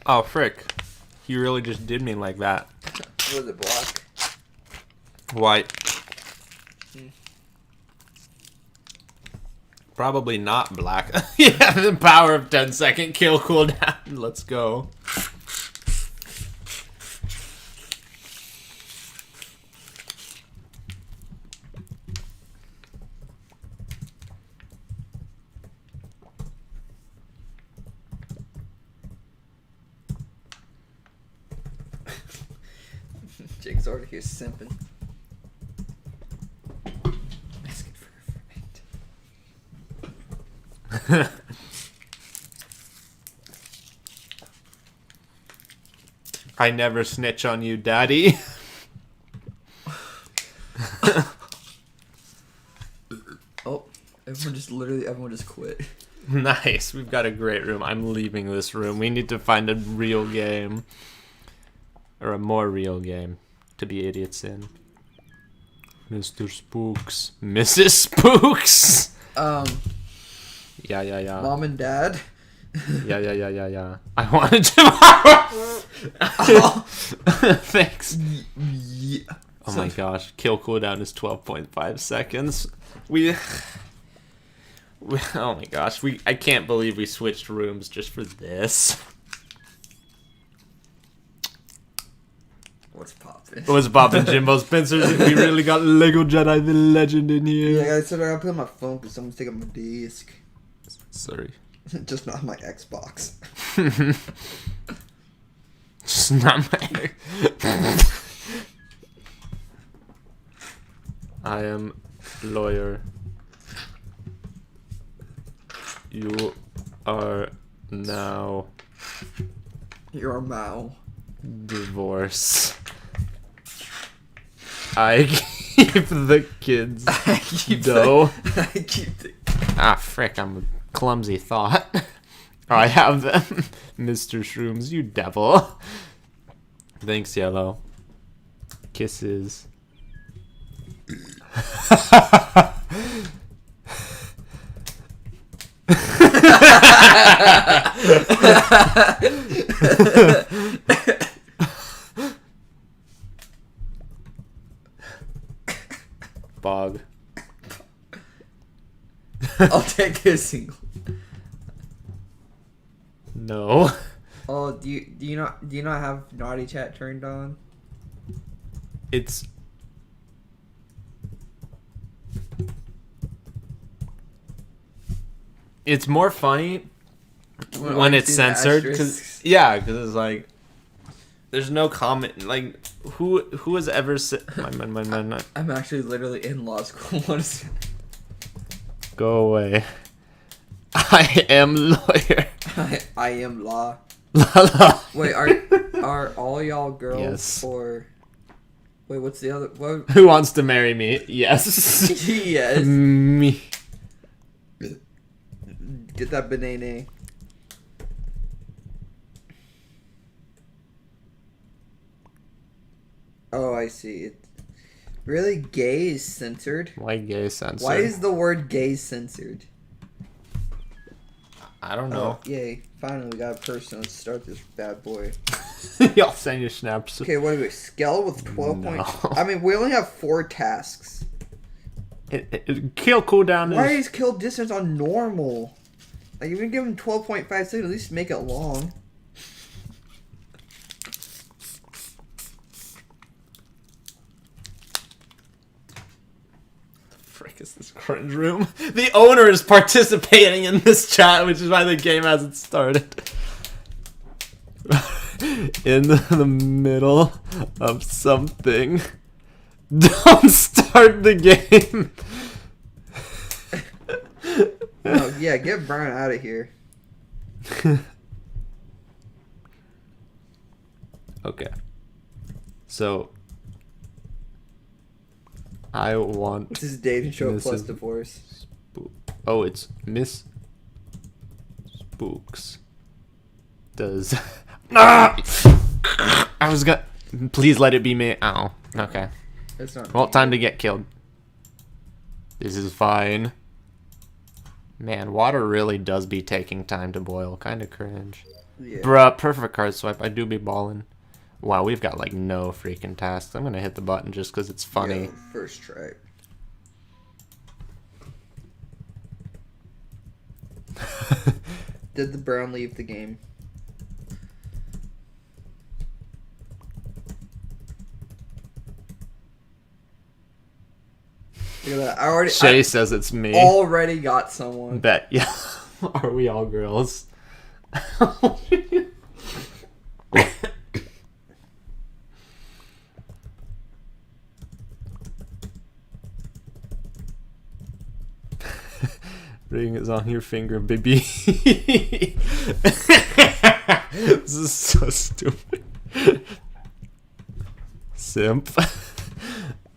Oh frick. He really just did me like that. Was it black? White. Probably not black. Yeah, the power of 10-second kill cooldown. Let's go. Jake's already here simping. Asking for a friend. I never snitch on you, daddy. Nice. We've got a great room. I'm leaving this room. We need to find a real game. Or a more real game to be idiots in. Mr. Spooks. Mrs. Spooks! Yeah. Mom and Dad. Yeah. I wanted to. Thanks. Yeah. Oh my gosh. Kill cooldown is 12.5 seconds. Oh my gosh. I can't believe we switched rooms just for this. What's poppin'? What's poppin', Jimbo Spencer? We really got Lego Jedi the Legend in here. Yeah, guys, so I gotta put on my phone because someone's taking my disc. Sorry. Just not my Xbox. Just not my. I am lawyer. You are now You're a Mao. divorce. I keep the kids dough. I keep the... Ah, frick, I'm a clumsy thought. I have them. Mr. Shrooms, you devil. Thanks, Yellow. Kisses. Bog. I'll take a single. No. Oh, do you not have naughty chat turned on? It's more funny when you it's see the censored, asterisks. because it's like there's no comment. Like who has ever said my I'm actually literally in law school. What is it? go away. I am lawyer. I am law. La la. Wait, are all y'all girls Yes. or wait? What's the other? What? Who wants to marry me? Yes. Yes. Me. Get that banana. Oh, I see. It really gay is censored. Why gay censored? Why is the word gay censored? I don't Oh, know. yay! Finally, we got a person. Let's start this bad boy. Y'all send your snaps. Okay, what do we scale with 12 No. points? I mean, we only have 4 tasks. Kill cooldown Why is is kill distance on normal? Like, if you give him 12.5 seconds, at least make it long. frick is this cringe room? The owner is participating in this chat, which is why the game hasn't started. In the middle of something. Don't start the game. Oh, yeah, get Brian out of here. Okay. So I want This is dating show This plus is- divorce. Oh, it's Miss Spooks. Does Ah! I was gonna please let it be me. Oh, okay. It's not. Well, time to get killed. This is fine. Man, water really does be taking time to boil. Kind of cringe. Yeah. Bruh, perfect card swipe. I do be ballin'. Wow, we've got like no freaking tasks. I'm gonna hit the button just because it's funny. Yo, first try. Did the brown leave the game? Look at that. Shay says it's me. Already got someone. Bet. Yeah. Are we all girls? Ring is on your finger, baby. This is so stupid. Simp.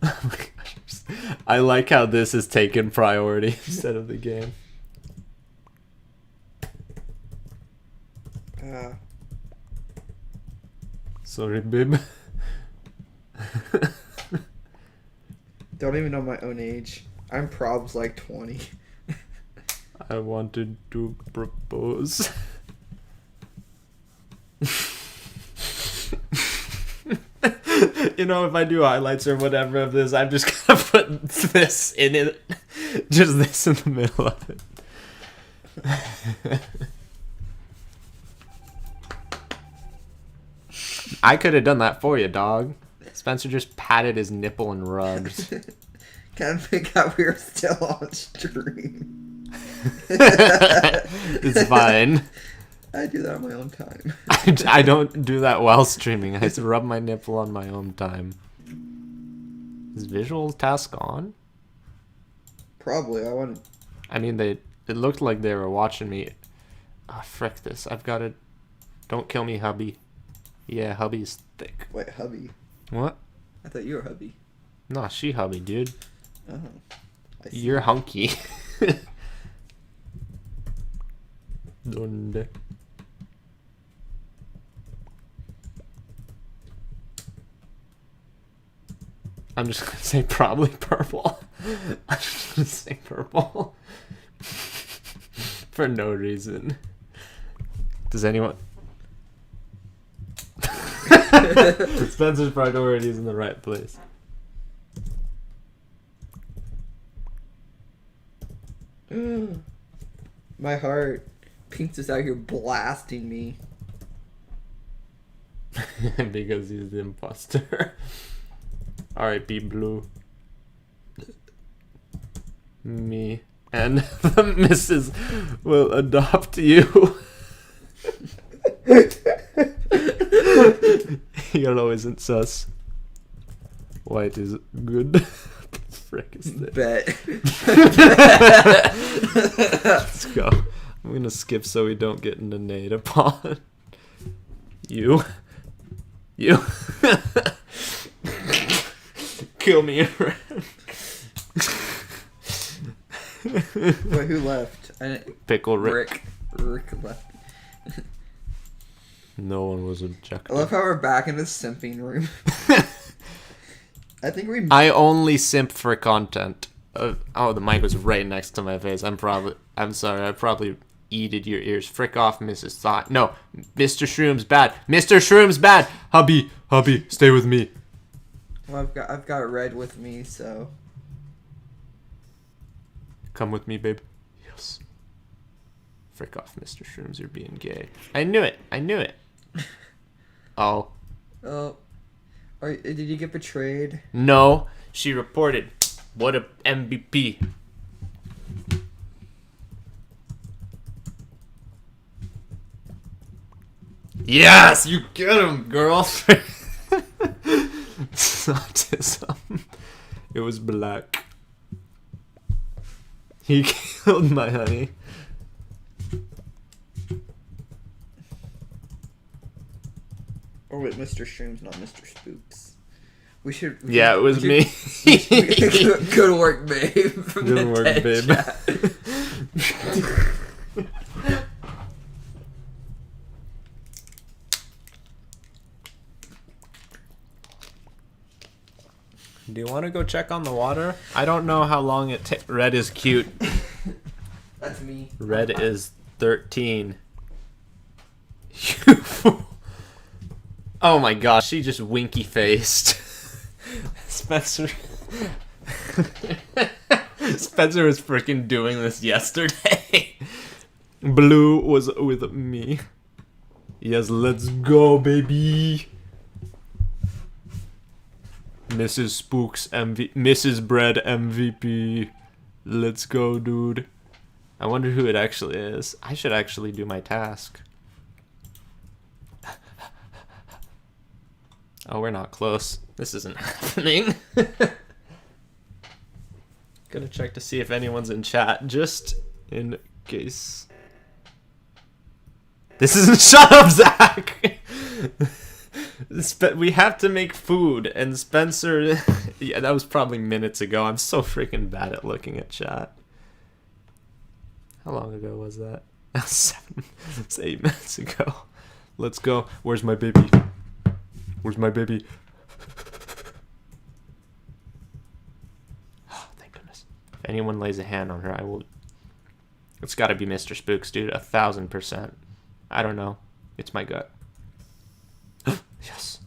Oh my gosh. I like how this is taken priority instead of the game. Sorry, babe. Don't even know my own age. I'm probs like 20. I wanted to propose. You know, if I do highlights or whatever of this, I'm just gonna put this in it. Just this in the middle of it. I could have done that for you, dog. Spencer just patted his nipple and rubbed. Can't think out we were still on stream. It's fine. I do that on my own time. I don't do that while streaming. I just rub my nipple on my own time. Is visual task on? Probably. I mean, it looked like they were watching me. Ah, frick this. I've got to... Don't kill me, hubby. Yeah, hubby's thick. Wait, hubby. What? I thought you were hubby. Nah, she hubby, dude. Oh. I see. You're hunky. Donde? I'm just gonna say probably purple. I'm just gonna say purple. For no reason. Does anyone... Spencer's priorities in the right place. My heart. Pink's just out here blasting me. Because he's the imposter. R.I.P. Blue. Me and the missus will adopt you. Yellow isn't sus. White is good. Frick is this? Bet. Let's go. I'm gonna skip so we don't get into nade upon. You. Kill me. Wait, who left? Pickle Rick. Rick left. No one was I objective. love how we're back in the simping room. I think we... I only simp for content. Oh, the mic was right next to my face. I'm sorry. I probably eated your ears. Frick off, Mrs. Thought. No, Mr. Shroom's bad. Mr. Shroom's bad. Hubby, stay with me. Well, I've got Red with me, so... Come with me, babe. Yes. Frick off, Mr. Shrooms. You're being gay. I knew it. Oh. Oh. Did you get betrayed? No, she reported. What a MVP. Yes, you get him, girl. It's autism. It was black. He killed my honey. Or wait, Mr. Streams, not Mr. Spooks. Yeah, it was me. Good work, babe. Good work, babe. Do you want to go check on the water? I don't know how long it takes. Red is cute. That's me. Red is 13. You fool. Oh my gosh, she just winky faced. Spencer. Spencer was freaking doing this yesterday. Blue was with me. Yes, let's go, baby. Mrs. Spooks Mrs. Bread MVP. Let's go, dude. I wonder who it actually is. I should actually do my task. Oh, we're not close. This isn't happening. Gonna check to see if anyone's in chat, just in case. This isn't. Shut up, Zach! We have to make food, and Spencer... Yeah, that was probably minutes ago. I'm so freaking bad at looking at chat. How long ago was that? 7, it's 8 minutes ago. Let's go. Where's my baby? Where's my baby? Oh, thank goodness. If anyone lays a hand on her, I will... It's gotta be Mr. Spooks, dude. 1000%. I don't know. It's my gut. Yes.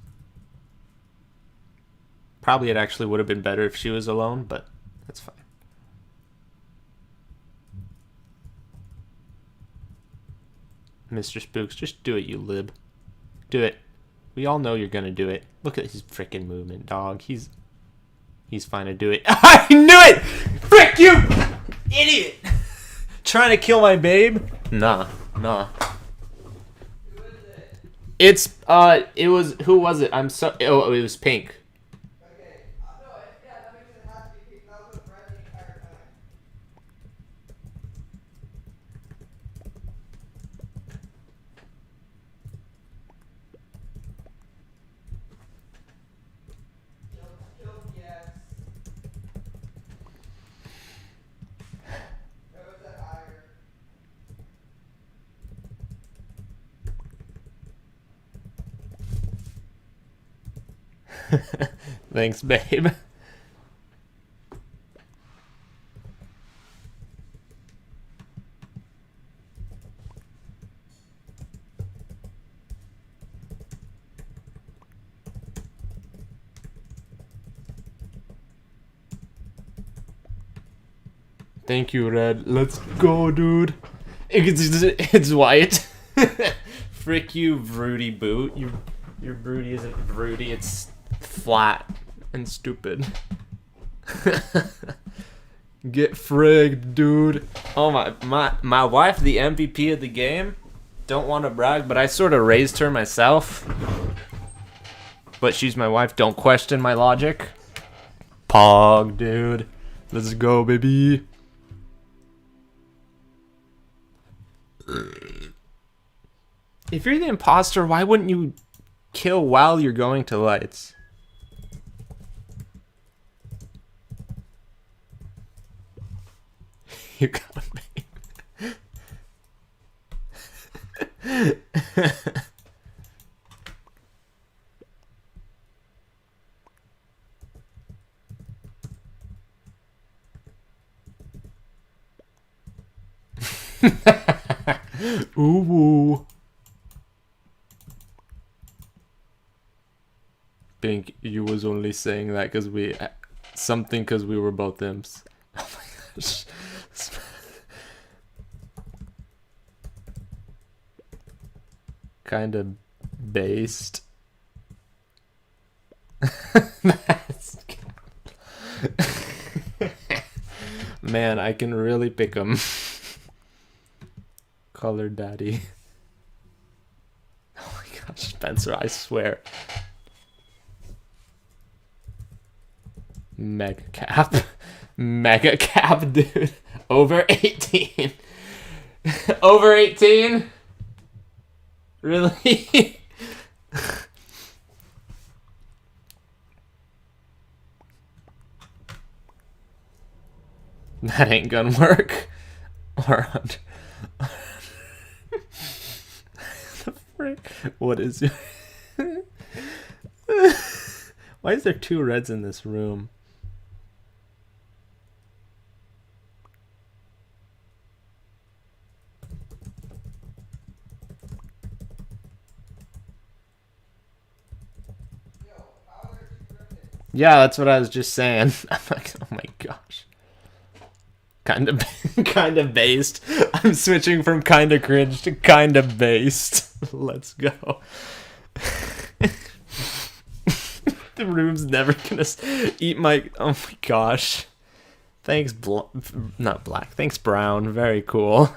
Probably it actually would have been better if she was alone, but that's fine. Mr. Spooks, just do it, you lib. Do it. We all know you're gonna do it. Look at his freaking movement, dog. He's fine to do it. I knew it! Frick you! Idiot! Trying to kill my babe? Nah. It's, it was, who was it? Oh, it was Pink. Okay. No, yeah, that makes it have to be. That was red the entire time. Kill, yes. Or was that higher? Thanks, babe. Thank you, Red. Let's go, dude. It's white. Frick you, Broody boot. Your Broody isn't Broody. It's flat and stupid. Get frigged, dude. Oh my wife, the MVP of the game. Don't want to brag, but I sort of raised her myself. But she's my wife. Don't question my logic. Pog, dude. Let's go, baby. If you're the imposter, why wouldn't you kill while you're going to lights? You got me. Ooh. Pink, you was only saying that because because we were both imps. Oh my gosh. Kind of based. Man, I can really pick 'em. Color daddy. Oh my gosh, Spencer, I swear. Mega cap. Mega cap, dude. Over 18. Over 18? Really? That ain't gonna work. Or the frick? What is it? Why is there 2 reds in this room? Yeah, that's what I was just saying. I'm like, oh my gosh. Kind of based. I'm switching from kind of cringe to kind of based. Let's go. The room's never gonna eat my... Oh my gosh. Thanks, not black. Thanks, brown. Very cool.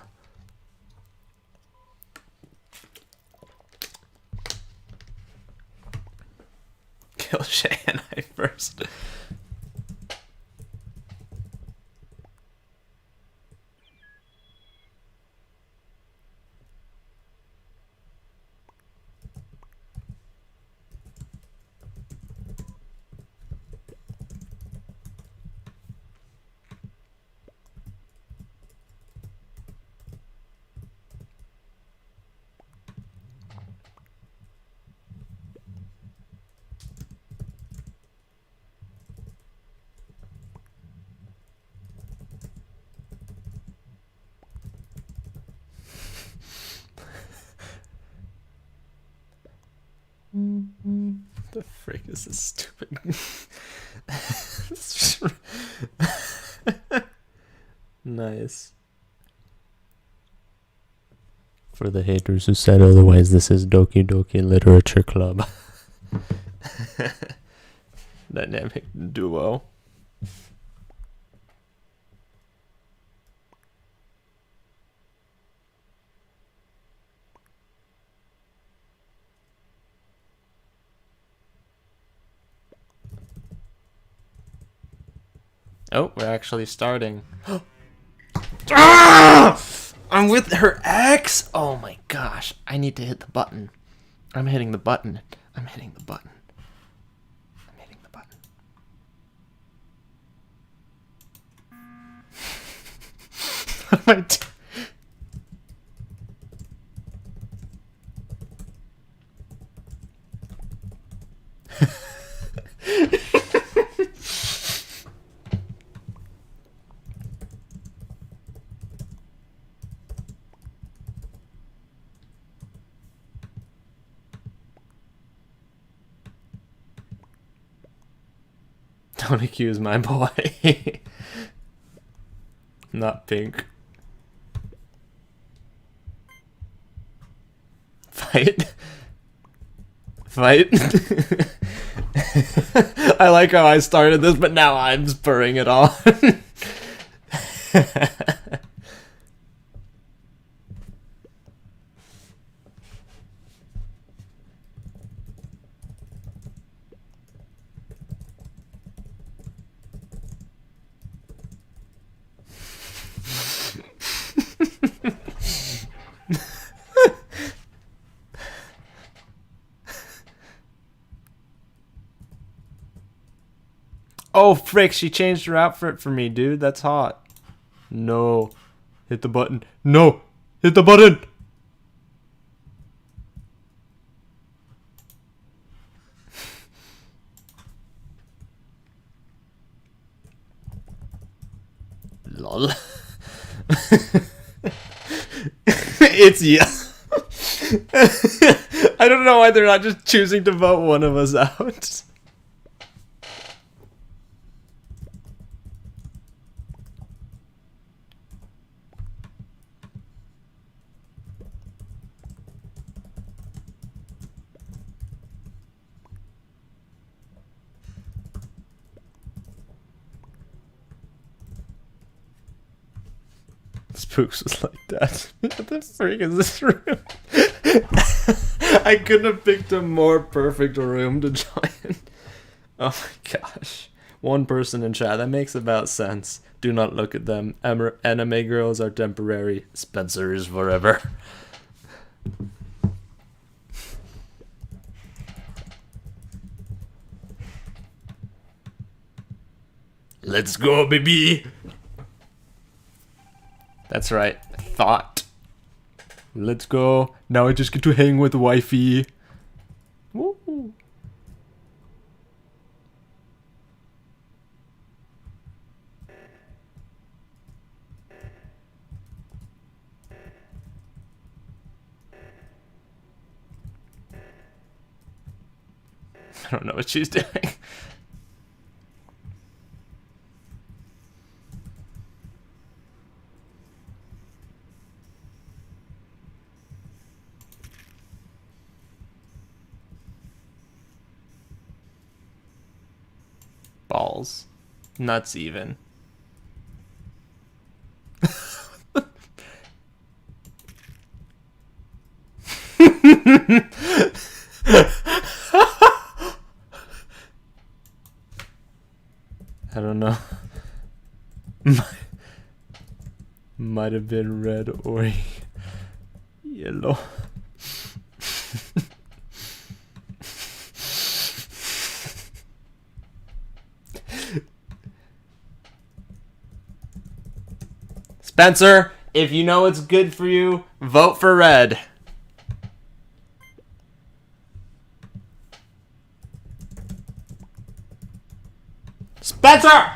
Kill Shay and I first. The frick is this stupid? Nice. For the haters who said otherwise, this is Doki Doki Literature Club. Dynamic duo. Oh, we're actually starting. Ah! I'm with her ex? Oh my gosh. I need to hit the button. I'm hitting the button. I'm hitting the button. I'm hitting the button. What am I doing? Don't accuse my boy. Not pink. Fight. Fight. I like how I started this, but now I'm spurring it on. Oh, frick, she changed her outfit for me, dude. That's hot. No. Hit the button. No! Hit the button! Lol. It's yeah. I don't know why they're not just choosing to vote one of us out. Spooks was like that. What the freak is this room? I couldn't have picked a more perfect room to join. Oh my gosh. One person in chat. That makes about sense. Do not look at them. Anime girls are temporary. Spencer is forever. Let's go, baby. That's right. Thought. Let's go. Now I just get to hang with wifey. Woo. I don't know what she's doing. Balls. Nuts even. I don't know. Might have been red or yellow. Spencer, if you know what's good for you, vote for red. Spencer!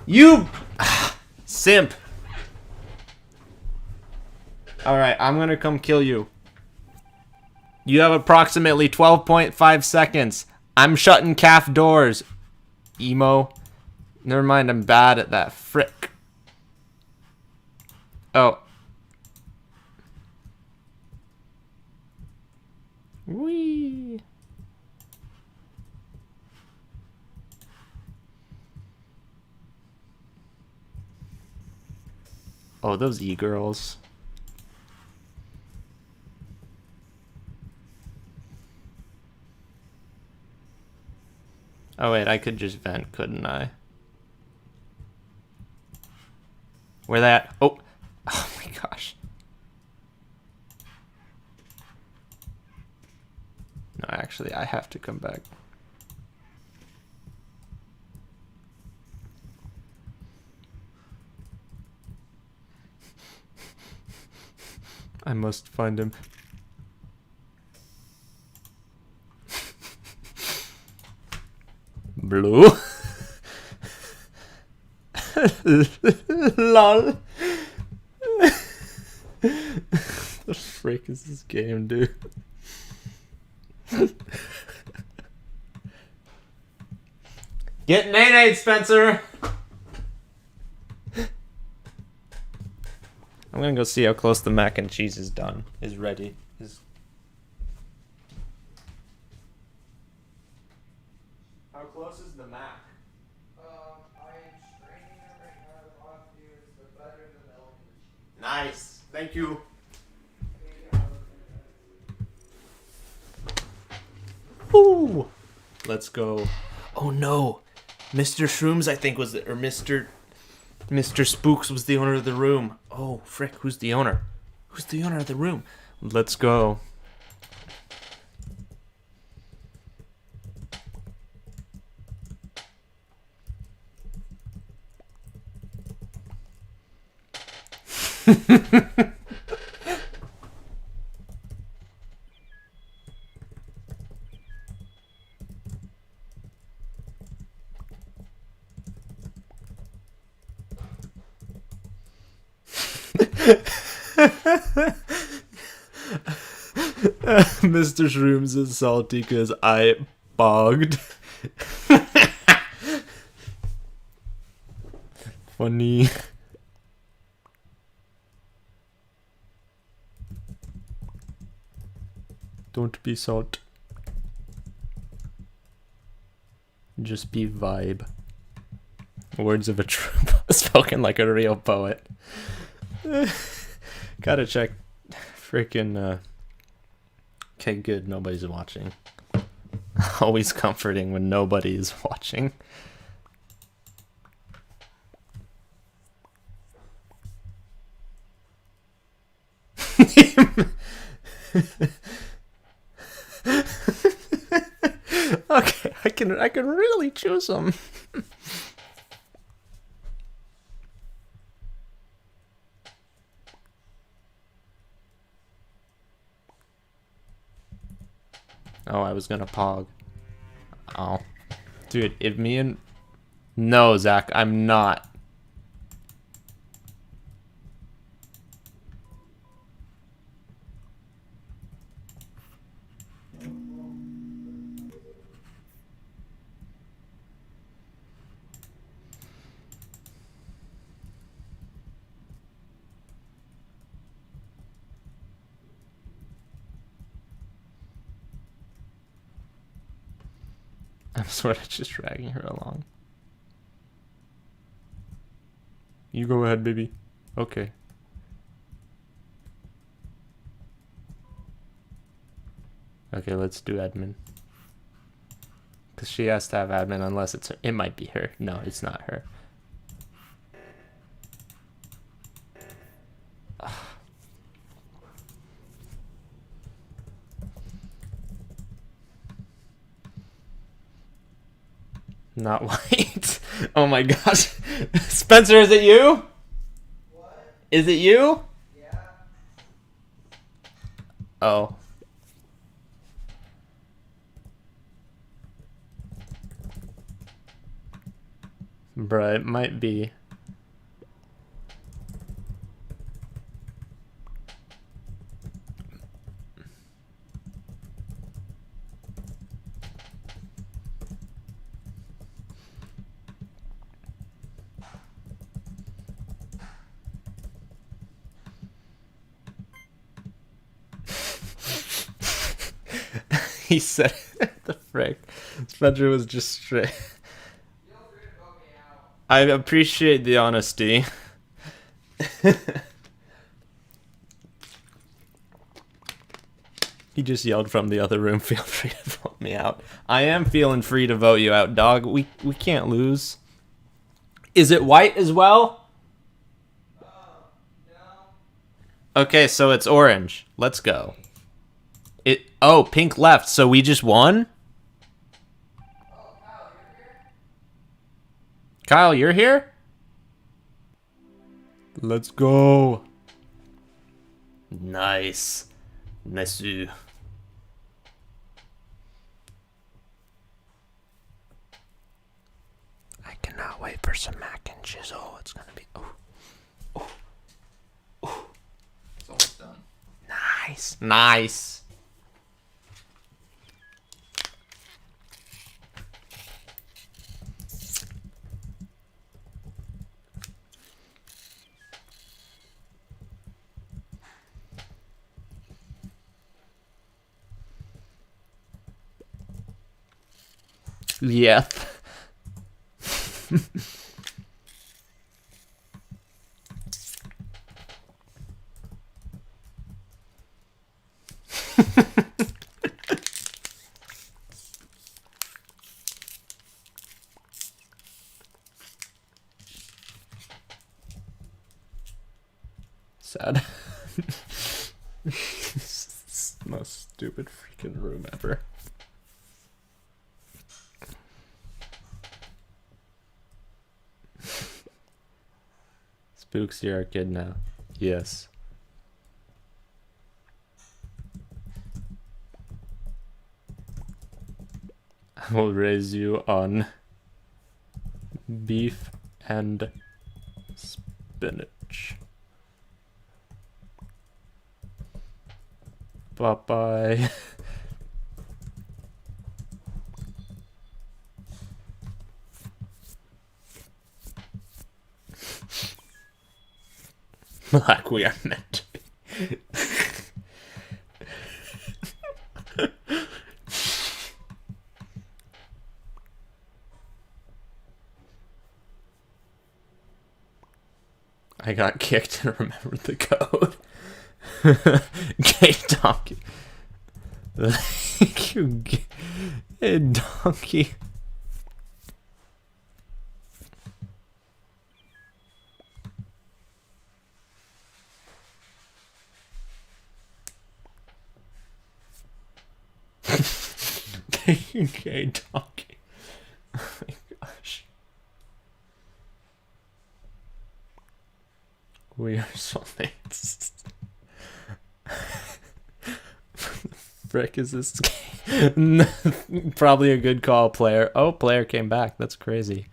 You simp. Alright, I'm gonna come kill you. You have approximately 12.5 seconds. I'm shutting calf doors. Emo. Never mind, I'm bad at that. Frick. Oh. Whee. Oh, those e-girls. Oh wait, I could just vent, couldn't I? Where that? Oh, oh my gosh. No, actually, I have to come back. I must find him. Blue. Lol. The frick is this game, dude? Get Nate, Spencer. I'm gonna go see how close the mac and cheese is done. Is ready. How close is the mac? I'm straining it right now. The bottom view is the butter, the milk, and the cheese. Nice. Thank you. Ooh. Let's go. Oh no. Mr. Shrooms, I think, was or Mr. Spooks was the owner of the room. Oh, frick, who's the owner? Who's the owner of the room? Let's go. Mr. Shrooms is salty because I bogged. Funny. Don't be salt. Just be vibe. Words of a true spoken like a real poet. Gotta check freaking okay, good, nobody's watching. Always comforting when nobody is watching. Okay, I can really choose them. Oh, I was gonna pog. Oh. Dude, if me and... No, Zach, I'm not. I'm sort of just dragging her along. You go ahead, baby. Okay. Okay, let's do admin. Because she has to have admin unless it's her. It might be her. No, it's not her. Not white. Oh my gosh. Spencer, is it you? What? Is it you? Yeah. Oh. Bruh, it might be. He said, the frick. Spencer was just straight. I appreciate the honesty. He just yelled from the other room, feel free to vote me out. I am feeling free to vote you out, dog. We can't lose. Is it white as well? Okay, so it's orange. Let's go. Oh, pink left, so we just won? Kyle, you're here? Let's go. Nice. Nice. I cannot wait for some mac and chisel. It's gonna be It's almost done. nice. Nice. Yep. Sad. It's the most stupid freaking room ever. Spooks, you're a kid now. Yes. I will raise you on beef and spinach. Bye-bye. Like we are meant to be. I got kicked and remembered the code. Gay donkey. Thank you, gay donkey. Thank you, gay donkey. Oh my gosh. We are soulmates. Frick is this game? Probably a good call, player. Oh, player came back. That's crazy.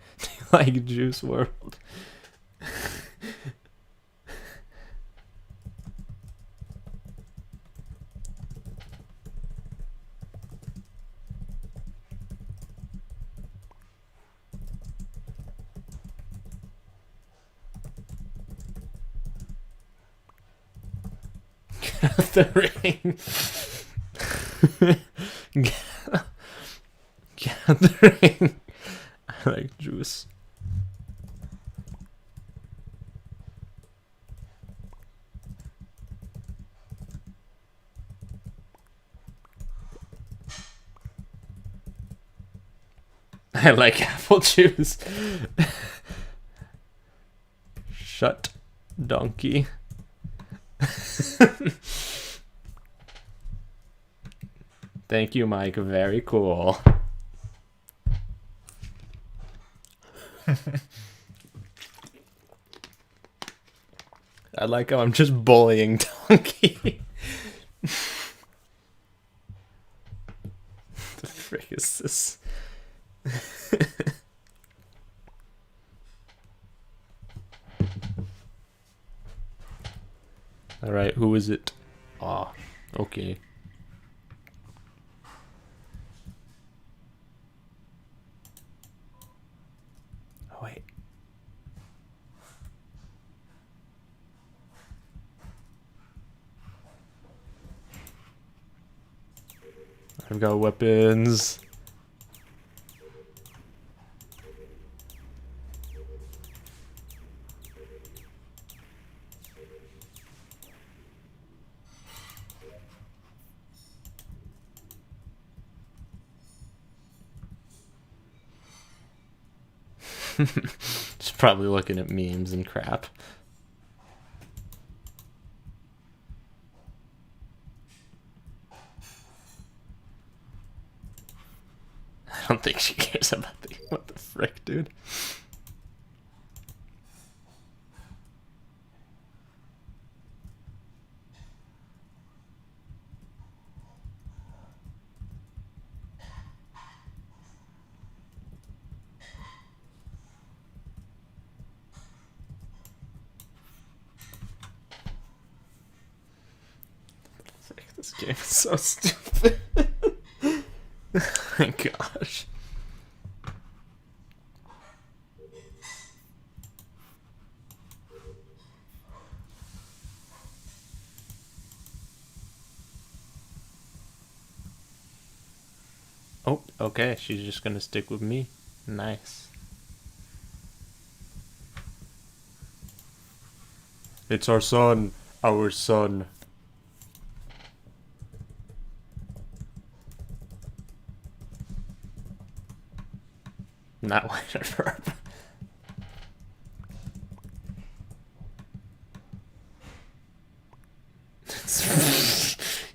Like Juice World. Gathering. Gathering. I like juice. I like apple juice. Shut, donkey. Thank you, Mike. Very cool. I like how I'm just bullying Donkey. The frick is this? Alright, who is it? Ah, okay. Oh, wait. I've got weapons. Just probably looking at memes and crap. I don't think she cares about the... What the frick, dude? This game is so stupid. Oh my gosh. Oh, okay. She's just gonna stick with me. Nice. It's our son. Our son. Not white or purple.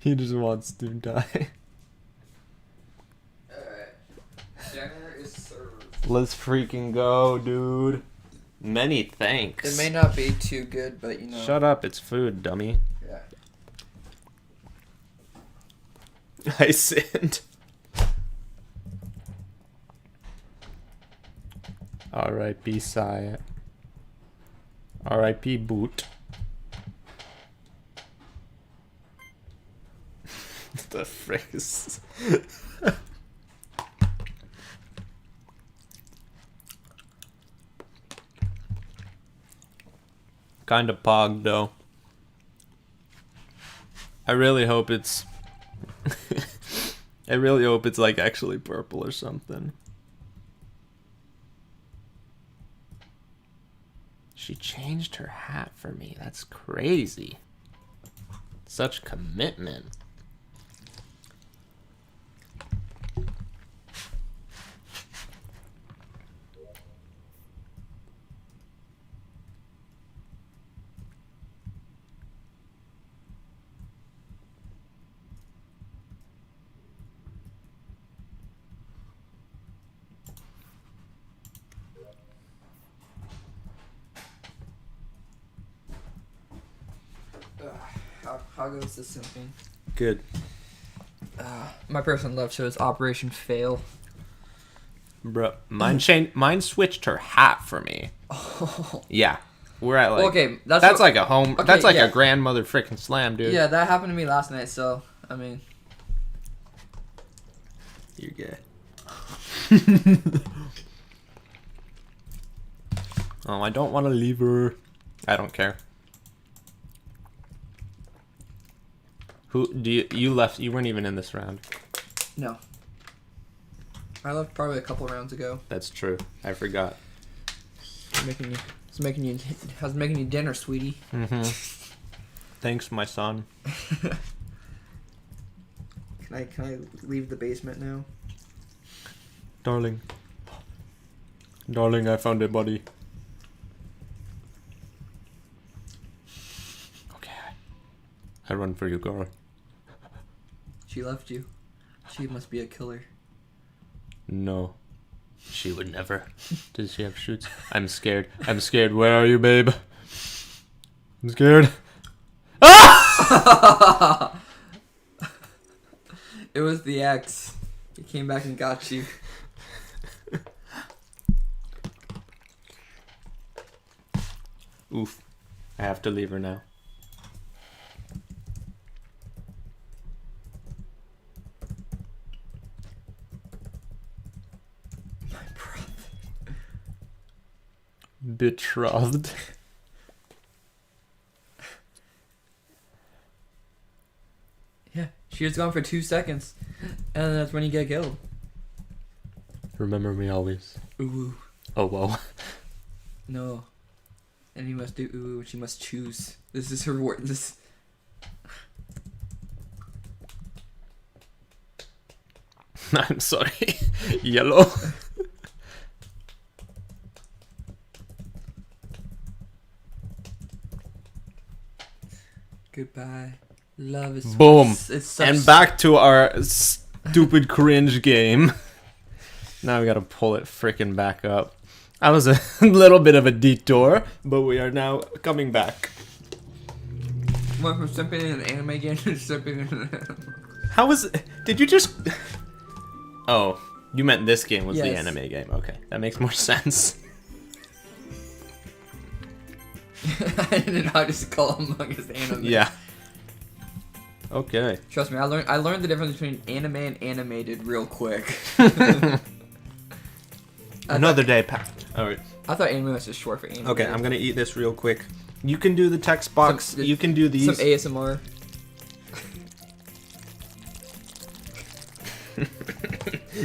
He just wants to die. Alright. Dinner is served. Let's freaking go, dude. Many thanks. It may not be too good, but you know. Shut up, it's food, dummy. Yeah. I sinned. R.I.P. Saya. R.I.P. Boot. What the frick is... Kinda pog, though. I really hope it's... I really hope it's, like, actually purple or something. She changed her hat for me. That's crazy. Such commitment. How goes the simping? Good. My personal love show is Operation Fail. Bro, mine switched her hat for me. Oh. Yeah. We're at like... Okay, That's what- like a home... Okay, that's like yeah. a grandmother freaking slam, dude. Yeah, that happened to me last night, so, I mean. You're gay. Oh, I don't want to leave her. I don't care. Who do you left? You weren't even in this round. No. I left probably a couple rounds ago. That's true. I forgot. I was making you dinner, sweetie. Mm-hmm. Thanks, my son. Can I leave the basement now? Darling. Darling, I found a body. Okay. I run for you, girl. She left you. She must be a killer. No. She would never. Does she have shoots? I'm scared. I'm scared. Where are you, babe? I'm scared. Ah! It was the ex. He came back and got you. Oof. I have to leave her now. My brother. Betrothed. Yeah, she was gone for 2 seconds. And that's when you get killed. Remember me always. Ooh. Oh, whoa. No. And you must do ooh, she must choose. This is her word. This. I'm sorry. Yellow. Goodbye. Love is. Boom. It's such And back to our stupid cringe game. Now we gotta pull it frickin' back up. That was a little bit of a detour, but we are now coming back. Went from simping in an anime game to simping in an. How was it? Did you just... Oh, you meant this game was the Yes. anime game. Okay, that makes more sense. I did not just call Among Us anime. Yeah. Okay. Trust me, I learned the difference between anime and animated real quick. Another day passed. Alright. I thought anime was just short for anime. Okay, I'm gonna eat this real quick. You can do the text box. Some- You can do these. Some ASMR.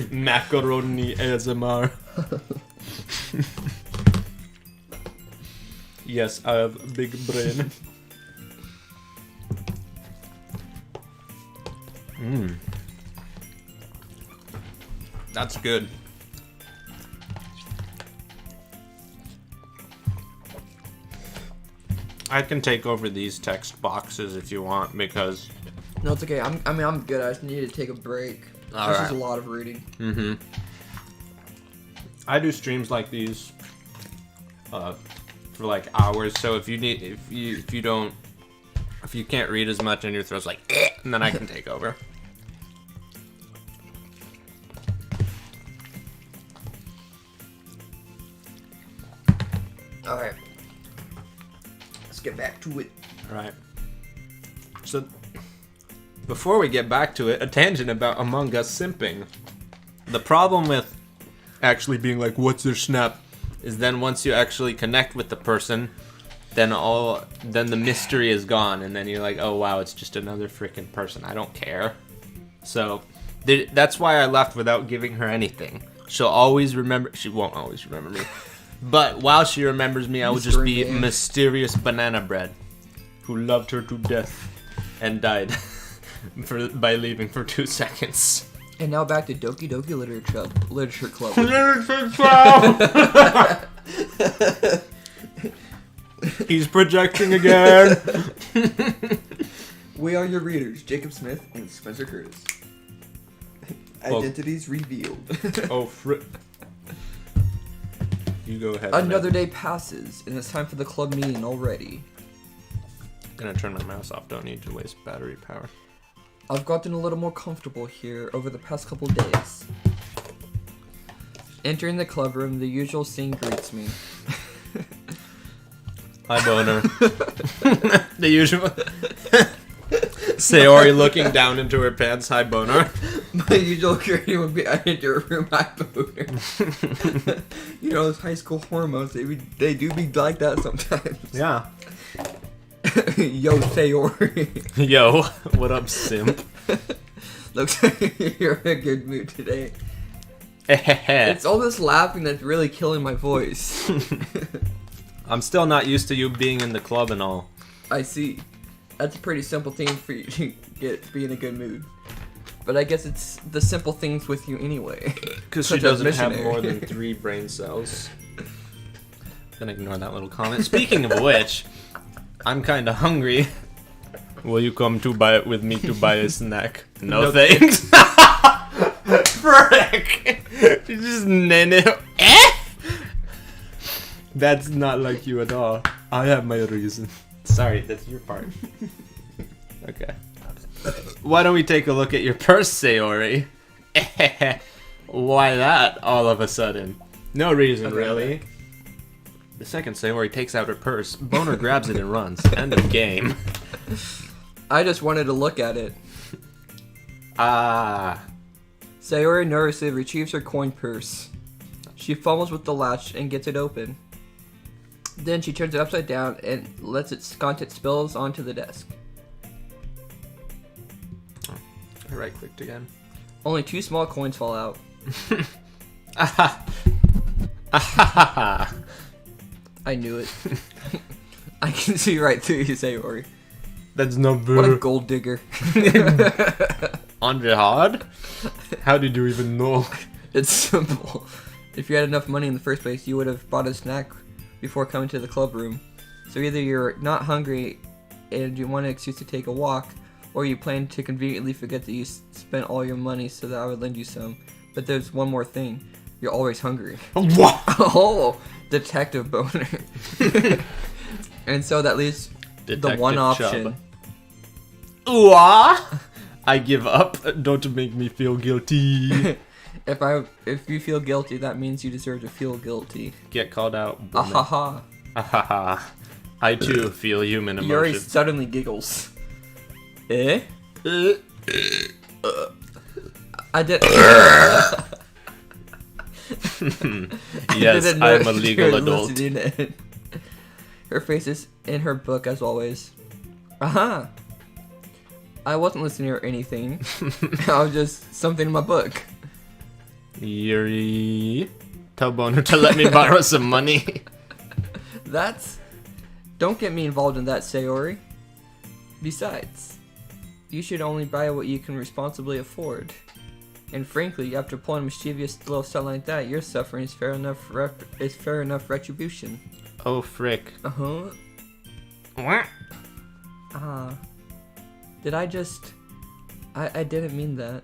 Macaroni ASMR. Yes, I have a big brain. Mmm. That's good. I can take over these text boxes if you want because... No, it's okay. I'm good. I just need to take a break. All This right. is a lot of reading. Mm-hmm. I do streams like these for like hours. So if you need, if you can't read as much and your throat's like, and then I can take over. All right. Let's get back to it. All right. So before we get back to it, a tangent about Among Us simping. The problem with actually being like, what's their snap? Is then once you actually connect with the person, then the mystery is gone, and then you're like, oh wow, it's just another freaking person. I don't care. So that's why I left without giving her anything. She'll always remember. She won't always remember me, but while she remembers me, I will just be Mystery man. mysterious banana bread, who loved her to death, and died by leaving for 2 seconds. And now back to Doki Doki Literature Club. He's projecting again. We are your readers, Jacob Smith and Spencer Curtis. Identities revealed. Oh, frick. You go ahead. Another day passes, and it's time for the club meeting already. I'm gonna turn my mouse off. Don't need to waste battery power. I've gotten a little more comfortable here over the past couple days. Entering the club room, the usual scene greets me. Hi, boner. The usual. Sayori looking down into her pants. Hi, boner. My usual greeting would be, I enter a room, I boner. You know, those high school hormones, they do be like that sometimes. Yeah. Yo, Sayori. Yo, what up, simp? Looks like you're in a good mood today. It's all this laughing that's really killing my voice. I'm still not used to you being in the club and all. I see. That's a pretty simple thing for you to be in a good mood. But I guess it's the simple things with you anyway. Because she Such as doesn't have missionary. more than 3 brain cells. Gonna ignore that little comment. Speaking of which, I'm kinda hungry. Will you come to buy it with me to buy a snack? No, No thanks. Frick! You just nene. That's not like you at all. I have my reason. Sorry, that's your part. Okay. Why don't we take a look at your purse, Sayori? Why that, all of a sudden? No reason, really. The second Sayori takes out her purse, Boner grabs it and runs. End of game. I just wanted to look at it. Ah. Sayori nervously retrieves her coin purse. She fumbles with the latch and gets it open. Then she turns it upside down and lets its content spills onto the desk. I right-clicked again. Only 2 small coins fall out. I knew it. I can see right through you, Sayori. That's no What a boo. gold digger. Andre Hard? How did you even know? It's simple. If you had enough money in the first place, you would have bought a snack before coming to the club room. So either you're not hungry and you want an excuse to take a walk, or you plan to conveniently forget that you spent all your money so that I would lend you some. But there's one more thing. You're always hungry. What? Oh, detective boner. And so that leaves the one option. Ooh, ah! I give up. Don't make me feel guilty. If you feel guilty, that means you deserve to feel guilty. Get called out. Ahaha. Ahaha. I too feel human Yuri emotions. suddenly giggles. Eh? I did. Yes, didn't know I'm a she legal was adult. listening in. Her face is in her book as always. Aha! I wasn't listening or anything. I was just something in my book. Yuri, tell Boner to let me borrow some money. Don't get me involved in that, Sayori. Besides, you should only buy what you can responsibly afford. And frankly, after pulling a mischievous little stunt like that, your suffering is fair enough retribution. Oh frick. Uh-huh. What? Did I just... I didn't mean that.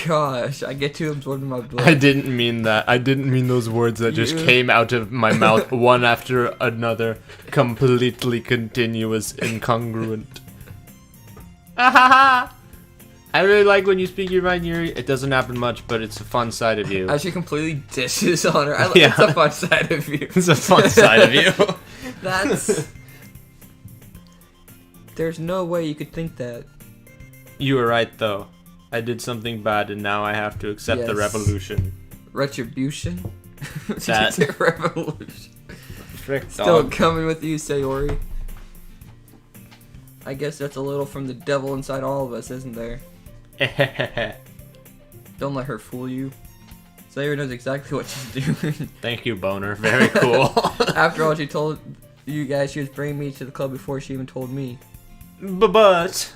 Gosh, I get too absorbed in my book. I didn't mean that. I didn't mean those words that just came out of my mouth one after another, completely continuous, incongruent. I really like when you speak your mind, Yuri. It doesn't happen much, but it's a fun side of you. As she completely dishes on her. Yeah. It's a fun side of you. It's a fun side of you. That's... There's no way you could think that. You were right, though. I did something bad, and now I have to accept the Yes. revolution. Retribution? That- Revolution. Frick, Still dog. coming with you, Sayori. I guess that's a little from the devil inside all of us, isn't there? Don't let her fool you. Sayori knows exactly what she's doing. Thank you, Boner. Very cool. After all, she told you guys she was bringing me to the club before she even told me. But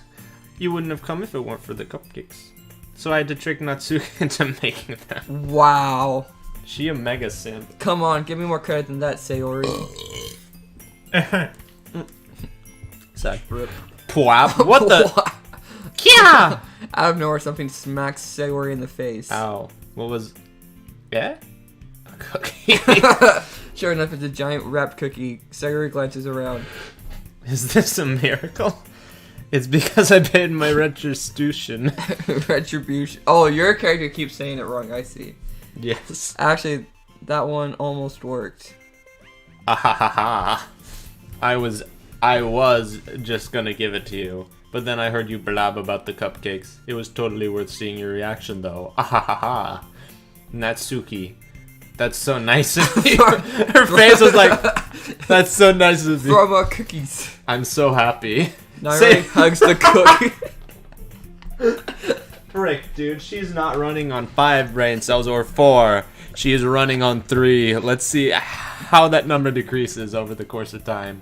you wouldn't have come if it weren't for the cupcakes. So I had to trick Natsuki into making them. Wow. She a mega simp. Come on, give me more credit than that, Sayori. Sorry. Pwap. What the? Yeah. Out of nowhere, something smacks Sayori in the face. Ow. What was? Yeah. A cookie. Sure enough, it's a giant wrapped cookie. Sayori glances around. Is this a miracle? It's because I paid my retribution. Retribution. Oh, your character keeps saying it wrong. I see. Yes. Actually, that one almost worked. Ahahaha. I was just gonna give it to you, but then I heard you blab about the cupcakes. It was totally worth seeing your reaction, though. Ahahaha. Natsuki. That's so nice of you. Her face was like, that's so nice of you. Throw more cookies. I'm so happy. Nairi hugs the cookie. Frick, dude. She's not running on 5 brain cells or 4. She is running on 3. Let's see how that number decreases over the course of time.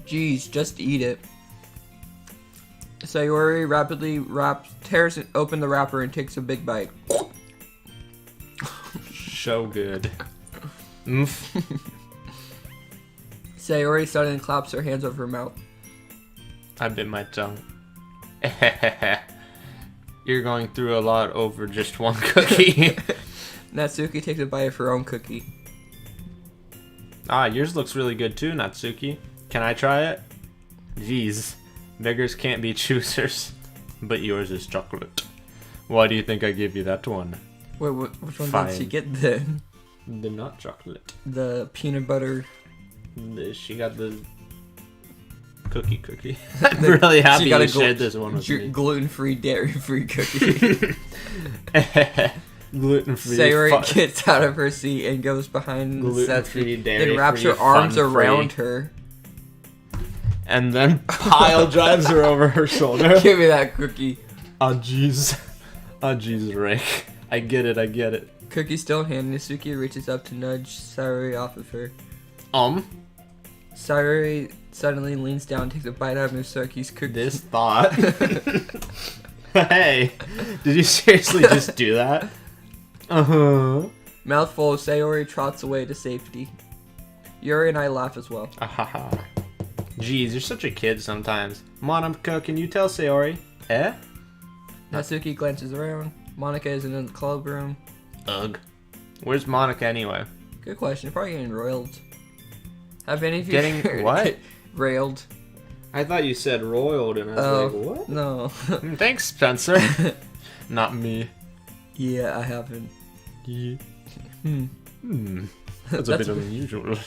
Jeez, just eat it. Sayori rapidly tears open the wrapper and takes a big bite. So good. Oof. Sayori suddenly claps her hands over her mouth. I bit my tongue. You're going through a lot over just one cookie. Natsuki takes a bite of her own cookie. Ah, yours looks really good too, Natsuki. Can I try it? Jeez. Beggars can't be choosers. But yours is chocolate. Why do you think I gave you that one? Wait, which one Fine. did she get then? The not chocolate. The peanut butter. She got the cookie. I'm really happy She got you a shared this one with me. gluten-free, dairy-free cookie. Gluten-free. Sayori gets out of her seat and goes behind Gluten-free, Setsuki, dairy-free, then wraps her arms fun-free. around her. And then pile drives her over her shoulder. Give me that cookie. Oh, jeez. Oh, jeez, Rick. I get it. Cookie still in hand, Natsuki reaches up to nudge Sayori off of her. Sayori suddenly leans down and takes a bite out of Natsuki's cookie. This thought. Hey, did you seriously just do that? Uh-huh. Mouthful, Sayori trots away to safety. Yuri and I laugh as well. Ahaha. Jeez, you're such a kid sometimes. Monica, can you tell Sayori? Eh? Natsuki glances around. Monica isn't in the club room. Ugh. Where's Monica anyway? Good question. Probably getting roiled. Have any of you Getting what? Railed. I thought you said roiled, and I was like, what? No. Thanks, Spencer. Not me. Yeah, I haven't. Yeah. That's a bit unusual.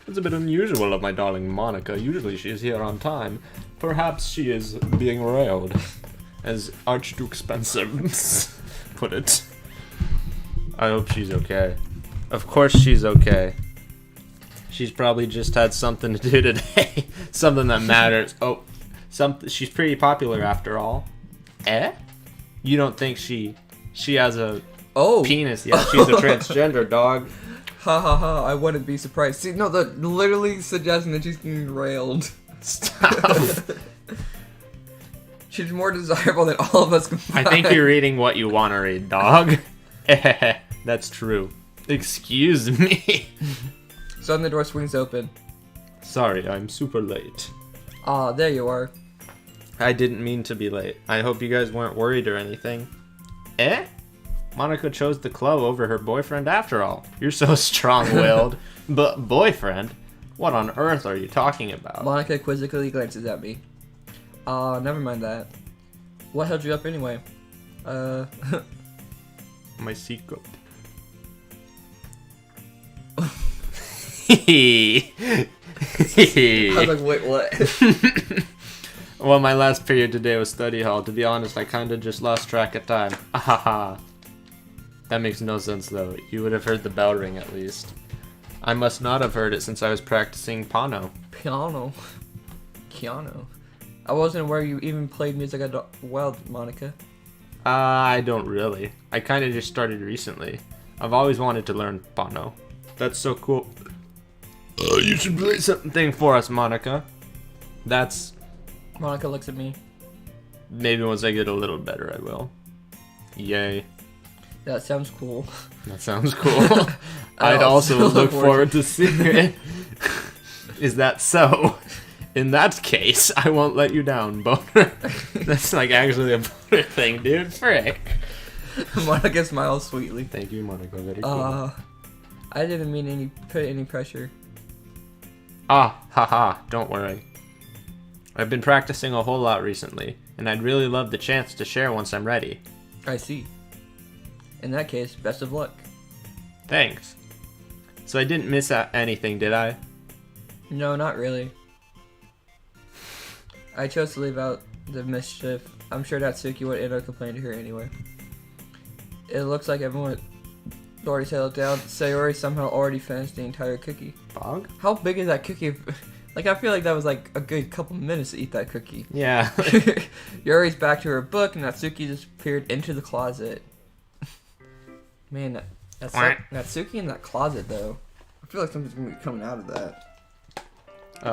It's a bit unusual of my darling Monica. Usually she is here on time. Perhaps she is being railed, as Archduke Spencer put it. I hope she's okay. Of course she's okay. She's probably just had something to do today. Something that matters. Oh, she's pretty popular after all. Eh? You don't think she has a penis? Yeah, she's a transgender dog. Ha ha ha, I wouldn't be surprised. See, no, they're literally suggesting that she's getting railed. Stop. She's more desirable than all of us combined. I think you're reading what you want to read, dog. That's true. Excuse me. Suddenly the door swings open. Sorry, I'm super late. Ah, there you are. I didn't mean to be late. I hope you guys weren't worried or anything. Eh? Monica chose the club over her boyfriend after all. You're so strong-willed. But boyfriend? What on earth are you talking about? Monica quizzically glances at me. Never mind that. What held you up anyway? My secret. I was like, wait, what? Well, my last period today was study hall. To be honest, I kinda just lost track of time. Ahaha. That makes no sense though. You would have heard the bell ring at least. I must not have heard it since I was practicing piano. Piano. I wasn't aware you even played music at well, Monica. I don't really. I kinda just started recently. I've always wanted to learn piano. That's so cool. You should play something for us, Monica. That's... Monica looks at me. Maybe once I get a little better, I will. Yay. That sounds cool. That sounds cool. I'd also look forward to seeing it. Is that so? In that case, I won't let you down, boner. That's like actually a boner thing, dude. Frick. Monica smiles sweetly. Thank you, Monica. Very cool. I didn't mean put any pressure. Haha, don't worry. I've been practicing a whole lot recently, and I'd really love the chance to share once I'm ready. I see. In that case, best of luck. Thanks. So I didn't miss anything, did I? No, not really. I chose to leave out the mischief. I'm sure Natsuki would end up complaining to her anyway. It looks like everyone already settled down. Sayori somehow already finished the entire cookie. Bog? How big is that cookie? Like, I feel like that was like a good couple minutes to eat that cookie. Yeah. Yuri's back to her book, and Natsuki disappeared into the closet. Man, that's Natsuki in that closet, though. I feel like something's gonna be coming out of that.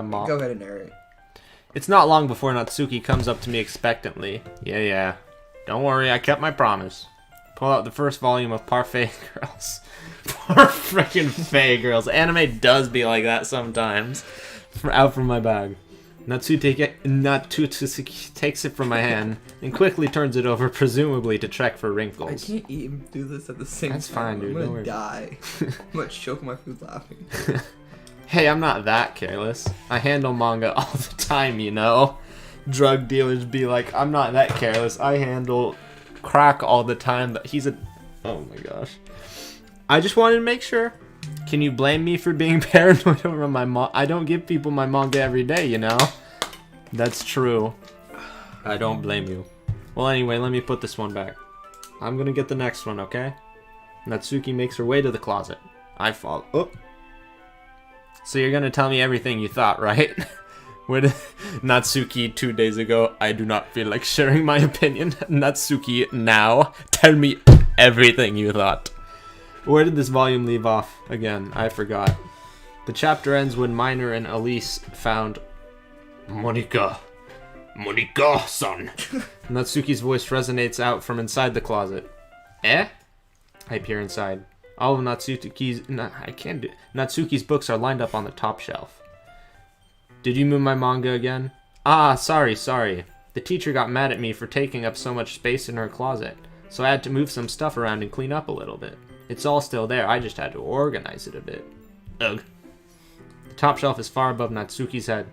Mom. Go ahead and narrate. It's not long before Natsuki comes up to me expectantly. Yeah. Don't worry, I kept my promise. Pull out the first volume of Parfait Girls. Parfait Girls. Anime does be like that sometimes. Out from my bag. Natsuki takes it from my hand and quickly turns it over, presumably to check for wrinkles. I can't eat and do this at the same time. That's fine, dude. I'm gonna die. I'm gonna choke my food laughing. Hey, I'm not that careless. I handle manga all the time, you know? Drug dealers be like, I'm not that careless. I handle crack all the time. But he's a... Oh my gosh. I just wanted to make sure. Can you blame me for being paranoid over my manga? I don't give people my manga every day, you know? That's true. I don't blame you. Well, anyway, let me put this one back. I'm gonna get the next one, okay? Natsuki makes her way to the closet. I follow. Oh. So you're gonna tell me everything you thought, right? Where did Natsuki 2 days ago? I do not feel like sharing my opinion. Natsuki now. Tell me everything you thought. Where did this volume leave off? Again, I forgot. The chapter ends when Minor and Elise found Monika. Monika-san. Natsuki's voice resonates out from inside the closet. Eh? I peer inside. All of Natsuki's books are lined up on the top shelf. Did you move my manga again? Ah, sorry. The teacher got mad at me for taking up so much space in her closet, so I had to move some stuff around and clean up a little bit. It's all still there, I just had to organize it a bit. Ugh. The top shelf is far above Natsuki's head.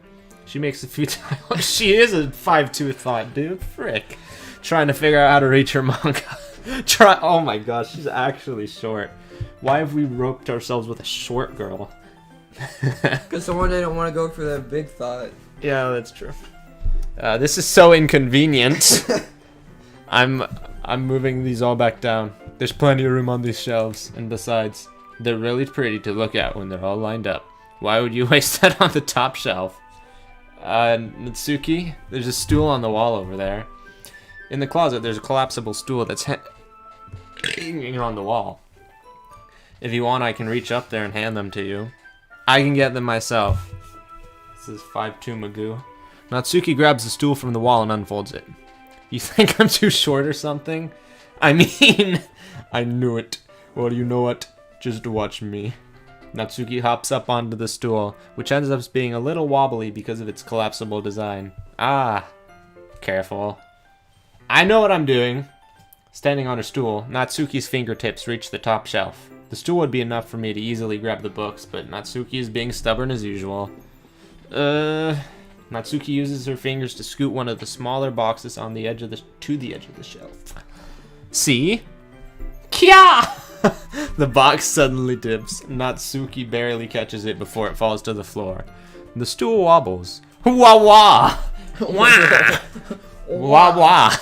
She makes a futile... She is a 5'2" thought, dude. Frick. Trying to figure out how to reach her manga. Oh my gosh, she's actually short. Why have we roped ourselves with a short girl? Because someone didn't want to go for that big thought. Yeah, that's true. This is so inconvenient. I'm moving these all back down. There's plenty of room on these shelves, and besides, they're really pretty to look at when they're all lined up. Why would you waste that on the top shelf? Natsuki, there's a stool on the wall over there. In the closet, there's a collapsible stool that's hanging on the wall. If you want, I can reach up there and hand them to you. I can get them myself. This is 5'2" Magoo. Natsuki grabs the stool from the wall and unfolds it. You think I'm too short or something? I mean, I knew it. Well, you know what? Just watch me. Natsuki hops up onto the stool, which ends up being a little wobbly because of its collapsible design. Ah, careful. I know what I'm doing. Standing on her stool, Natsuki's fingertips reach the top shelf. The stool would be enough for me to easily grab the books, but Natsuki is being stubborn as usual. Natsuki uses her fingers to scoot one of the smaller boxes on the edge of the shelf. See? Kya! The box suddenly dips. Natsuki barely catches it before it falls to the floor. The stool wobbles. Wah wah! Wah! Wah wah!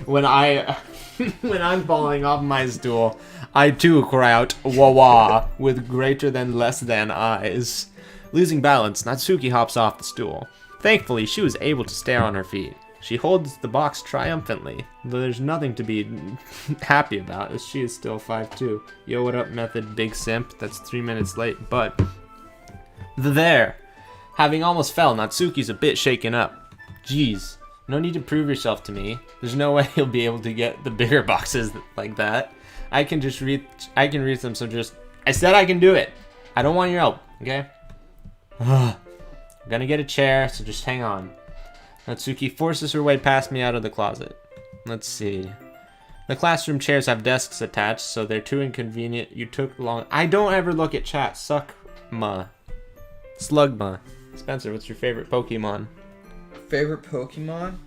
When I'm falling off my stool, I too cry out wah wah with greater than less than eyes. Losing balance, Natsuki hops off the stool. Thankfully, she was able to stay on her feet. She holds the box triumphantly, though there's nothing to be happy about, as she is still 5'2". Yo, what up, method, big simp? That's 3 minutes late, but... There! Having almost fell, Natsuki's a bit shaken up. Jeez, no need to prove yourself to me. There's no way you'll be able to get the bigger boxes like that. I can read them, so just... I said I can do it! I don't want your help, okay? I'm gonna get a chair, so just hang on. Natsuki forces her way past me out of the closet. Let's see. The classroom chairs have desks attached, so they're too inconvenient. You took long. I don't ever look at chat. Slugma. Spencer, what's your favorite Pokemon? Favorite Pokemon?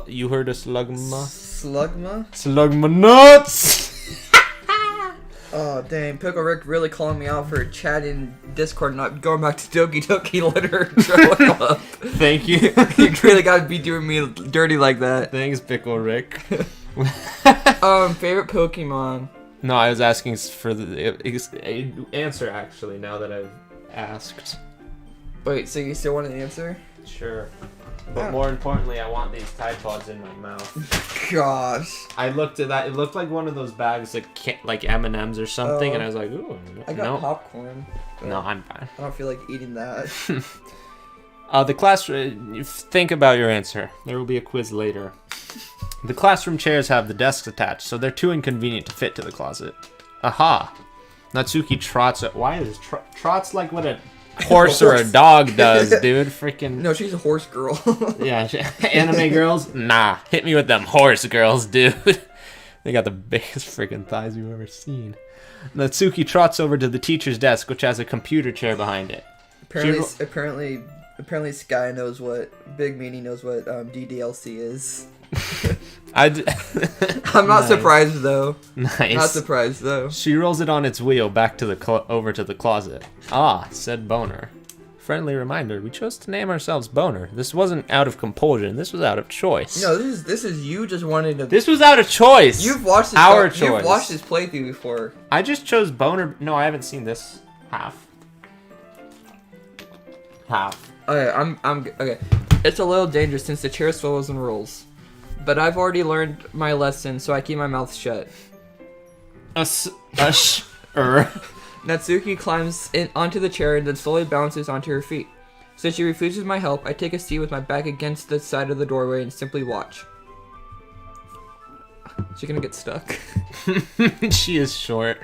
You heard of Slugma? Slugma? Slugma nuts! Oh, dang. Pickle Rick really calling me out for chatting Discord, not going back to Doki litter. Thank you. You really gotta be doing me dirty like that. Thanks, Pickle Rick. Favorite Pokemon? No, I was asking for the answer, actually, now that I've asked. Wait, so you still want an answer? Sure. But more importantly, I want these Tide Pods in my mouth. Gosh. I looked at that. It looked like one of those bags like M&M's or something, and I was like, ooh. I got popcorn. No, I'm fine. I don't feel like eating that. The classroom... Think about your answer. There will be a quiz later. The classroom chairs have the desks attached, so they're too inconvenient to fit to the closet. Aha. Natsuki trots... Why is trots like what a... horse or a dog does, dude. Freaking. No, she's a horse girl. Yeah, anime girls? Nah. Hit me with them horse girls, dude. They got the biggest freaking thighs you've ever seen. Natsuki trots over to the teacher's desk, which has a computer chair behind it. Apparently Sky knows what Big Meanie knows what DDLC is. I'm not surprised though. Nice. Not surprised though. She rolls it on its wheel back to over to the closet. Ah, said Boner. Friendly reminder: we chose to name ourselves Boner. This wasn't out of compulsion. This was out of choice. No, this is you just wanting to. This was out of choice. You've watched this choice. You've watched this playthrough before. I just chose Boner. No, I haven't seen this half. Okay. It's a little dangerous since the chair swivels and rolls. But I've already learned my lesson, so I keep my mouth shut. Natsuki climbs onto the chair and then slowly bounces onto her feet. Since she refuses my help, I take a seat with my back against the side of the doorway and simply watch. She's gonna get stuck. She is short.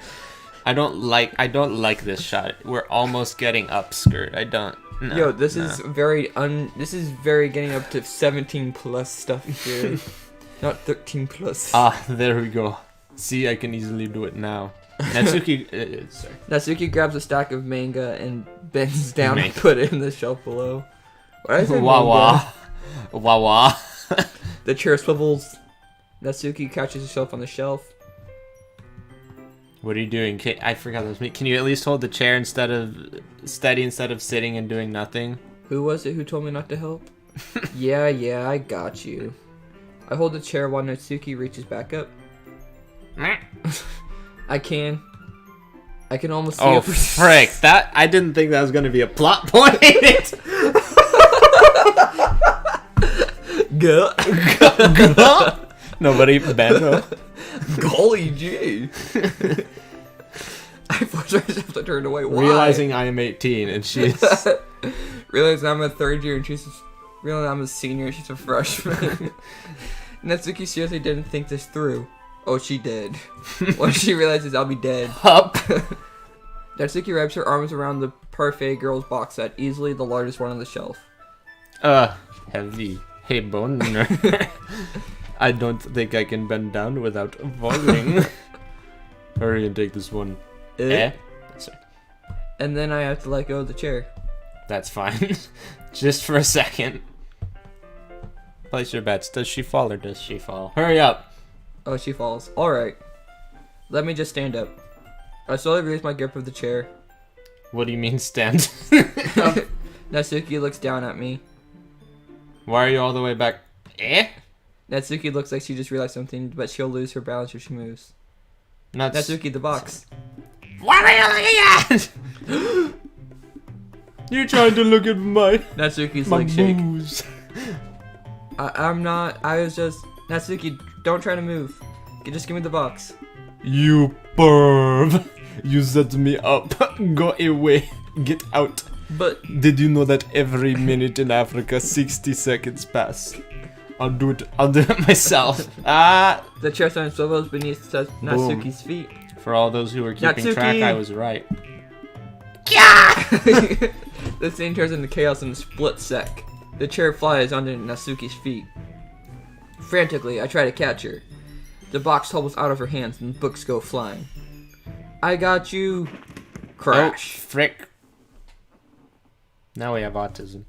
I don't like this shot. We're almost getting up skirt. I don't. No, Yo, this is very getting up to 17 plus stuff here. Not 13 plus. Ah, there we go. See, I can easily do it now. Natsuki, sorry. Natsuki grabs a stack of manga and bends down and put it in the shelf below. Why is it Wawa. Wawa. The chair swivels. Natsuki catches herself on the shelf. What are you doing? I forgot this. Can you at least hold the chair instead of sitting and doing nothing? Who was it who told me not to help? Yeah, I got you. I hold the chair while Natsuki reaches back up. I can almost see Oh, it. frick. That, I didn't think that was going to be a plot point. Nobody bend. Golly gee. I forced myself to turn away. Why? Realizing I am 18 and she's... Realizing I'm a third year and realizing I'm a senior and she's a freshman. Natsuki seriously didn't think this through. Oh, she did. When she realizes I'll be dead. Up. Natsuki wraps her arms around the Parfait Girls box set, easily the largest one on the shelf. Heavy. Hey, boner. I don't think I can bend down without falling. Hurry and take this one. Sorry. And then I have to let go of the chair. That's fine. Just for a second. Place your bets. Does she fall or does she fall? Hurry up. Oh, she falls. Alright. Let me just stand up. I slowly release my grip of the chair. What do you mean stand? Natsuki looks down at me. Why are you all the way back? Natsuki looks like she just realized something, but she'll lose her balance if she moves. Natsuki, Natsuki, the box. What are you looking at? You're trying to look at my Natsuki's leg shake. moves. I'm not. I was just. Natsuki, don't try to move. Just give me the box. You perv. You set me up. Go away. Get out. But Did you know that every minute in Africa, 60 seconds pass? I'll do it myself. the chair sign swivels beneath Natsuki's feet. For all those who were keeping Natsuki! track, I was right. The scene turns into chaos in a split sec. The chair flies onto Natsuki's feet. Frantically, I try to catch her. The box tumbles out of her hands and books go flying. I got you. Crash. Oh, frick. Now we have autism.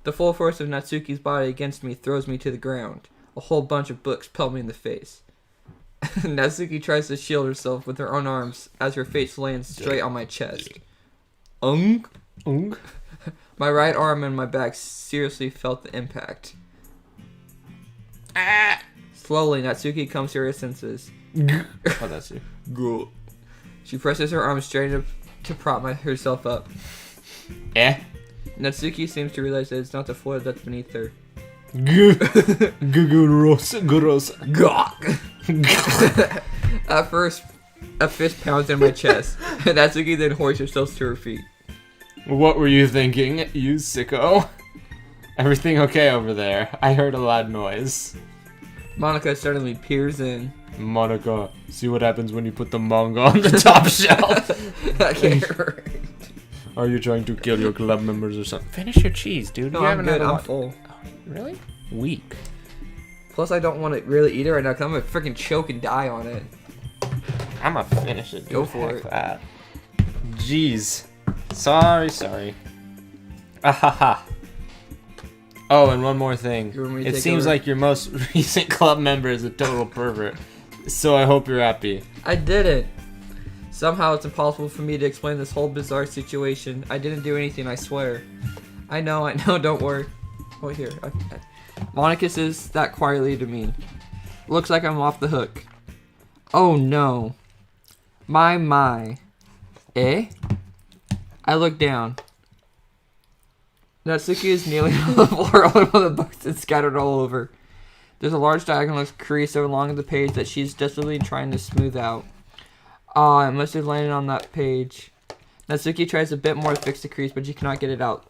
The full force of Natsuki's body against me throws me to the ground. A whole bunch of books pelt me in the face. Natsuki tries to shield herself with her own arms as her face lands straight on my chest. Ung? My right arm and my back seriously felt the impact. Slowly, Natsuki comes to her senses. Oh, that's you. She presses her arm straight up to prop herself up. Natsuki seems to realize that it's not the floor that's beneath her. Gross. At first, a fist pounds in my chest. Natsuki then hoists herself to her feet. What were you thinking, you sicko? Everything okay over there? I heard a loud noise. Monica suddenly peers in. Monica, see what happens when you put the manga on the top shelf. I can't read. Are you trying to kill your club members or something? Finish your cheese, dude. No, You I'm haven't good. had a I'm lot- full. Really? Weak. Plus, I don't want to really eat it right now because I'm going to freaking choke and die on it. I'm gonna finish it. Dude. Go for Heck it. That. Jeez. Sorry. Ahaha. Oh, and one more thing. You want me to It take seems over? like your most recent club member is a total pervert. So I hope you're happy. I didn't. Somehow it's impossible for me to explain this whole bizarre situation. I didn't do anything, I swear. I know, don't worry. Oh, here. Okay. Monica says that quietly to me. Looks like I'm off the hook. Oh no. My. I look down. Natsuki is kneeling on the floor, holding one of the books that's scattered all over. There's a large diagonal crease along the page that she's desperately trying to smooth out. It must have landed on that page. Natsuki tries a bit more to fix the crease, but she cannot get it out.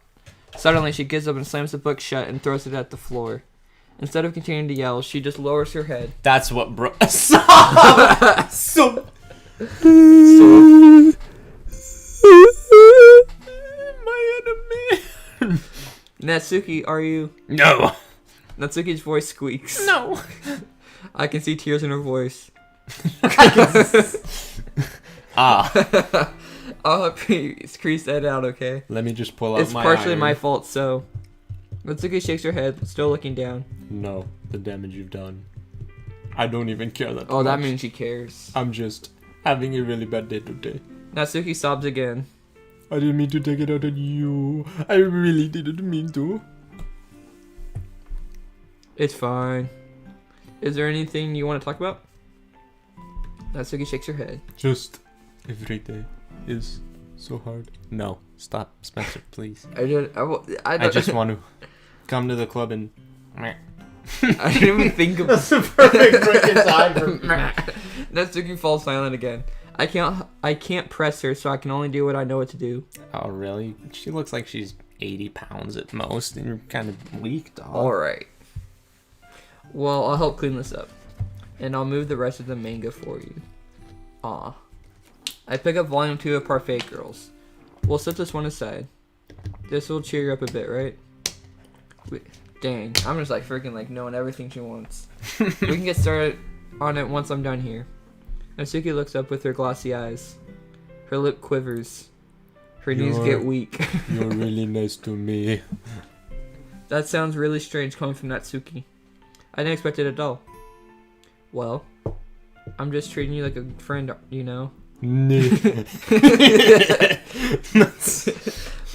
Suddenly, she gives up and slams the book shut and throws it at the floor. Instead of continuing to yell, she just lowers her head. That's what So. My enemy. Natsuki, are you... No. Natsuki's voice squeaks. No. I can see tears in her voice. Ah. I'll help you crease that out, okay? Let me just pull out It's my partially iron. my fault, so... Natsuki shakes her head, still looking down. No, the damage you've done. I don't even care that Oh, that much. means she cares. I'm just having a really bad day today. Natsuki sobs again. I didn't mean to take it out on you. I really didn't mean to. It's fine. Is there anything you want to talk about? Natsuki shakes her head. Just every day is so hard. No, stop, Spencer, please. I I just want to come to the club and... I didn't even think of... That's the perfect freaking time for... Natsuki falls silent again. I can't press her, so I can only do what I know what to do. Oh, really? She looks like she's 80 pounds at most, and you're kind of weak, dog. Alright. Well, I'll help clean this up. And I'll move the rest of the manga for you. Aw. I pick up volume 2 of Parfait Girls. We'll set this one aside. This will cheer you up a bit, right? Dang, I'm just like freaking like knowing everything she wants. We can get started on it once I'm done here. Natsuki looks up with her glossy eyes. Her lip quivers. Her knees get weak. You're really nice to me. That sounds really strange coming from Natsuki. I didn't expect it at all. Well, I'm just treating you like a friend, you know? Nee.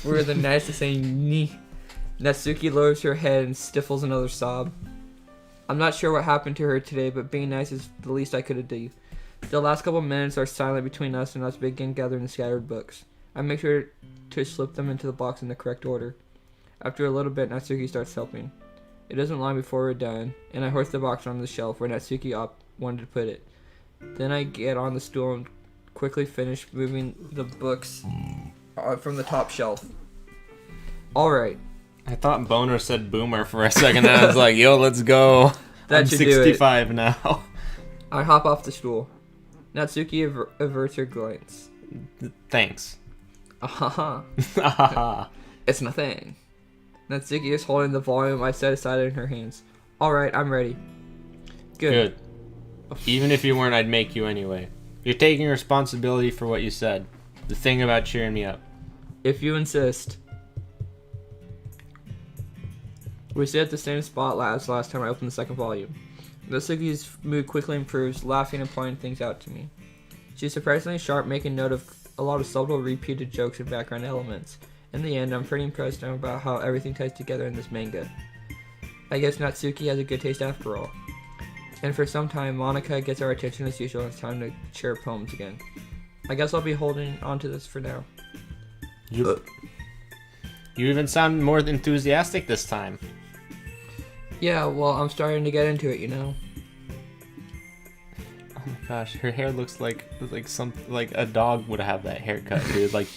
We're the nicest saying nee. Natsuki lowers her head and stifles another sob. I'm not sure what happened to her today, but being nice is the least I could do. The last couple minutes are silent between us, and let's begin gathering the scattered books. I make sure to slip them into the box in the correct order. After a little bit, Natsuki starts helping. It isn't long before we're done, and I hoist the box onto the shelf where Natsuki wanted to put it. Then I get on the stool and quickly finish moving the books from the top shelf. Alright. I thought Boner said boomer for a second, and I was like, yo, let's go. That I'm should do it. 65 now. I hop off the stool. Natsuki averts her glance. Thanks. Ahaha. It's nothing. Natsuki is holding the volume I set aside in her hands. Alright, I'm ready. Good. Even if you weren't, I'd make you anyway. You're taking responsibility for what you said. The thing about cheering me up. If you insist. We sit at the same spot as last time I opened the second volume. Natsuki's mood quickly improves, laughing and pointing things out to me. She's surprisingly sharp, making note of a lot of subtle repeated jokes and background elements. In the end, I'm pretty impressed now about how everything ties together in this manga. I guess Natsuki has a good taste after all. And for some time, Monica gets our attention as usual, and it's time to share poems again. I guess I'll be holding on to this for now. You even sound more enthusiastic this time. Yeah, well, I'm starting to get into it, you know? Oh my gosh, her hair looks like a dog would have that haircut, dude. Like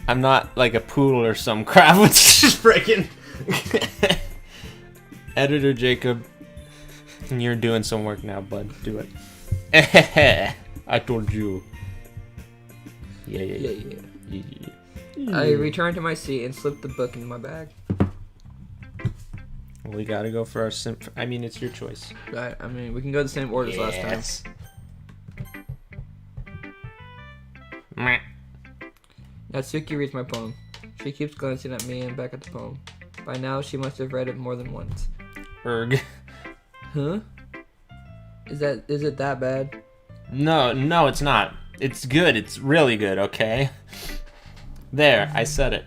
I'm not like a poodle or some crap. It's just freaking Editor Jacob, you're doing some work now, bud. Do it. I told you. Yeah. I return to my seat and slip the book into my bag. We gotta go for our I mean, it's your choice. Right, I mean, we can go the same order as last time. Meh. Natsuki reads my poem. She keeps glancing at me and back at the poem. By now, she must have read it more than once. Erg. Huh? Is it that bad? No, it's not. It's good. It's really good, okay? There, I said it.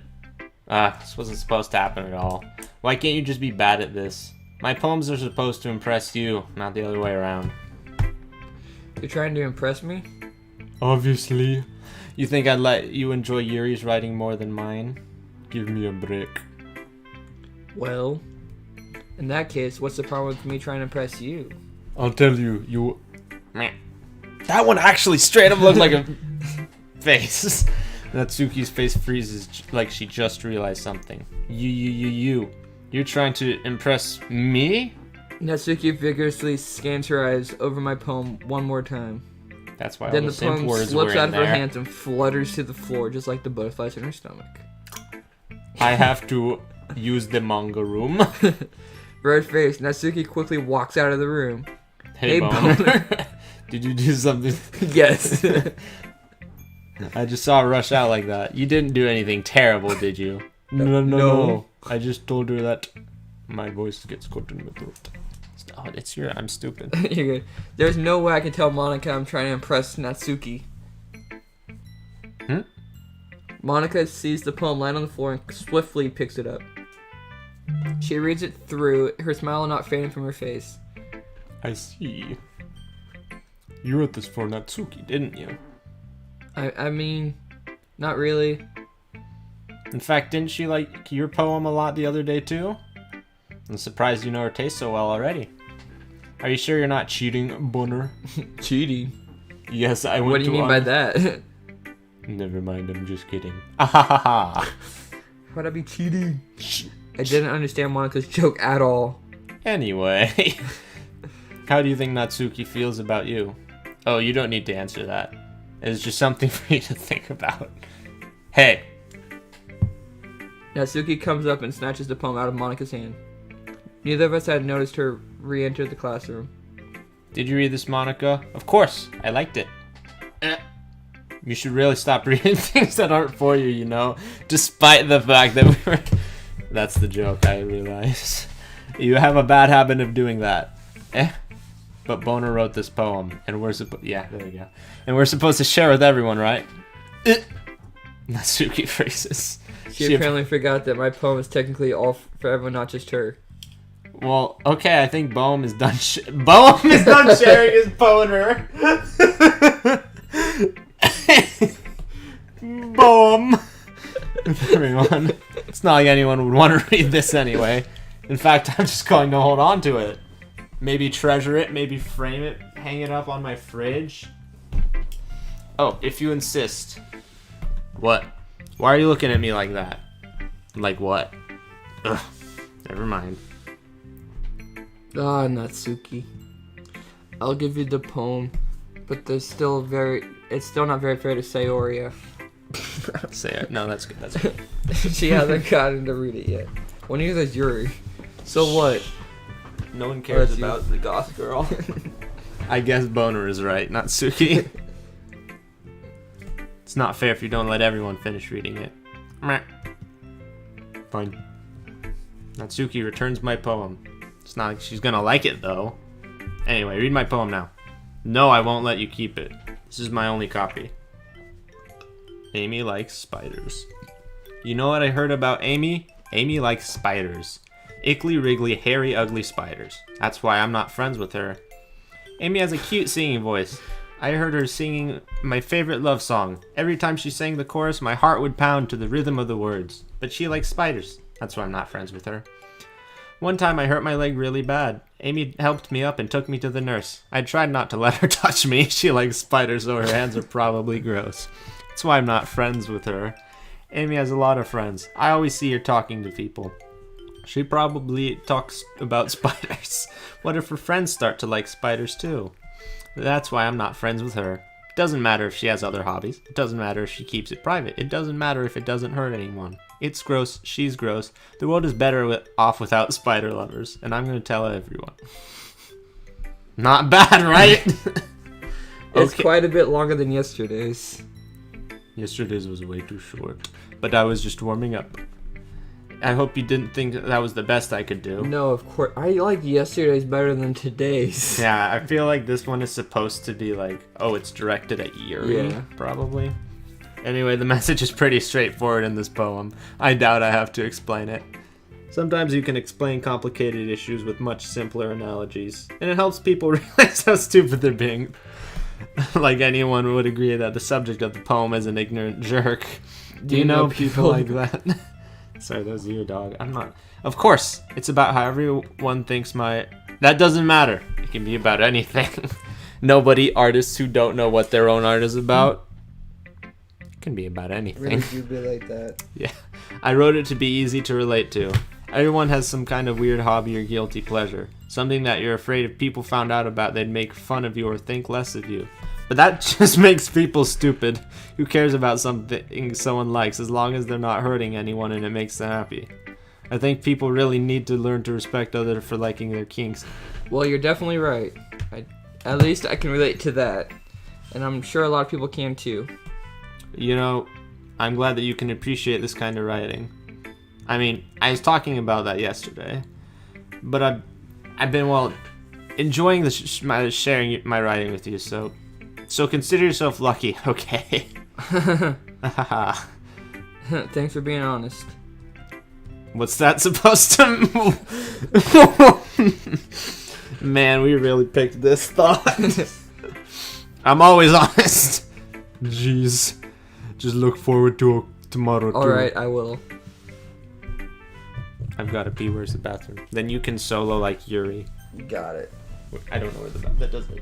This wasn't supposed to happen at all. Why can't you just be bad at this? My poems are supposed to impress you, not the other way around. You're trying to impress me? Obviously. You think I'd let you enjoy Yuri's writing more than mine? Give me a break. Well, in that case, what's the problem with me trying to impress you? I'll tell you, That one actually straight up looked like a face. Natsuki's face freezes like she just realized something. You're trying to impress me? Natsuki vigorously scans her eyes over my poem one more time. That's why Then all the the simp poem words slips were out in of her there. hands and flutters to the floor just like the butterflies in her stomach. I have to use the manga room. Red face, Natsuki quickly walks out of the room. Hey, Boner. Did you do something? Yes. I just saw her rush out like that. You didn't do anything terrible, did you? No. I just told her that my voice gets caught in the throat. Oh, I'm stupid. You're good. There's no way I can tell Monica I'm trying to impress Natsuki. Monica sees the poem lying on the floor and swiftly picks it up. She reads it through, her smile not fading from her face. I see. You wrote this for Natsuki, didn't you? I mean, not really. In fact, didn't she like your poem a lot the other day too? I'm surprised you know her taste so well already. Are you sure you're not cheating, Boner? Cheating? Yes, I went What do you to mean by that? Never mind, I'm just kidding. Ahahaha. Why'd I be cheating? I didn't understand Monica's joke at all. Anyway, how do you think Natsuki feels about you? Oh, you don't need to answer that. It's just something for you to think about. Hey. Natsuki comes up and snatches the poem out of Monica's hand. Neither of us had noticed her re-enter the classroom. Did you read this, Monica? Of course, I liked it. You should really stop reading things that aren't for you, you know? Despite the fact that we were... That's the joke, I realize. You have a bad habit of doing that. But Boner wrote this poem, and we're supposed... Yeah, there you go. And we're supposed to share with everyone, right? Natsuki freezes. She apparently forgot that my poem is technically all for everyone, not just her. Well, okay, I think Boehm is done Boehm is done sharing his boner. Boehm. Everyone. It's not like anyone would want to read this anyway. In fact, I'm just going to hold on to it. Maybe treasure it, maybe frame it, hang it up on my fridge. Oh, if you insist. What? Why are you looking at me like that? Like what? Ugh. Never mind. Ah, Natsuki. I'll give you the poem, but it's still not very fair to Sayori. Say it. No, that's good. That's good. She hasn't gotten to read it yet. When you guys Yuri. So what? No one cares That's you. about the goth girl. I guess Boner is right, not Suki. It's not fair if you don't let everyone finish reading it. Meh. Fine. Natsuki returns my poem. It's not like she's gonna like it, though. Anyway, read my poem now. No, I won't let you keep it. This is my only copy. Amy likes spiders. You know what I heard about Amy? Amy likes spiders. Ickly, wriggly, hairy, ugly spiders. That's why I'm not friends with her. Amy has a cute singing voice. I heard her singing my favorite love song. Every time she sang the chorus, my heart would pound to the rhythm of the words. But she likes spiders. That's why I'm not friends with her. One time I hurt my leg really bad. Amy helped me up and took me to the nurse. I tried not to let her touch me. She likes spiders, so her hands are probably gross. That's why I'm not friends with her. Amy has a lot of friends. I always see her talking to people. She probably talks about spiders. What if her friends start to like spiders too? That's why I'm not friends with her. It doesn't matter if she has other hobbies. It doesn't matter if she keeps it private. It doesn't matter if it doesn't hurt anyone. It's gross. She's gross. The world is better off without spider lovers. And I'm going to tell everyone. Not bad, right? It's Okay. quite a bit longer than yesterday's. Yesterday's was way too short. But I was just warming up. I hope you didn't think that was the best I could do. No, of course. I like yesterday's better than today's. Yeah, I feel like this one is supposed to be like, oh, it's directed at Yuri, Yeah. probably. Anyway, the message is pretty straightforward in this poem. I doubt I have to explain it. Sometimes you can explain complicated issues with much simpler analogies, and it helps people realize how stupid they're being. Like anyone would agree that the subject of the poem is an ignorant jerk. Do you know people like that? Sorry, that was you, dog. I'm not. Of course, it's about how everyone thinks my. That doesn't matter. It can be about anything. Nobody, artists who don't know what their own art is about. It can be about anything. Really do be like that. Yeah. I wrote it to be easy to relate to. Everyone has some kind of weird hobby or guilty pleasure. Something that you're afraid if people found out about, they'd make fun of you or think less of you. But that just makes people stupid. Who cares about something someone likes as long as they're not hurting anyone and it makes them happy? I think people really need to learn to respect others for liking their kinks. Well, you're definitely right. At least I can relate to that. And I'm sure a lot of people can too. You know, I'm glad that you can appreciate this kind of writing. I mean, I was talking about that yesterday. But I've been, well, enjoying the sharing my writing with you, so consider yourself lucky, okay? Thanks for being honest. What's that supposed to... Man, we really picked this thought. I'm always honest. Jeez. Just look forward to tomorrow, too. Alright, I will. I've got to pee. Where's the bathroom? Then you can solo like Yuri. Got it. I don't know where the bathroom... That doesn't...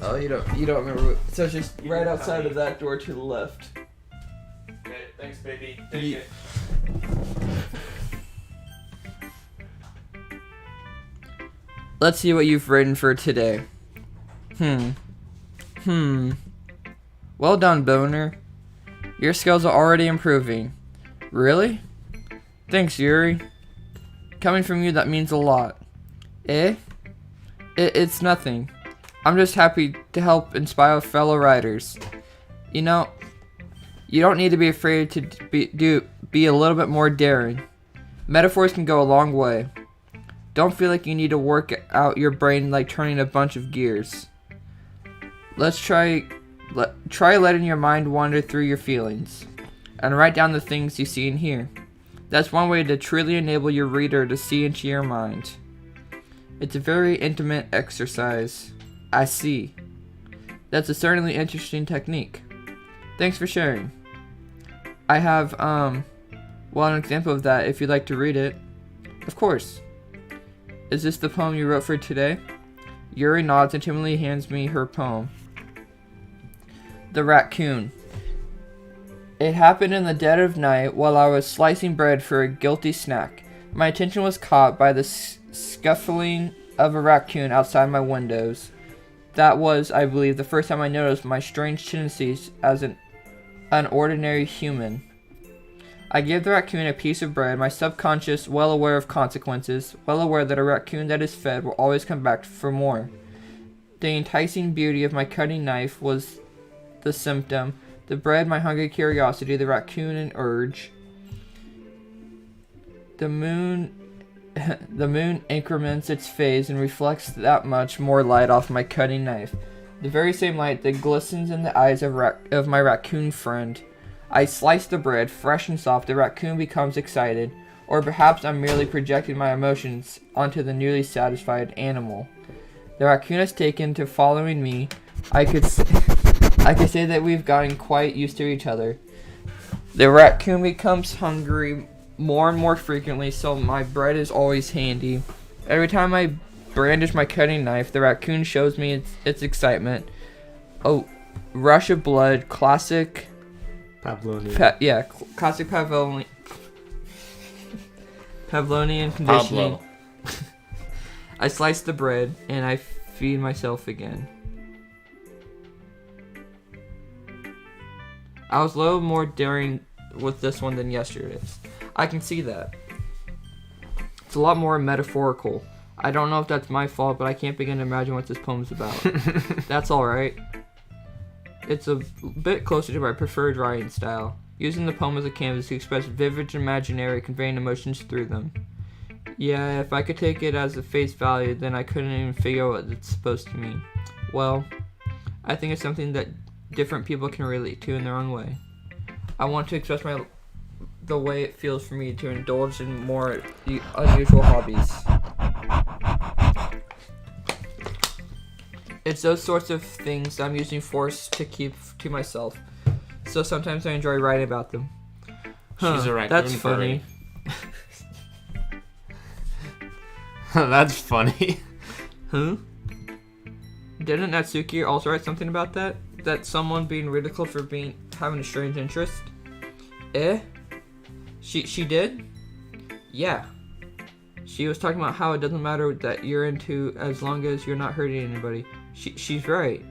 Oh, you don't remember. So it's just right outside of that door to the left. Okay, thanks, baby. Take it. Let's see what you've written for today. Well done, Boner. Your skills are already improving. Really? Thanks, Yuri. Coming from you, that means a lot. Eh? It's nothing. I'm just happy to help inspire fellow writers. You know, you don't need to be afraid to be a little bit more daring. Metaphors can go a long way. Don't feel like you need to work out your brain like turning a bunch of gears. Let's try letting your mind wander through your feelings and write down the things you see and hear. That's one way to truly enable your reader to see into your mind. It's a very intimate exercise. I see. That's a certainly interesting technique. Thanks for sharing. I have, an example of that if you'd like to read it. Of course. Is this the poem you wrote for today? Yuri nods and timidly hands me her poem. The Raccoon. It happened in the dead of night while I was slicing bread for a guilty snack. My attention was caught by the scuffling of a raccoon outside my windows. That was, I believe, the first time I noticed my strange tendencies as an ordinary human. I gave the raccoon a piece of bread, my subconscious well aware of consequences, well aware that a raccoon that is fed will always come back for more. The enticing beauty of my cutting knife was the symptom, the bread my hungry curiosity, the raccoon an urge. The moon increments its phase and reflects that much more light off my cutting knife. The very same light that glistens in the eyes of my raccoon friend. I slice the bread, fresh and soft. The raccoon becomes excited, or perhaps I'm merely projecting my emotions onto the newly satisfied animal. The raccoon has taken to following me. I could say that we've gotten quite used to each other. The raccoon becomes hungry more and more frequently, so my bread is always handy. Every time I brandish my cutting knife, the raccoon shows me its excitement. Oh, rush of blood, classic Pavlonian. Classic Pavlonian conditioning. I slice the bread and I feed myself again. I was a little more daring with this one than yesterday's. I can see that. It's a lot more metaphorical. I don't know if that's my fault, but I can't begin to imagine what this poem's about. That's alright. It's a bit closer to my preferred writing style, using the poem as a canvas to express vivid imaginary, conveying emotions through them. Yeah, if I could take it as a face value, then I couldn't even figure out what it's supposed to mean. Well, I think it's something that different people can relate to in their own way. I want to express the way it feels for me to indulge in more unusual hobbies. It's those sorts of things I'm using force to keep to myself. So sometimes I enjoy writing about them. She's a raccoon That's funny. That's funny. Huh? Didn't Natsuki also write something about that? That someone being ridiculed for having a strange interest? She did? Yeah. She was talking about how it doesn't matter that you're into as long as you're not hurting anybody. She's right.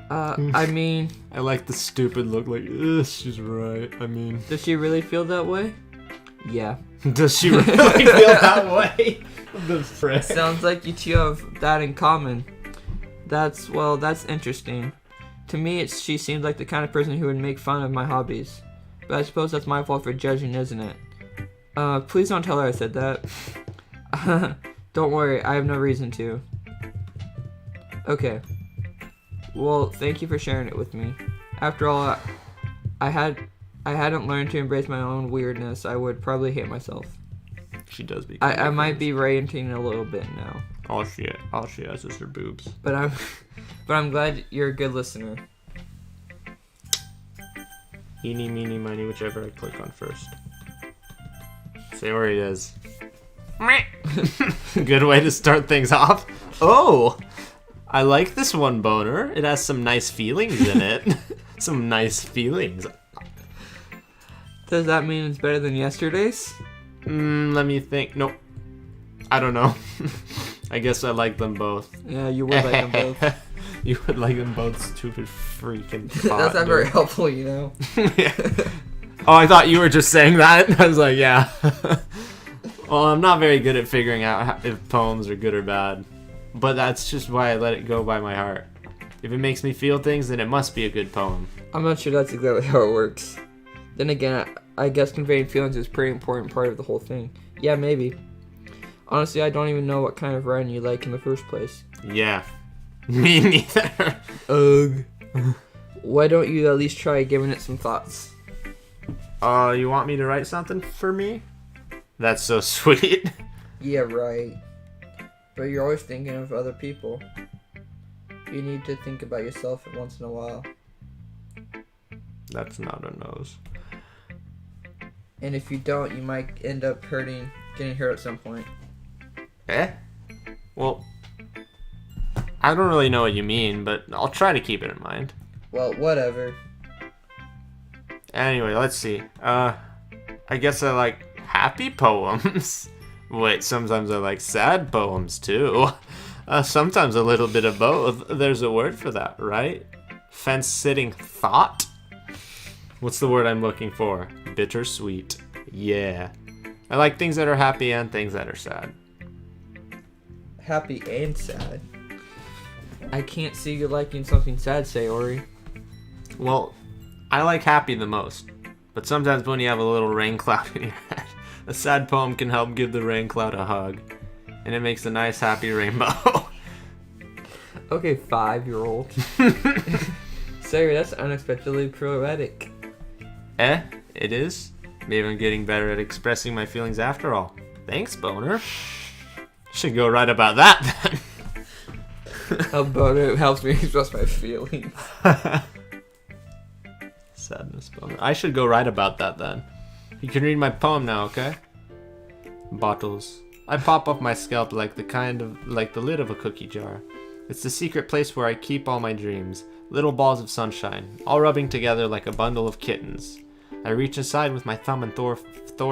I mean... I like the stupid look like, ugh, she's right. I mean... Does she really feel that way? Yeah. Does she really feel that way? The frick. Sounds like you two have that in common. That's interesting. To me, she seems like the kind of person who would make fun of my hobbies. But I suppose that's my fault for judging, isn't it? Please don't tell her I said that. Don't worry, I have no reason to. Okay. Well, thank you for sharing it with me. After all, I hadn't learned to embrace my own weirdness, I would probably hate myself. She does be. I might be ranting a little bit now. All she has is her boobs. But I'm glad you're a good listener. Eeny, meeny, miny, whichever I click on first. Say where he is. Good way to start things off. Oh, I like this one, Boner. It has some nice feelings in it. Some nice feelings. Does that mean it's better than yesterday's? Let me think. Nope. I don't know. I guess I like them both. Yeah, you would like them both. You would like them both, stupid freaking pot, That's not dude. very helpful, you know. Yeah. Oh, I thought you were just saying that. I was like, yeah. Well, I'm not very good at figuring out if poems are good or bad. But that's just why I let it go by my heart. If it makes me feel things, then it must be a good poem. I'm not sure that's exactly how it works. Then again, I guess conveying feelings is a pretty important part of the whole thing. Yeah, maybe. Honestly, I don't even know what kind of writing you like in the first place. Yeah. Me neither. Ugh. Why don't you at least try giving it some thoughts? You want me to write something for me? That's so sweet. Yeah, right. But you're always thinking of other people. You need to think about yourself once in a while. That's not a nose. And if you don't, you might end up getting hurt at some point. Well, I don't really know what you mean, but I'll try to keep it in mind. Well, whatever. Anyway, let's see. I guess I like happy poems. Wait, sometimes I like sad poems too. Sometimes a little bit of both. There's a word for that, right? Fence-sitting thought? What's the word I'm looking for? Bittersweet. Yeah. I like things that are happy and things that are sad. Happy and sad. I can't see you liking something sad, Sayori. Well, I like happy the most. But sometimes when you have a little rain cloud in your head, a sad poem can help give the rain cloud a hug. And it makes a nice happy rainbow. Okay, 5-year-old. Sayori, that's unexpectedly poetic. It is? Maybe I'm getting better at expressing my feelings after all. Thanks, Boner. Should go right about that then. How about it helps me express my feelings. Sadness, Boner. I should go right about that then. You can read my poem now, okay? Bottles. I pop off my scalp like the lid of a cookie jar. It's the secret place where I keep all my dreams. Little balls of sunshine, all rubbing together like a bundle of kittens. I reach inside with my thumb and Thor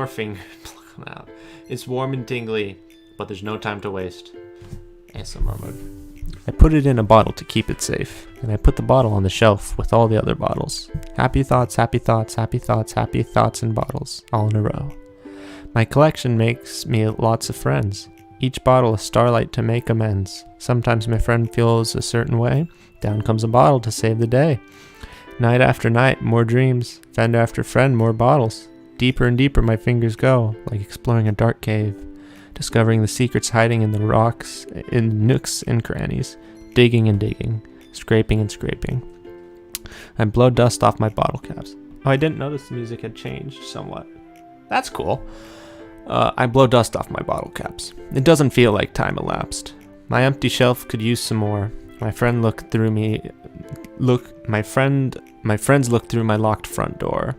finger. Pluck them out. It's warm and tingly, but there's no time to waste. ASMR mode. I put it in a bottle to keep it safe, and I put the bottle on the shelf with all the other bottles. Happy thoughts, happy thoughts, happy thoughts, happy thoughts in bottles, all in a row. My collection makes me lots of friends. Each bottle a starlight to make amends. Sometimes my friend feels a certain way. Down comes a bottle to save the day. Night after night, more dreams. Friend after friend, more bottles. Deeper and deeper my fingers go, like exploring a dark cave. Discovering the secrets hiding in the rocks, in nooks and crannies. Digging and digging. Scraping and scraping. I blow dust off my bottle caps. Oh, I didn't notice the music had changed somewhat. That's cool. I blow dust off my bottle caps. It doesn't feel like time elapsed. My empty shelf could use some more. My friends look through my locked front door.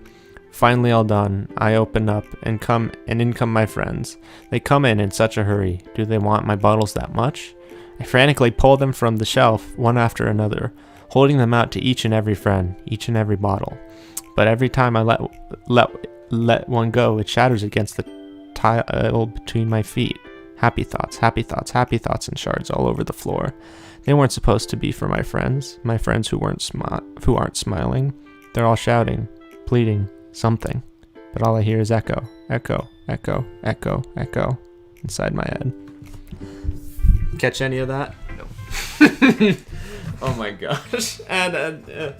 Finally all done, I open up and in come my friends. They come in such a hurry. Do they want my bottles that much? I frantically pull them from the shelf, one after another, holding them out to each and every friend, each and every bottle. But every time I let one go, it shatters against the tile between my feet. Happy thoughts, and shards all over the floor. They weren't supposed to be for my friends who aren't smiling. They're all shouting, pleading, something. But all I hear is echo, echo, echo, echo, echo inside my head. Catch any of that? No. Oh my gosh. And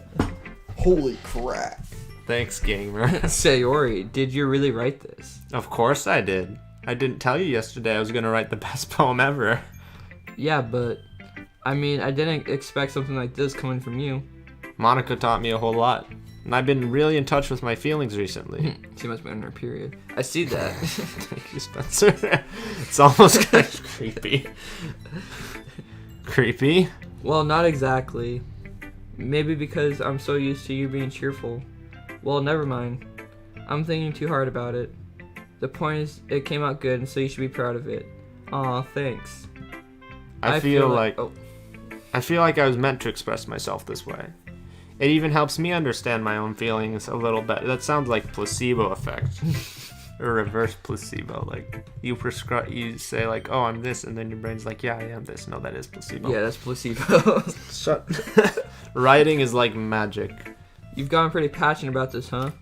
Holy crap. thanks, gamer. Sayori, did you really write this? Of course I did. I didn't tell you yesterday I was gonna write the best poem ever. Yeah, but I mean, I didn't expect something like this coming from you. Monica taught me a whole lot. And I've been really in touch with my feelings recently. She must be on her period. I see that. Thank you, Spencer. It's almost kind of creepy. Creepy? Well, not exactly. Maybe because I'm so used to you being cheerful. Well, never mind. I'm thinking too hard about it. The point is, it came out good, and so you should be proud of it. Aw, thanks. I feel like I was meant to express myself this way. It even helps me understand my own feelings a little bit. That sounds like placebo effect. Or reverse placebo. Like, you say like, oh, I'm this, and then your brain's like, yeah, I am this. No, that is placebo. Yeah, that's placebo. Shut. Writing is like magic. You've gotten pretty passionate about this, huh?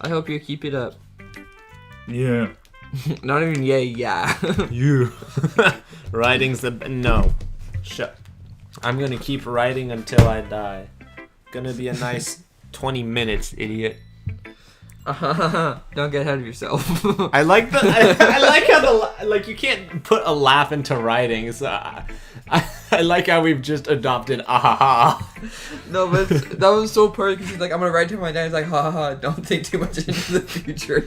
I hope you keep it up. Yeah. Not even yay, yeah. You. Writing's the... No. Shut. I'm gonna keep writing until I die. Gonna be a nice 20 minutes, idiot. Don't get ahead of yourself. I like the... I like how the... Like, you can't put a laugh into writing. So I like how we've just adopted ahaha. No, but that was so perfect because he's like, I'm gonna write to my dad. He's like, ha ha ha, don't think too much into the future.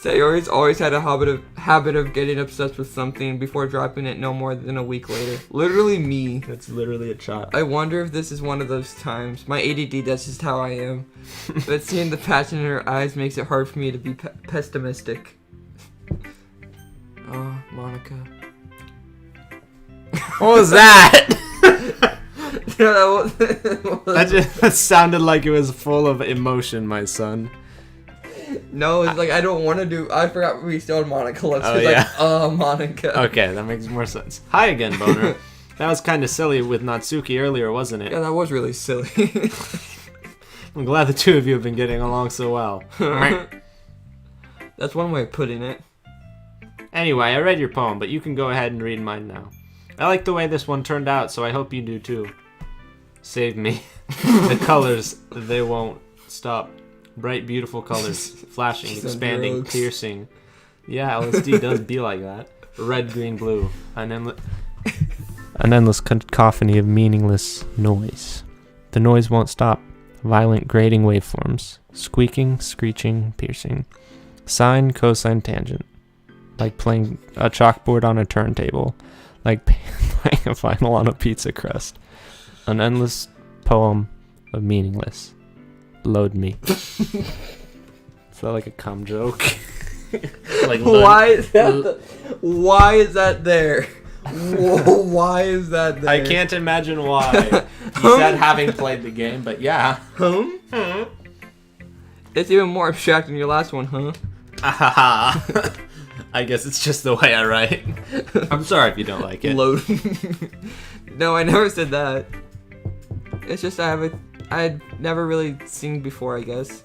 Sayori's always had a habit of getting obsessed with something before dropping it no more than a week later. Literally me. That's literally a shot. I wonder if this is one of those times. My ADD, that's just how I am. But seeing the passion in her eyes makes it hard for me to be pessimistic. Oh, Monica. What was that? That sounded like it was full of emotion, my son. No, it's like I don't want to do. I forgot we still had Monica. Let's Oh, be yeah. like, Monica. Okay, that makes more sense. Hi again, Boner. That was kind of silly with Natsuki earlier, wasn't it? Yeah, that was really silly. I'm glad the two of you have been getting along so well. That's one way of putting it. Anyway, I read your poem, but you can go ahead and read mine now. I like the way this one turned out, so I hope you do too. Save me. The colors, they won't stop. Bright, beautiful colors, flashing, expanding, drugs. piercing. Yeah, LSD does be like that. Red, green, blue. An endless cacophony of meaningless noise. The noise won't stop. Violent, grating waveforms. Squeaking, screeching, piercing. Sine, cosine, tangent. Like playing a chalkboard on a turntable. Like playing a final on a pizza crust. An endless poem of meaningless. Load me. Is that like a cum joke? Like Why is that there? Why is that there? I can't imagine why. He said having played the game, but yeah. It's even more abstract than your last one, huh? I guess it's just the way I write. I'm sorry if you don't like it. Load. No, I never said that. It's just I'd never really seen before, I guess.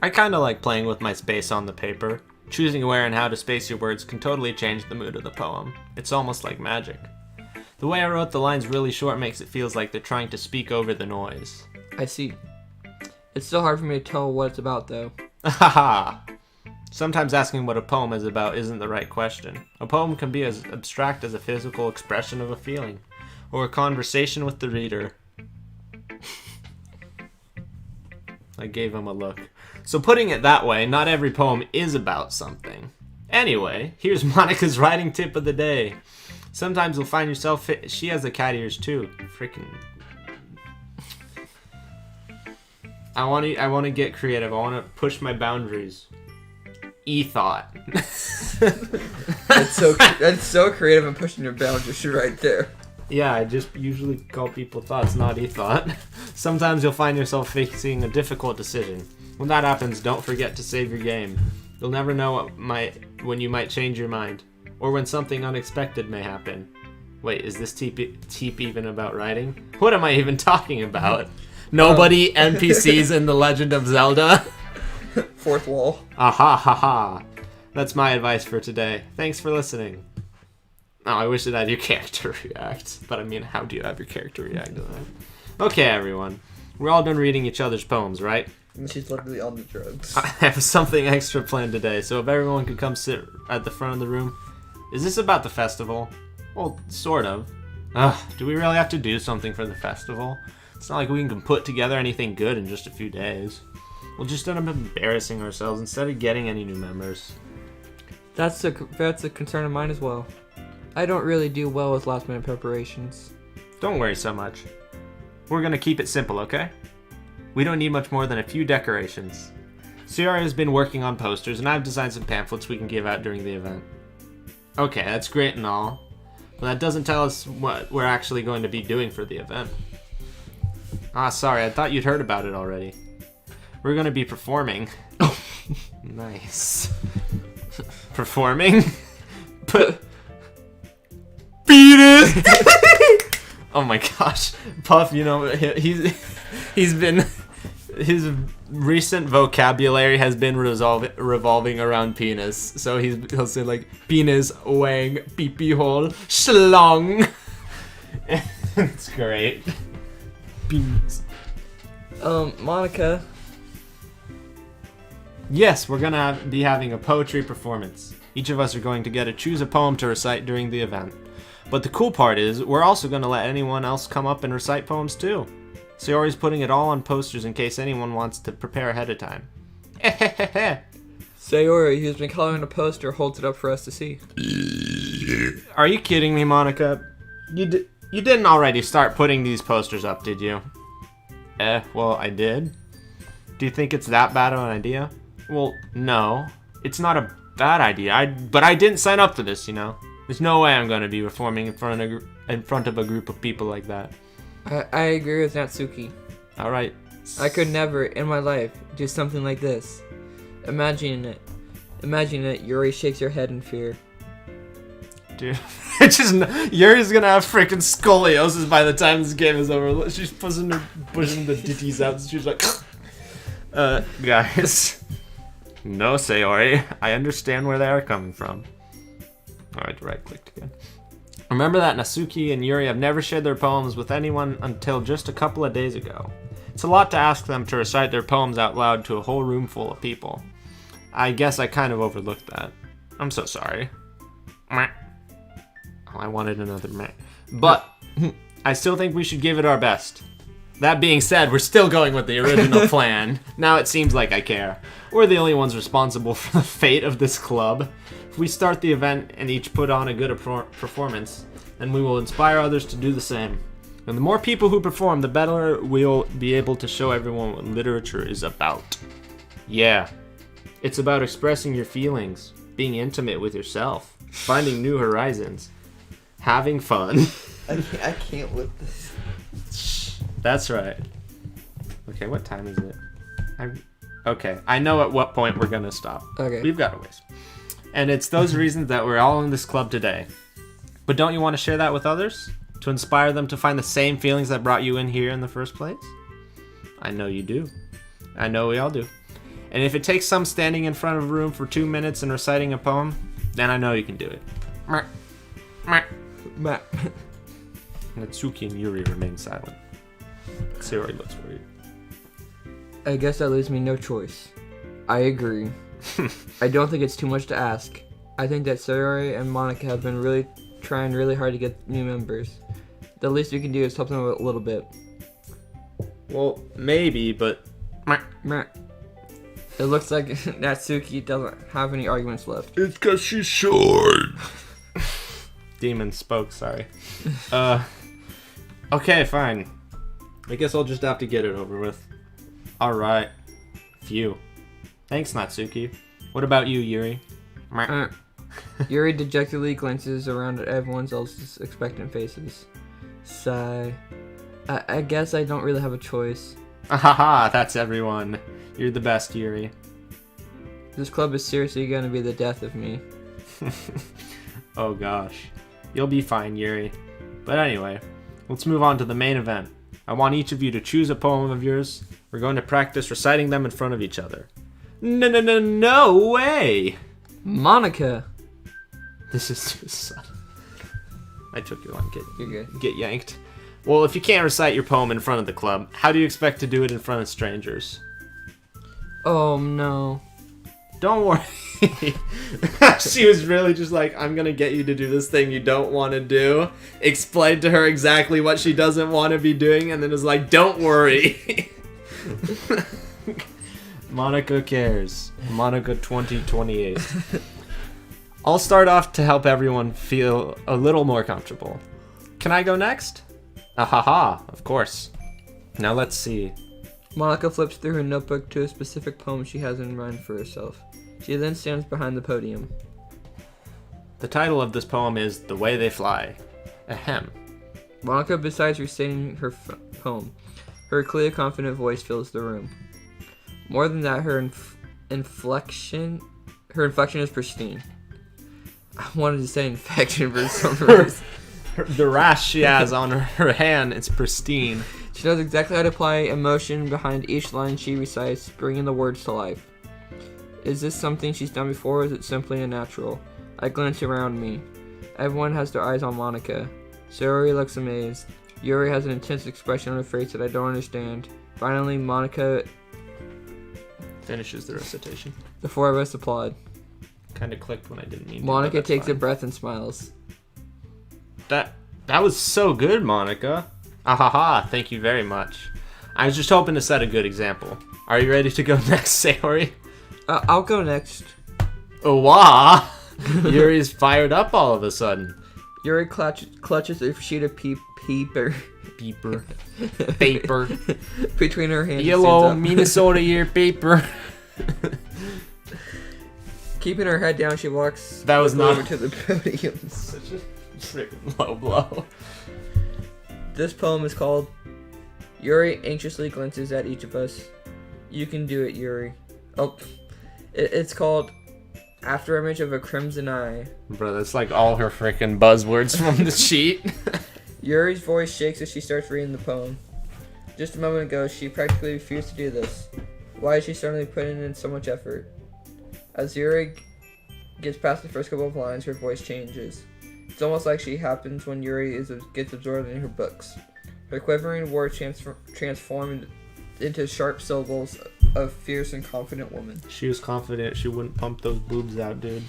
I kind of like playing with my space on the paper. Choosing where and how to space your words can totally change the mood of the poem. It's almost like magic. The way I wrote the lines really short makes it feel like they're trying to speak over the noise. I see. It's still hard for me to tell what it's about, though. Haha. Sometimes asking what a poem is about isn't the right question. A poem can be as abstract as a physical expression of a feeling, or a conversation with the reader. I gave him a look. So putting it that way, not every poem is about something. Anyway, here's Monica's writing tip of the day. Sometimes you'll find yourself... She has the cat ears too. Freaking I want to get creative. I want to push my boundaries. E-thought. That's so creative and pushing your boundaries right there. Yeah, I just usually call people thoughts, not e-thought. Sometimes you'll find yourself facing a difficult decision. When that happens, don't forget to save your game. You'll never know when you might change your mind, or when something unexpected may happen. Wait, is this teep even about writing? What am I even talking about? Nobody NPCs in The Legend of Zelda? Fourth wall. Aha ha ha. That's my advice for today. Thanks for listening. Oh, I wish it had your character react. But I mean, how do you have your character react to that? Okay, everyone. We're all done reading each other's poems, right? And she's literally on the drugs. I have something extra planned today, so if everyone could come sit at the front of the room. Is this about the festival? Well, sort of. Do we really have to do something for the festival? It's not like we can put together anything good in just a few days. We'll just end up embarrassing ourselves instead of getting any new members. That's a concern of mine as well. I don't really do well with last minute preparations. Don't worry so much. We're gonna keep it simple, okay? We don't need much more than a few decorations. Sierra has been working on posters, and I've designed some pamphlets we can give out during the event. Okay, that's great and all, but that doesn't tell us what we're actually going to be doing for the event. Ah, sorry, I thought you'd heard about it already. We're gonna be performing. Nice. Performing? Penis! Oh my gosh. Puff, you know, he's been... His recent vocabulary has been revolving around penis. So he'll say like, penis, wang, pee-pee hole, schlong. It's great. Penis. Monica. Yes, we're gonna be having a poetry performance. Each of us are going to get to choose a poem to recite during the event. But the cool part is, we're also going to let anyone else come up and recite poems too. Sayori's putting it all on posters in case anyone wants to prepare ahead of time. Sayori, who's been coloring a poster, holds it up for us to see. Are you kidding me, Monica? You didn't already start putting these posters up, did you? Well, I did. Do you think it's that bad of an idea? Well, no. It's not a bad idea. But I didn't sign up for this, you know? There's no way I'm going to be performing in front of a group of people like that. I agree with Natsuki. Alright. I could never, in my life, do something like this. Imagine it. Imagine it. Yuri shakes her head in fear. Dude, Yuri's gonna have freaking scoliosis by the time this game is over. She's pushing the ditties out. She's like, guys. No, Sayori. I understand where they are coming from. Alright, right-clicked again. Remember that Natsuki and Yuri have never shared their poems with anyone until just a couple of days ago. It's a lot to ask them to recite their poems out loud to a whole room full of people. I guess I kind of overlooked that. I'm so sorry. Oh, I wanted another meh. But I still think we should give it our best. That being said, we're still going with the original plan. Now it seems like I care. We're the only ones responsible for the fate of this club. If we start the event and each put on a good performance, then we will inspire others to do the same. And the more people who perform, the better we'll be able to show everyone what literature is about. Yeah. It's about expressing your feelings, being intimate with yourself, finding new horizons, having fun. I can't with this. That's right. Okay, what time is it? Okay, I know at what point we're gonna stop. Okay. We've got a ways. And it's those reasons that we're all in this club today. But don't you want to share that with others? To inspire them to find the same feelings that brought you in here in the first place? I know you do. I know we all do. And if it takes some standing in front of a room for 2 minutes and reciting a poem, then I know you can do it. Natsuki and Yuri remain silent. Sayori looks worried. I guess that leaves me no choice. I agree. I don't think it's too much to ask. I think that Sayori and Monica have been trying really hard to get new members. The least we can do is help them a little bit. Well, maybe, but... It looks like Natsuki doesn't have any arguments left. It's because she's short. Demon spoke, sorry. Okay, fine. I guess I'll just have to get it over with. Alright. Phew. Thanks, Natsuki. What about you, Yuri? Yuri dejectedly glances around at everyone else's expectant faces. Sigh. I guess I don't really have a choice. Ahaha, that's everyone. You're the best, Yuri. This club is seriously gonna be the death of me. Oh gosh. You'll be fine, Yuri. But anyway, let's move on to the main event. I want each of you to choose a poem of yours. We're going to practice reciting them in front of each other. No way! Monica! This is too sudden. I took your one, You're good. get yanked. Well, if you can't recite your poem in front of the club, how do you expect to do it in front of strangers? Oh no. Don't worry. She was really just like, I'm gonna get you to do this thing you don't want to do. Explained to her exactly what she doesn't want to be doing, and then was like, don't worry. Monica cares. Monica 2028. I'll start off to help everyone feel a little more comfortable. Can I go next? Ahaha, of course. Now let's see. Monica flips through her notebook to a specific poem she has in mind for herself. She then stands behind the podium. The title of this poem is The Way They Fly. Ahem. Monica, besides reciting her poem, her clear, confident voice fills the room. More than that, her inflection is pristine. I wanted to say infection for some reason. The rash she has on her hand is pristine. She knows exactly how to apply emotion behind each line she recites, bringing the words to life. Is this something she's done before, or is it simply a natural? I glance around me. Everyone has their eyes on Monica. Sayori looks amazed. Yuri has an intense expression on her face that I don't understand. Finally, Monica Finishes the recitation. The four of us applaud. Kind of clicked when I didn't mean to. Monica but that's takes a fine. breath and smiles. That was so good, Monica. Ahaha, thank you very much. I was just hoping to set a good example. Are you ready to go next, Sayori? I'll go next. Oh, wow. Yuri's fired up all of a sudden. Yuri clutches a sheet of paper between her hands. Yellow and stands up. Minnesota year paper. Keeping her head down, she walks That was not- over to the podium. Such a freaking low blow. This poem is called Yuri anxiously glances at each of us. You can do it, Yuri. Oh, it's called After Image of a Crimson Eye. Bro, that's like all her freaking buzzwords from the sheet. Yuri's voice shakes as she starts reading the poem. Just a moment ago, she practically refused to do this. Why is she suddenly putting in so much effort? As Yuri gets past the first couple of lines, her voice changes. It's almost like she happens when Yuri gets absorbed in her books. Her quivering words transform into sharp syllables of fierce and confident woman. She was confident she wouldn't pump those boobs out, dude.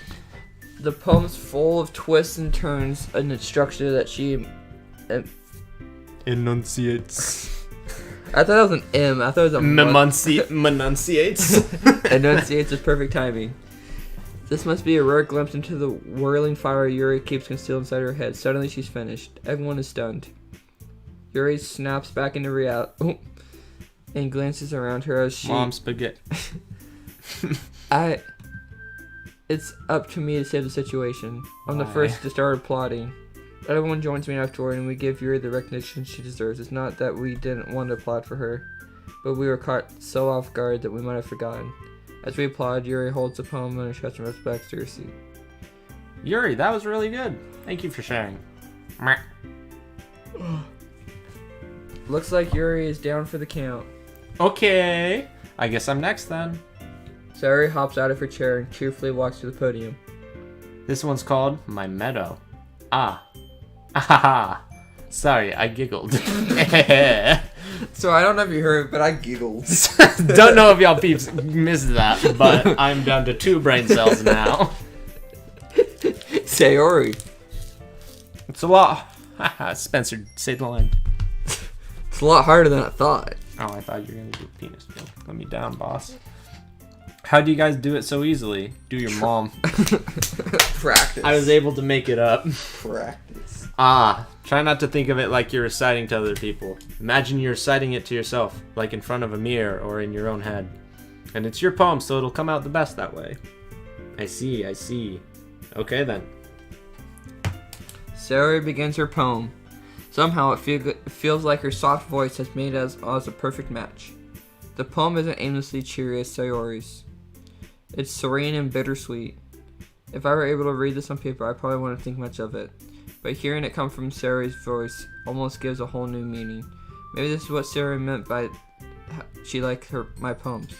The poem's full of twists and turns, and it's structure that she Enunciates. I thought it was an M. I thought it was a Menunciates. Enunciates with perfect timing. This must be a rare glimpse into the whirling fire Yuri keeps concealed inside her head. Suddenly she's finished. Everyone is stunned. Yuri snaps back into reality and glances around her as she... Mom spaghetti. It's up to me to save the situation. I'm the Why? first to start applauding. Everyone joins me afterward and we give Yuri the recognition she deserves. It's not that we didn't want to applaud for her, but we were caught so off guard that we might have forgotten. As we applaud, Yuri holds the poem in her chest and respects to her seat. Yuri, that was really good. Thank you for sharing. Meh. Looks like Yuri is down for the count. Okay. I guess I'm next then. Sayori hops out of her chair and cheerfully walks to the podium. This one's called My Meadow. Ahaha. Sorry, I giggled. So I don't know if you heard, but I giggled. Don't know if y'all peeps missed that, but I'm down to 2 brain cells now. Sayori. It's a lot. Spencer, say the line. It's a lot harder than I thought. Oh, I thought you were going to do penis joke. Let me down, boss. How do you guys do it so easily? Do your mom. Practice. I was able to make it up. Practice. Try not to think of it like you're reciting to other people. Imagine you're reciting it to yourself, like in front of a mirror or in your own head. And it's your poem, so it'll come out the best that way. I see. Okay then. Sayori begins her poem. Somehow it feels like her soft voice has made us a perfect match. The poem isn't aimlessly cheery as Sayori's. It's serene and bittersweet. If I were able to read this on paper, I probably wouldn't think much of it. But hearing it come from Sayori's voice almost gives a whole new meaning. Maybe this is what Sayori meant by she liked my poems.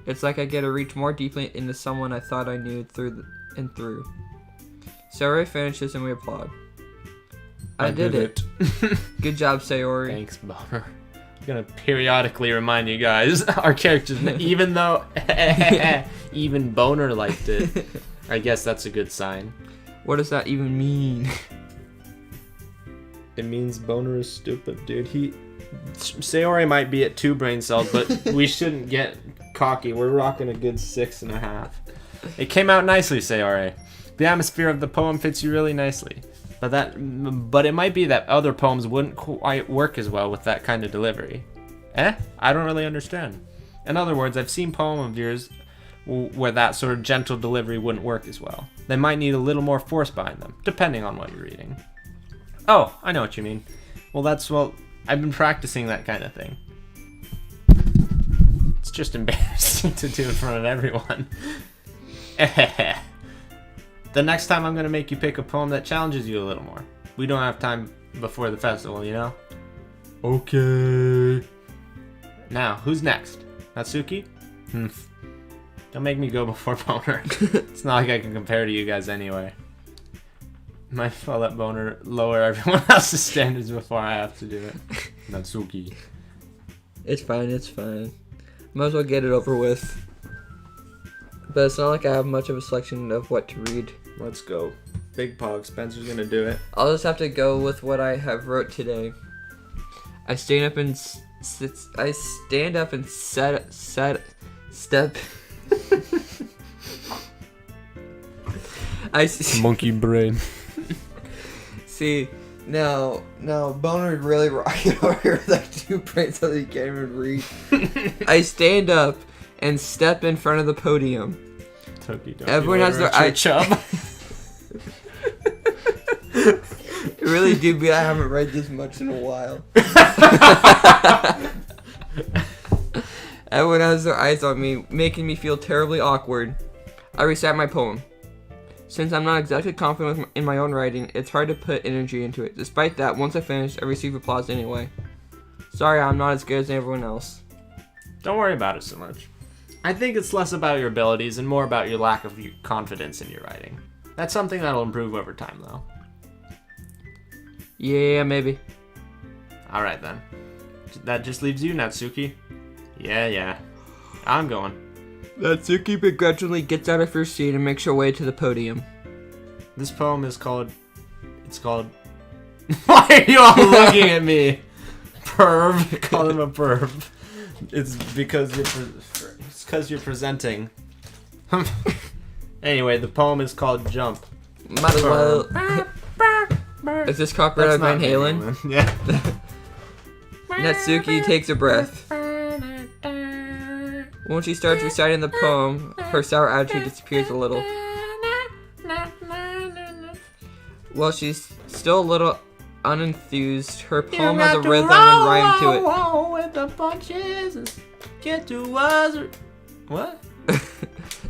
It's like I get to reach more deeply into someone I thought I knew through and through. Sayori finishes and we applaud. I did it. Good job, Sayori. Thanks, Boner. I'm gonna periodically remind you guys, our characters, even though even Boner liked it. I guess that's a good sign. What does that even mean? It means Boner is stupid, dude. Sayori might be at 2 brain cells, but we shouldn't get cocky. We're rocking a good 6.5. It came out nicely, Sayori. The atmosphere of the poem fits you really nicely. But it might be that other poems wouldn't quite work as well with that kind of delivery. I don't really understand. In other words, I've seen poems of yours where that sort of gentle delivery wouldn't work as well. They might need a little more force behind them, depending on what you're reading. Oh, I know what you mean. Well, I've been practicing that kind of thing. It's just embarrassing to do in front of everyone. The next time I'm going to make you pick a poem that challenges you a little more. We don't have time before the festival, you know? Okay. Now, who's next? Natsuki? Don't make me go before Boner. It's not like I can compare to you guys anyway. Might as well let Boner lower everyone else's standards before I have to do it. Natsuki. It's fine. Might as well get it over with. But it's not like I have much of a selection of what to read. Let's go. Big Pog. Spencer's gonna do it. I'll just have to go with what I have wrote today. I stand up and step. Monkey brain. See, now Boner's really rocking over here with like 2 brains so that he can't even read. I stand up and step in front of the podium. Toki, Everyone has their eye chub. It really do be I haven't read this much in a while. Everyone has their eyes on me, making me feel terribly awkward. I recite my poem. Since I'm not exactly confident in my own writing, it's hard to put energy into it. Despite that, once I finish, I receive applause anyway. Sorry, I'm not as good as everyone else. Don't worry about it so much. I think it's less about your abilities and more about your lack of confidence in your writing. That's something that'll improve over time, though. Yeah, maybe. Alright then. That just leaves you, Natsuki. Yeah. I'm going. Natsuki begrudgingly gets out of her seat and makes her way to the podium. This poem is called... Why are you all looking at me? Perv. Call him a perv. It's because you're presenting. Anyway, the poem is called Jump. Might as well. Is this copyright Van Halen? Yeah. Natsuki takes a breath. When she starts reciting the poem, her sour attitude disappears a little. While she's still a little unenthused, her poem has a rhythm and rhyme to it. With the punches, get to us. What?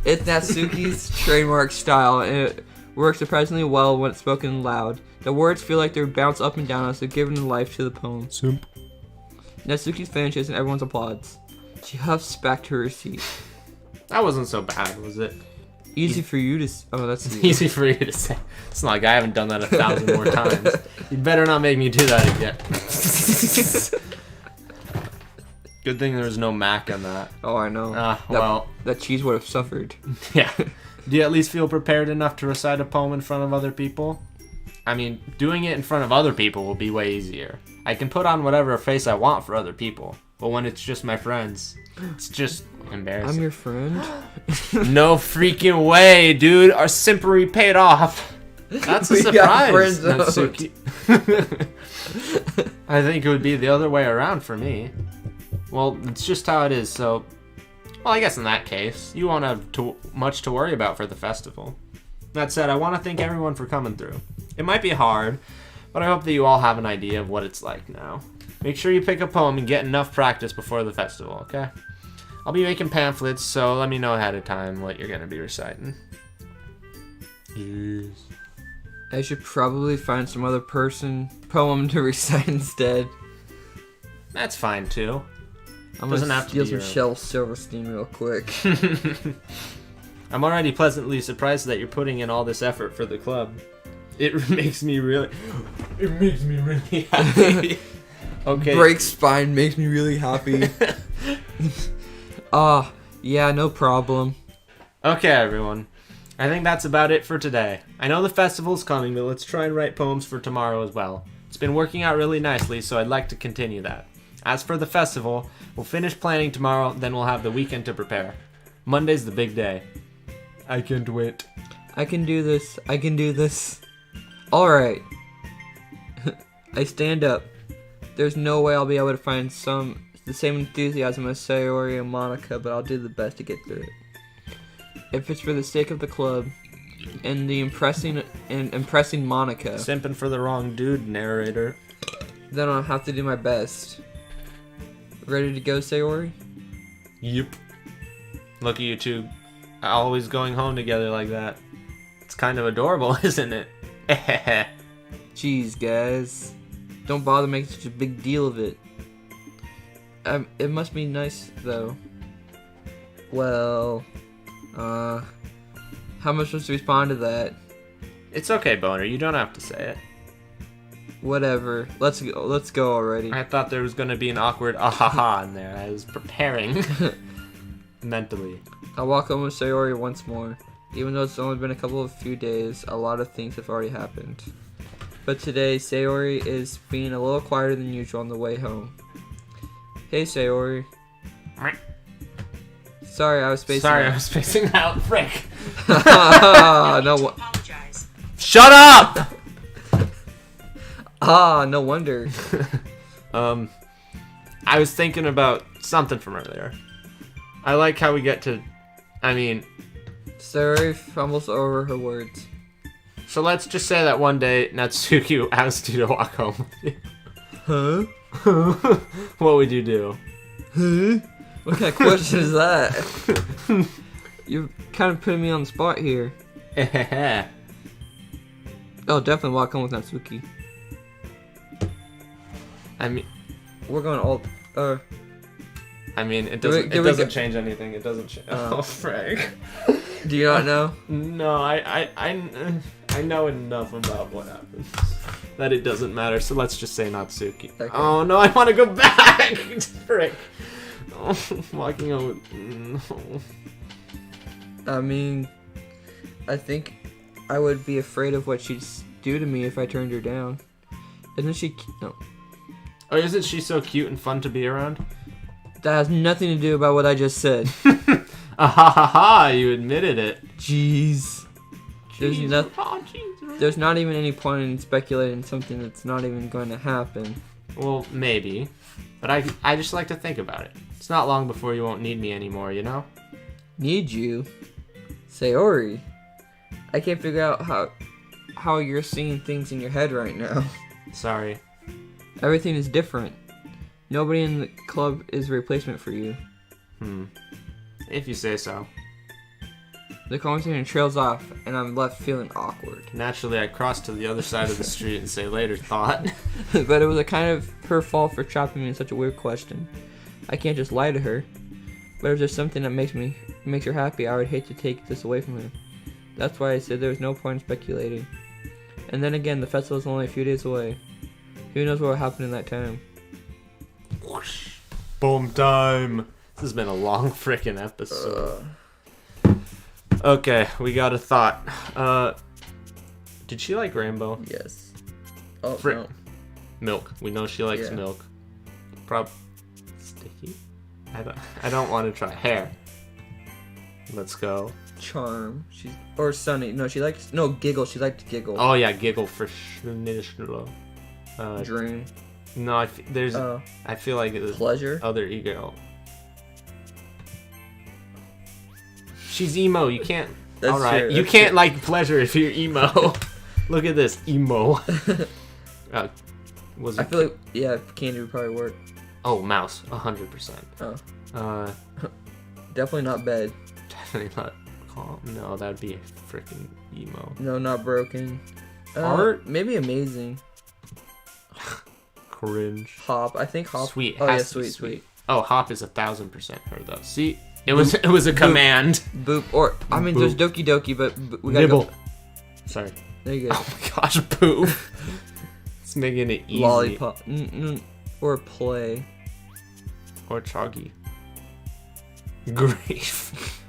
It's Natsuki's trademark style, and it works surprisingly well when it's spoken loud. The words feel like they're bounced up and down as they're giving life to the poem. Simp. Natsuki finishes and everyone applauds. She huffs back to her seat. That wasn't so bad, was it? Easy for you to... Oh, that's easy for you to say. It's not like I haven't done that 1,000 more times. You better not make me do that again. Good thing there was no Mac on that. Oh, I know. That cheese would have suffered. Yeah. Do you at least feel prepared enough to recite a poem in front of other people? I mean, doing it in front of other people will be way easier. I can put on whatever face I want for other people. But when it's just my friends, it's just embarrassing. I'm your friend? No freaking way, dude. Our simpery paid off. That's a We got surprise, friend Natsuki. I think it would be the other way around for me. Well, it's just how it is, so... Well, I guess in that case, you won't have much to worry about for the festival. That said, I want to thank everyone for coming through. It might be hard, but I hope that you all have an idea of what it's like now. Make sure you pick a poem and get enough practice before the festival, okay? I'll be making pamphlets, so let me know ahead of time what you're going to be reciting. Yes. I should probably find some other poem to recite instead. That's fine, too. I'm Doesn't gonna have to steal be some your own. Shel Silverstein real quick. I'm already pleasantly surprised that you're putting in all this effort for the club. It makes me really happy. Okay. Break spine makes me really happy. Yeah, no problem. Okay, everyone. I think that's about it for today. I know the festival's coming, but let's try and write poems for tomorrow as well. It's been working out really nicely, so I'd like to continue that. As for the festival, we'll finish planning tomorrow, then we'll have the weekend to prepare. Monday's the big day. I can't wait. I can do this. I can do this. Alright. I stand up. There's no way I'll be able to find the same enthusiasm as Sayori and Monica, but I'll do the best to get through it. If it's for the sake of the club and the impressing Monica, Simping for the wrong dude, narrator. then I'll have to do my best. Ready to go, Sayori? Yep. Look at you two, always going home together like that. It's kind of adorable, isn't it? Jeez, guys. Don't bother making such a big deal of it. It must be nice, though. Well, how am I supposed to respond to that? It's okay, Boner. You don't have to say it. Whatever. Let's go already. I thought there was going to be an awkward ah-ha-ha in there. I was preparing mentally. I'll walk home with Sayori once more. Even though it's only been a few days, a lot of things have already happened. But today, Sayori is being a little quieter than usual on the way home. Hey, Sayori. Sorry, I was spacing Sorry, out. I was spacing out. Frick. No. Apologize. Shut up! No wonder. I was thinking about something from earlier. I like how we get to... Sayori fumbles over her words. So let's just say that one day Natsuki asked you to walk home with you. Huh? What would you do? Huh? What kind of question is that? You're kind of putting me on the spot here. Oh, definitely walk home with Natsuki. We're going all. It Do we doesn't go- change anything. It doesn't change. Oh. Oh, Frank. Do you not know? No, I know enough about what happens that it doesn't matter. So let's just say Natsuki. Okay. Oh no, I want to go back. Frick. Oh, walking over. No. I think I would be afraid of what she'd do to me if I turned her down. Isn't she? No. Oh, isn't she so cute and fun to be around? That has nothing to do about what I just said. Ah ha ha ha! You admitted it. Jeez. There's Jeez. There's not even any point in speculating something that's not even going to happen. Well, maybe, but I just like to think about it. It's not long before you won't need me anymore, you know? Need you? Sayori. I can't figure out how you're seeing things in your head right now. Sorry. Everything is different. Nobody in the club is a replacement for you. If you say so. The conversation trails off, and I'm left feeling awkward. Naturally, I cross to the other side of the street and say later thought. But it was a kind of her fault for trapping me in such a weird question. I can't just lie to her. But if there's something that makes her happy, I would hate to take this away from her. That's why I said there's no point in speculating. And then again, the festival is only a few days away. Who knows what will happen in that time? Whoosh. Boom time. This has been a long frickin' episode. Okay, we got a thought. Did she like rainbow? Yes. Oh, Frick. no. Milk. We know she likes Yeah. milk. Sticky? I don't want to try hair. Let's go. Charm. Or Sunny. No, Giggle. She liked to giggle. Oh yeah, giggle for sure. Dream. No, I feel like it was Pleasure. other ego. She's emo. You can't. That's all right, true, you that's can't true. like pleasure if you're emo. Look at this emo. Was I it? feel like, yeah, Candy would probably work. Oh, mouse, 100%. Oh. Definitely not bed. Definitely not calm. No, that'd be freaking emo. No, not broken. Heart? Maybe amazing. Cringe. Hop. I think hop. Sweet. Oh, yeah, has to be sweet. Oh, hop is 1000% her though. See, it was a command. Boop. Or, I mean, there's Boop. Doki Doki, but we gotta Nibble. go. Sorry. There you go. Oh my gosh, poop. It's making it easy. Lollipop. Or play. Or choggy. Grief.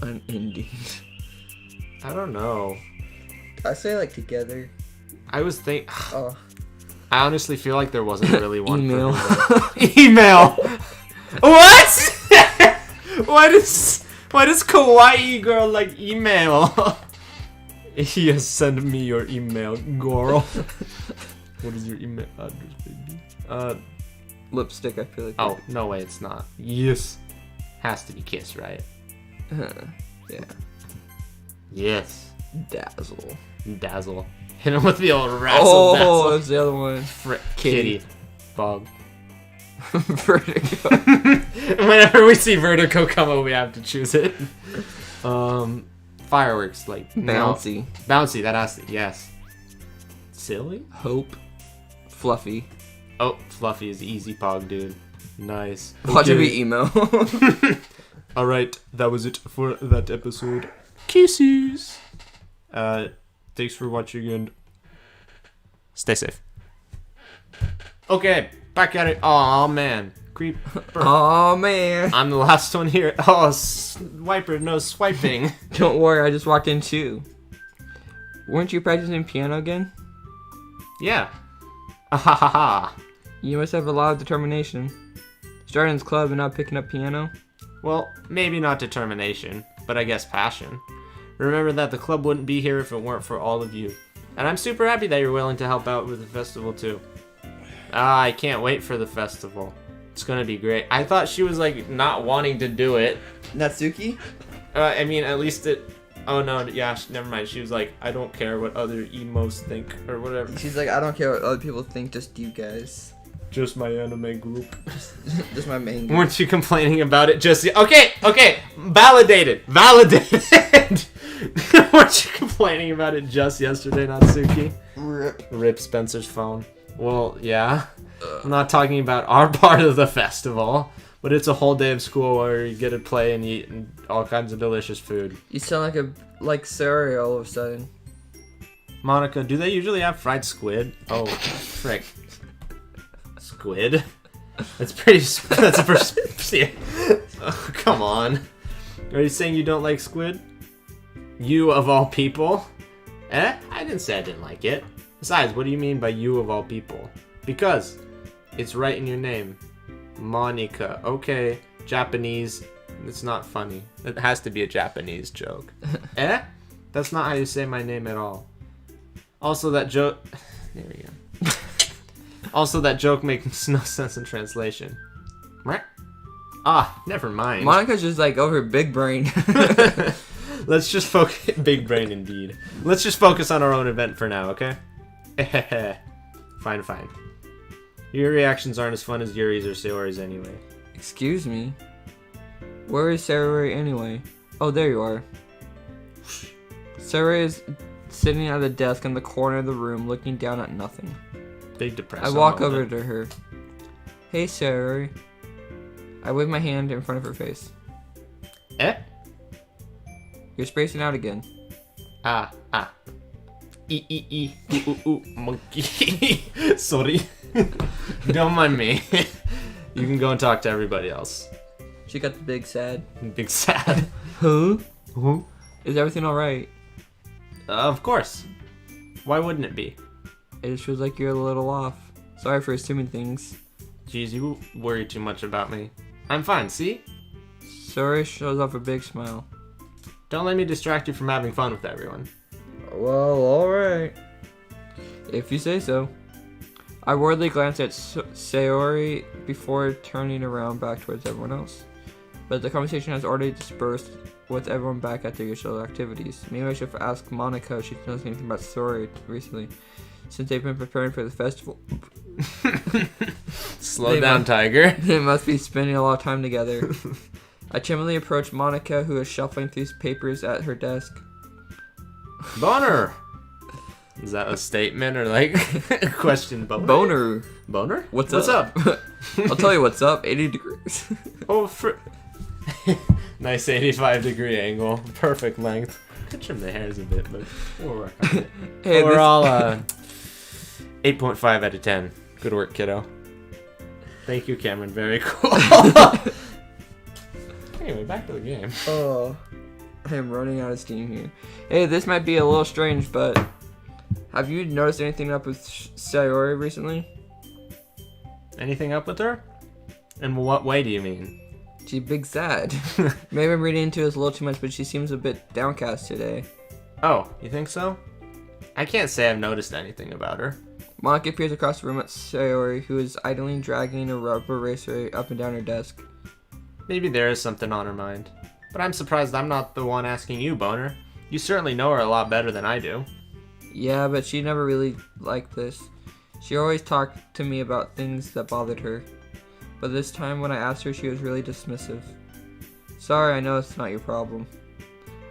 Unending. I don't know. I say like together. I was think. Oh. I honestly feel like there wasn't really one. Email. For email. What? Why does kawaii girl like email? Yes, send me your email, girl. What is your email address, baby? Lipstick, I feel like. Oh, no way, it's not. Yes. Has to be kiss, right? Yeah. Yes. Dazzle. Dazzle. Hit him with the old razzle Oh, dazzle. that's the other one. Kitty. Bug. Vertigo. Whenever we see Vertigo come up, we have to choose it. Fireworks, like Bouncy. No. Bouncy, that has to, yes. Silly? Hope. Fluffy. Oh, Fluffy is easy pog, dude. Nice. Watch it be emo. Alright, that was it for that episode. Kisses! Thanks for watching and stay safe. Okay, back at it. Aw, man. Creeper. Oh man. I'm the last one here. Oh, wiper, no swiping. Don't worry, I just walked in too. Weren't you practicing piano again? Yeah. Ahahaha. You must have a lot of determination. Starting this club and not picking up piano? Well, maybe not determination, but I guess passion. Remember that the club wouldn't be here if it weren't for all of you. And I'm super happy that you're willing to help out with the festival too. I can't wait for the festival. It's gonna be great. I thought she was like not wanting to do it. Natsuki? I mean, at least it... Oh no, yeah, never mind. She was like, I don't care what other emos think or whatever. She's like, I don't care what other people think, just you guys. Just my anime group. Just my main group. Weren't you complaining about it just... Okay, validated. Weren't you complaining about it just yesterday, Natsuki? Rip Spencer's phone. Well, yeah. I'm not talking about our part of the festival, but it's a whole day of school where you get to play and eat and all kinds of delicious food. You sound like Sarah all of a sudden. Monica, do they usually have fried squid? Oh, frick. Squid? That's pretty... That's a first... Yeah. Oh, come on. Are you saying you don't like squid? You of all people? I didn't say I didn't like it. Besides, what do you mean by you of all people? Because it's right in your name. Monica. Okay, Japanese. It's not funny. It has to be a Japanese joke. That's not how you say my name at all. Also, that joke... There we go. Also, that joke makes no sense in translation. Ah, never mind. Monica's just like over big brain. Let's just focus... Big brain indeed. Let's just focus on our own event for now, okay? Fine. Your reactions aren't as fun as Yuri's or Sayori's anyway. Excuse me. Where is Sarah anyway? Oh, there you are. Sarah is sitting at a desk in the corner of the room looking down at nothing. Big depressing. I walk over to her. Hey, Sarah. I wave my hand in front of her face. You're spacing out again. Monkey. Sorry. Don't mind me. You can go and talk to everybody else. She got the big sad. Big sad. Who? Is everything alright? Of course. Why wouldn't it be? It just feels like you're a little off. Sorry for assuming things. Jeez, you worry too much about me. I'm fine, see? Sayori shows off a big smile. Don't let me distract you from having fun with everyone. Well, alright. If you say so. I worriedly glanced at Sayori before turning around back towards everyone else. But the conversation has already dispersed with everyone back at their usual activities. Maybe I should ask Monica if she knows anything about Sayori recently, since they've been preparing for the festival. Slow down, Tiger. They must be spending a lot of time together. I timidly approached Monica, who is shuffling through papers at her desk. Boner! Is that a statement or like a question? Boner. Boner? What's up? I'll tell you what's up. 80 degrees. Oh, nice 85-degree angle. Perfect length. Could trim the hairs a bit, but we'll work on it. Hey, Overall, 8.5 out of 10. Good work, kiddo. Thank you, Cameron. Very cool. Anyway, back to the game. Oh, I am running out of steam here. Hey, this might be a little strange, but have you noticed anything up with Sayori recently? Anything up with her? In what way do you mean? She's big sad. Maybe I'm reading into this a little too much, but she seems a bit downcast today. Oh, you think so? I can't say I've noticed anything about her. Monica appears across the room at Sayori, who is idly dragging a rubber eraser up and down her desk. Maybe there is something on her mind. But I'm surprised I'm not the one asking you, Boner. You certainly know her a lot better than I do. Yeah, but she never really liked this. She always talked to me about things that bothered her. But this time when I asked her, she was really dismissive. Sorry, I know it's not your problem.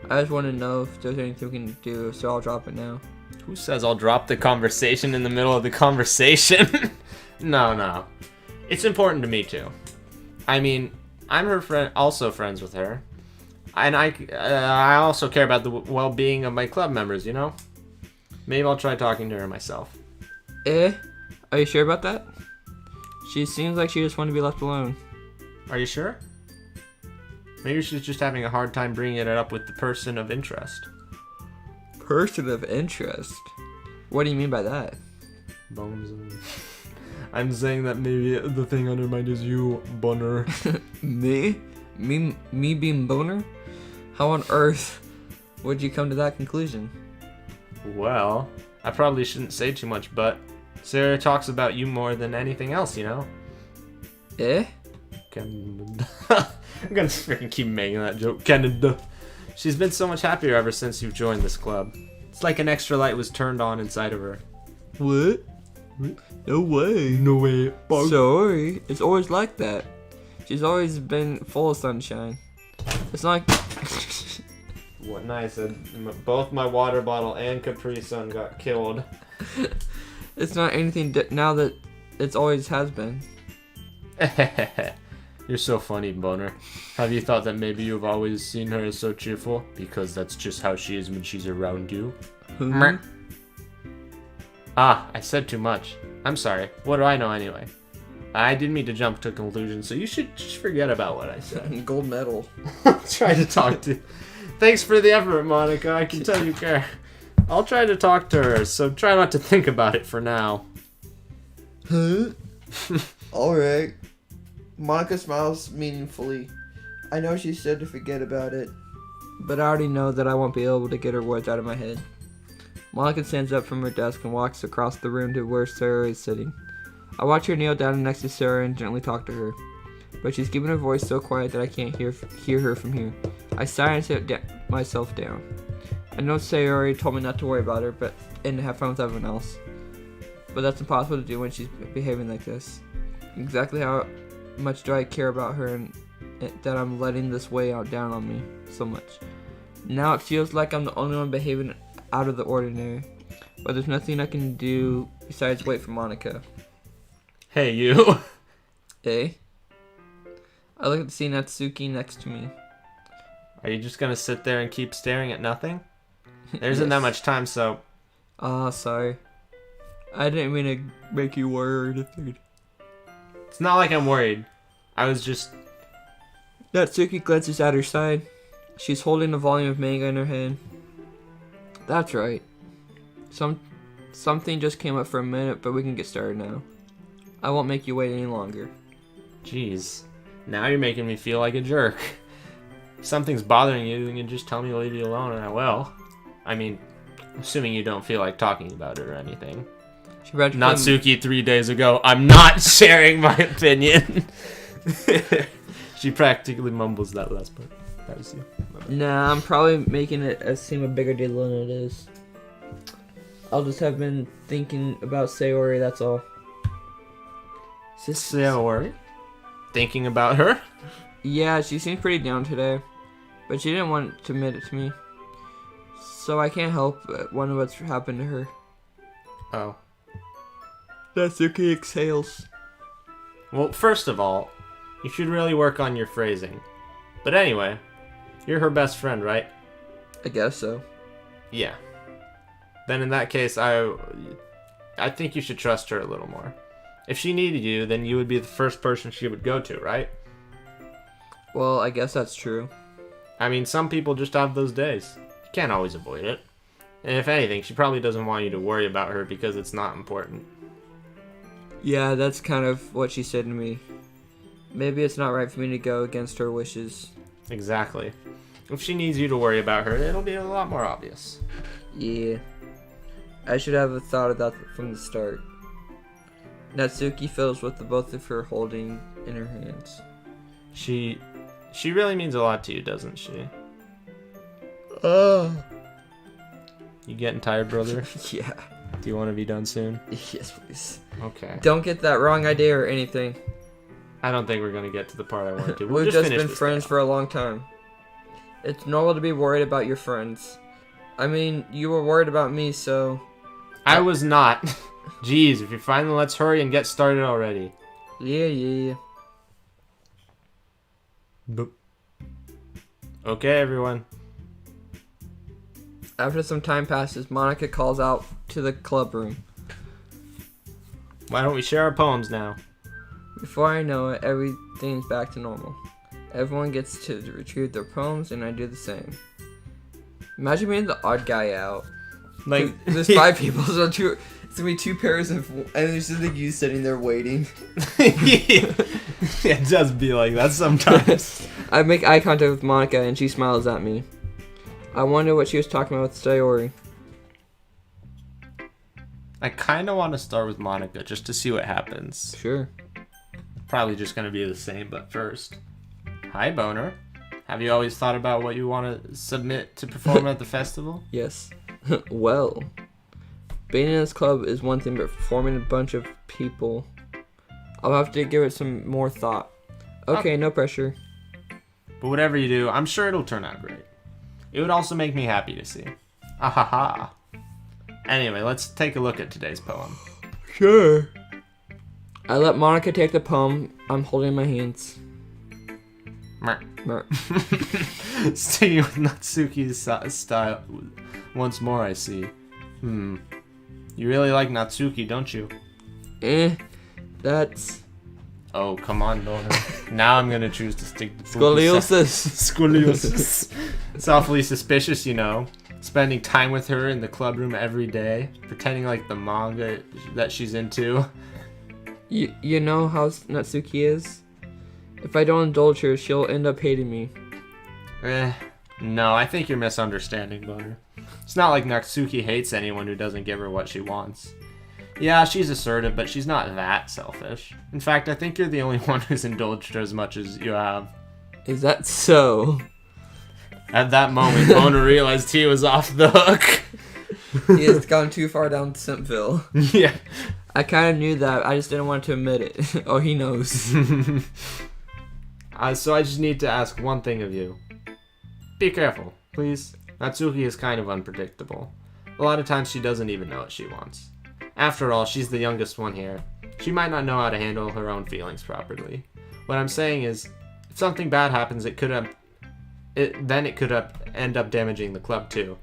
I just want to know if there's anything we can do, so I'll drop it now. Who says I'll drop the conversation in the middle of the conversation? No. It's important to me too. I mean, I'm her friend, also friends with her. And I also care about the well-being of my club members, you know? Maybe I'll try talking to her myself. Are you sure about that? She seems like she just wanted to be left alone. Are you sure? Maybe she's just having a hard time bringing it up with the person of interest. Person of interest? What do you mean by that? Bones. I'm saying that maybe the thing on her mind is you, Boner. Me? Me being Boner? How on earth would you come to that conclusion? Well, I probably shouldn't say too much, but Sarah talks about you more than anything else, you know? I'm gonna freaking keep making that joke. Canada. She's been so much happier ever since you've joined this club. It's like an extra light was turned on inside of her. What? No way. No way. Sorry, it's always like that. She's always been full of sunshine. It's not like... What nice. Both my water bottle and Capri Sun got killed. It's not anything now that it's always has been. You're so funny, Boner. Have you thought that maybe you've always seen her as so cheerful? Because that's just how she is when she's around you. Ah, I said too much. I'm sorry. What do I know anyway? I didn't mean to jump to conclusions, so you should just forget about what I said. Gold medal. Try to talk to... Thanks for the effort, Monica. I can tell you care. I'll try to talk to her, so try not to think about it for now. Huh? Alright. Monica smiles meaningfully. I know she said to forget about it, but I already know that I won't be able to get her words out of my head. Monica stands up from her desk and walks across the room to where Sarah is sitting. I watch her kneel down next to Sarah and gently talk to her, but she's keeping her voice so quiet that I can't hear her from here. I sigh and sit myself down. I know Sayori told me not to worry about her, and to have fun with everyone else, but that's impossible to do when she's behaving like this. Exactly how much do I care about her and that I'm letting this weigh down on me so much? Now it feels like I'm the only one behaving out of the ordinary, but there's nothing I can do besides wait for Monica. Hey, you. I look at seeing Natsuki next to me. Are you just gonna sit there and keep staring at nothing? There isn't that much time, so... Sorry. I didn't mean to make you worry or anything. It's not like I'm worried. I was just... Natsuki glances at her side. She's holding a volume of manga in her hand. That's right. Something just came up for a minute, but we can get started now. I won't make you wait any longer. Jeez. Now you're making me feel like a jerk. If something's bothering you, then you can just tell me to leave you alone and I will. I mean, assuming you don't feel like talking about it or anything. Natsuki 3 days ago, I'm not sharing my opinion. She practically mumbles that last part. That was you. Nah, I'm probably making it seem a bigger deal than it is. I'll just have been thinking about Sayori, that's all. Sayori? Thinking about her? Yeah, she seems pretty down today, but she didn't want to admit it to me. So I can't help but wonder what's happened to her. Oh. Natsuki exhales. Well, first of all, you should really work on your phrasing. But anyway, you're her best friend, right? I guess so. Yeah. Then in that case, I think you should trust her a little more. If she needed you, then you would be the first person she would go to, right? Well, I guess that's true. I mean, some people just have those days. You can't always avoid it. And if anything, she probably doesn't want you to worry about her because it's not important. Yeah, that's kind of what she said to me. Maybe it's not right for me to go against her wishes. Exactly. If she needs you to worry about her, it'll be a lot more obvious. Yeah. I should have thought of that from the start. Natsuki feels what the both of her holding in her hands. She really means a lot to you, doesn't she? Oh. You getting tired, brother? Yeah. Do you want to be done soon? Yes, please. Okay. Don't get that wrong idea or anything. I don't think we're going to get to the part I want to. We've just just finish been this friends thing for a long time. It's normal to be worried about your friends. I mean, you were worried about me, so... I was not. Jeez, if you're fine, then let's hurry and get started already. Yeah. Boop. Okay, everyone. After some time passes, Monica calls out to the club room. Why don't we share our poems now? Before I know it, everything's back to normal. Everyone gets to retrieve their poems, and I do the same. Imagine being the odd guy out. Like, There's 5 people, so it's gonna be 2 pairs of, and there's just like you sitting there waiting. It does be like that sometimes. I make eye contact with Monica, and she smiles at me. I wonder what she was talking about with Sayori. I kind of want to start with Monica just to see what happens. Sure. Probably just going to be the same, but first. Hi, Boner. Have you always thought about what you want to submit to perform at the festival? Yes. Well, being in this club is one thing, but performing a bunch of people, I'll have to give it some more thought. Okay, no pressure. But whatever you do, I'm sure it'll turn out great. It would also make me happy to see. Ahaha. Anyway, let's take a look at today's poem. Sure. I let Monica take the poem I'm holding in my hands. Mer. Mer. Sticking with Natsuki's style once more, I see. You really like Natsuki, don't you? That's... Oh, come on, Boner. Now I'm gonna choose to stick to Scoliosis. Scoliosis. It's awfully suspicious, you know. Spending time with her in the club room every day, pretending like the manga that she's into. You know how Natsuki is? If I don't indulge her, she'll end up hating me. No, I think you're misunderstanding, Boner. It's not like Natsuki hates anyone who doesn't give her what she wants. Yeah, she's assertive, but she's not that selfish. In fact, I think you're the only one who's indulged her as much as you have. Is that so? At that moment, Boner realized he was off the hook. He has gone too far down Simpville. Yeah. I kind of knew that, I just didn't want to admit it. Oh, he knows. So I just need to ask one thing of you. Be careful, please. Natsuki is kind of unpredictable. A lot of times she doesn't even know what she wants. After all, she's the youngest one here. She might not know how to handle her own feelings properly. What I'm saying is, if something bad happens, it could end up damaging the club too.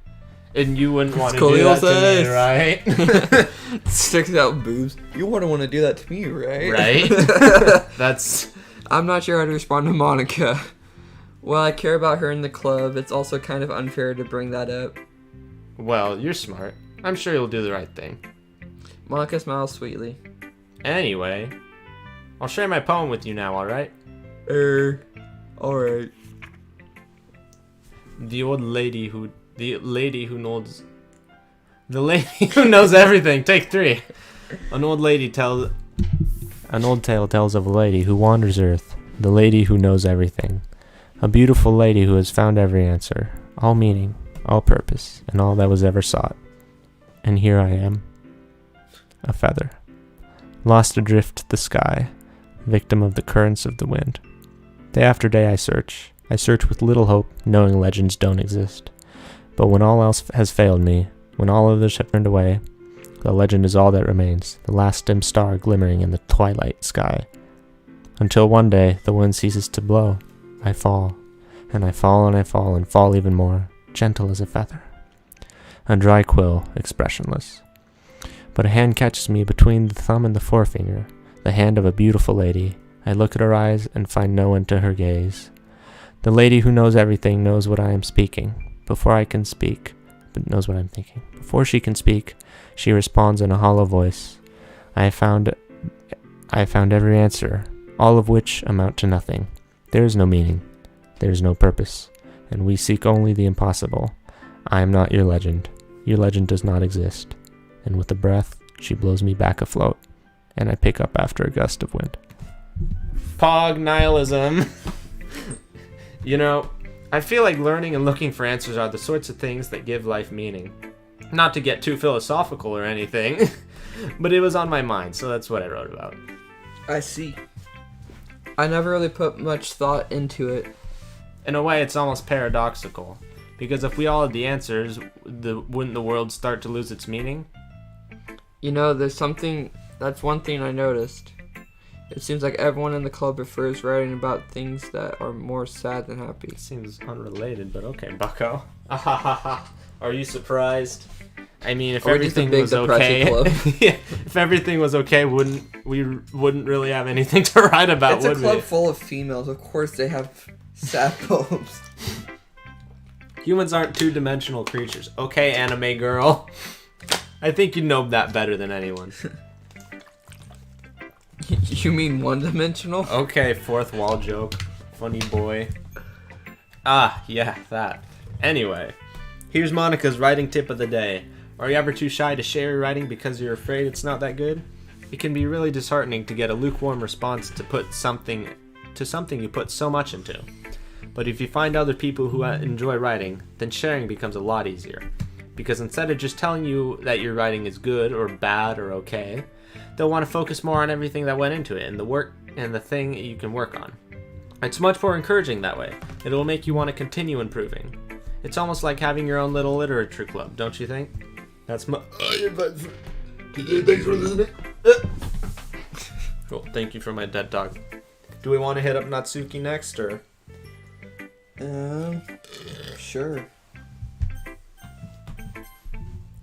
And you wouldn't want to do that to me, right? Sticks out boobs. You wouldn't want to do that to me, right? Right? That's... I'm not sure how to respond to Monica. While I care about her in the club, it's also kind of unfair to bring that up. Well, you're smart. I'm sure you'll do the right thing. Monica smiles sweetly. Anyway, I'll share my poem with you now, alright? Alright. The lady who knows everything. Take 3. An old tale tells of a lady who wanders Earth, the lady who knows everything. A beautiful lady who has found every answer, all meaning, all purpose, and all that was ever sought. And here I am, a feather, lost adrift the sky, victim of the currents of the wind. Day after day I search with little hope, knowing legends don't exist. But when all else has failed me, when all others have turned away, the legend is all that remains, the last dim star glimmering in the twilight sky. Until one day the wind ceases to blow, I fall, and I fall and I fall and fall even more, gentle as a feather. A dry quill, expressionless. But a hand catches me between the thumb and the forefinger, the hand of a beautiful lady. I look at her eyes and find no end to her gaze. The lady who knows everything knows what I am speaking, before I can speak, but knows what I'm thinking. Before she can speak, she responds in a hollow voice. I have found every answer, all of which amount to nothing. There is no meaning, there is no purpose, and we seek only the impossible. I am not your legend. Your legend does not exist. And with a breath, she blows me back afloat, and I pick up after a gust of wind. Pog nihilism. You know, I feel like learning and looking for answers are the sorts of things that give life meaning. Not to get too philosophical or anything, but it was on my mind, so that's what I wrote about. I see. I never really put much thought into it. In a way, it's almost paradoxical, because if we all had the answers, wouldn't the world start to lose its meaning? You know, that's one thing I noticed. It seems like everyone in the club prefers writing about things that are more sad than happy. Seems unrelated, but okay, bucko. Are you surprised? I mean, if everything was okay, yeah, if everything was okay, we wouldn't really have anything to write about, would we? It's a club full of females. Of course, they have sad poems. Humans aren't two-dimensional creatures. Okay, anime girl. I think you know that better than anyone. You mean one-dimensional? Okay, fourth wall joke. Funny boy. Ah, yeah, that. Anyway, here's Monica's writing tip of the day. Are you ever too shy to share your writing because you're afraid it's not that good? It can be really disheartening to get a lukewarm response to something you put so much into. But if you find other people who enjoy writing, then sharing becomes a lot easier. Because instead of just telling you that your writing is good or bad or okay, they'll want to focus more on everything that went into it and the work and the thing you can work on. It's much more encouraging that way. It will make you want to continue improving. It's almost like having your own little literature club, don't you think? That's my advice. Thanks for listening. Cool. Thank you for my dead dog. Do we want to hit up Natsuki next, or? Sure.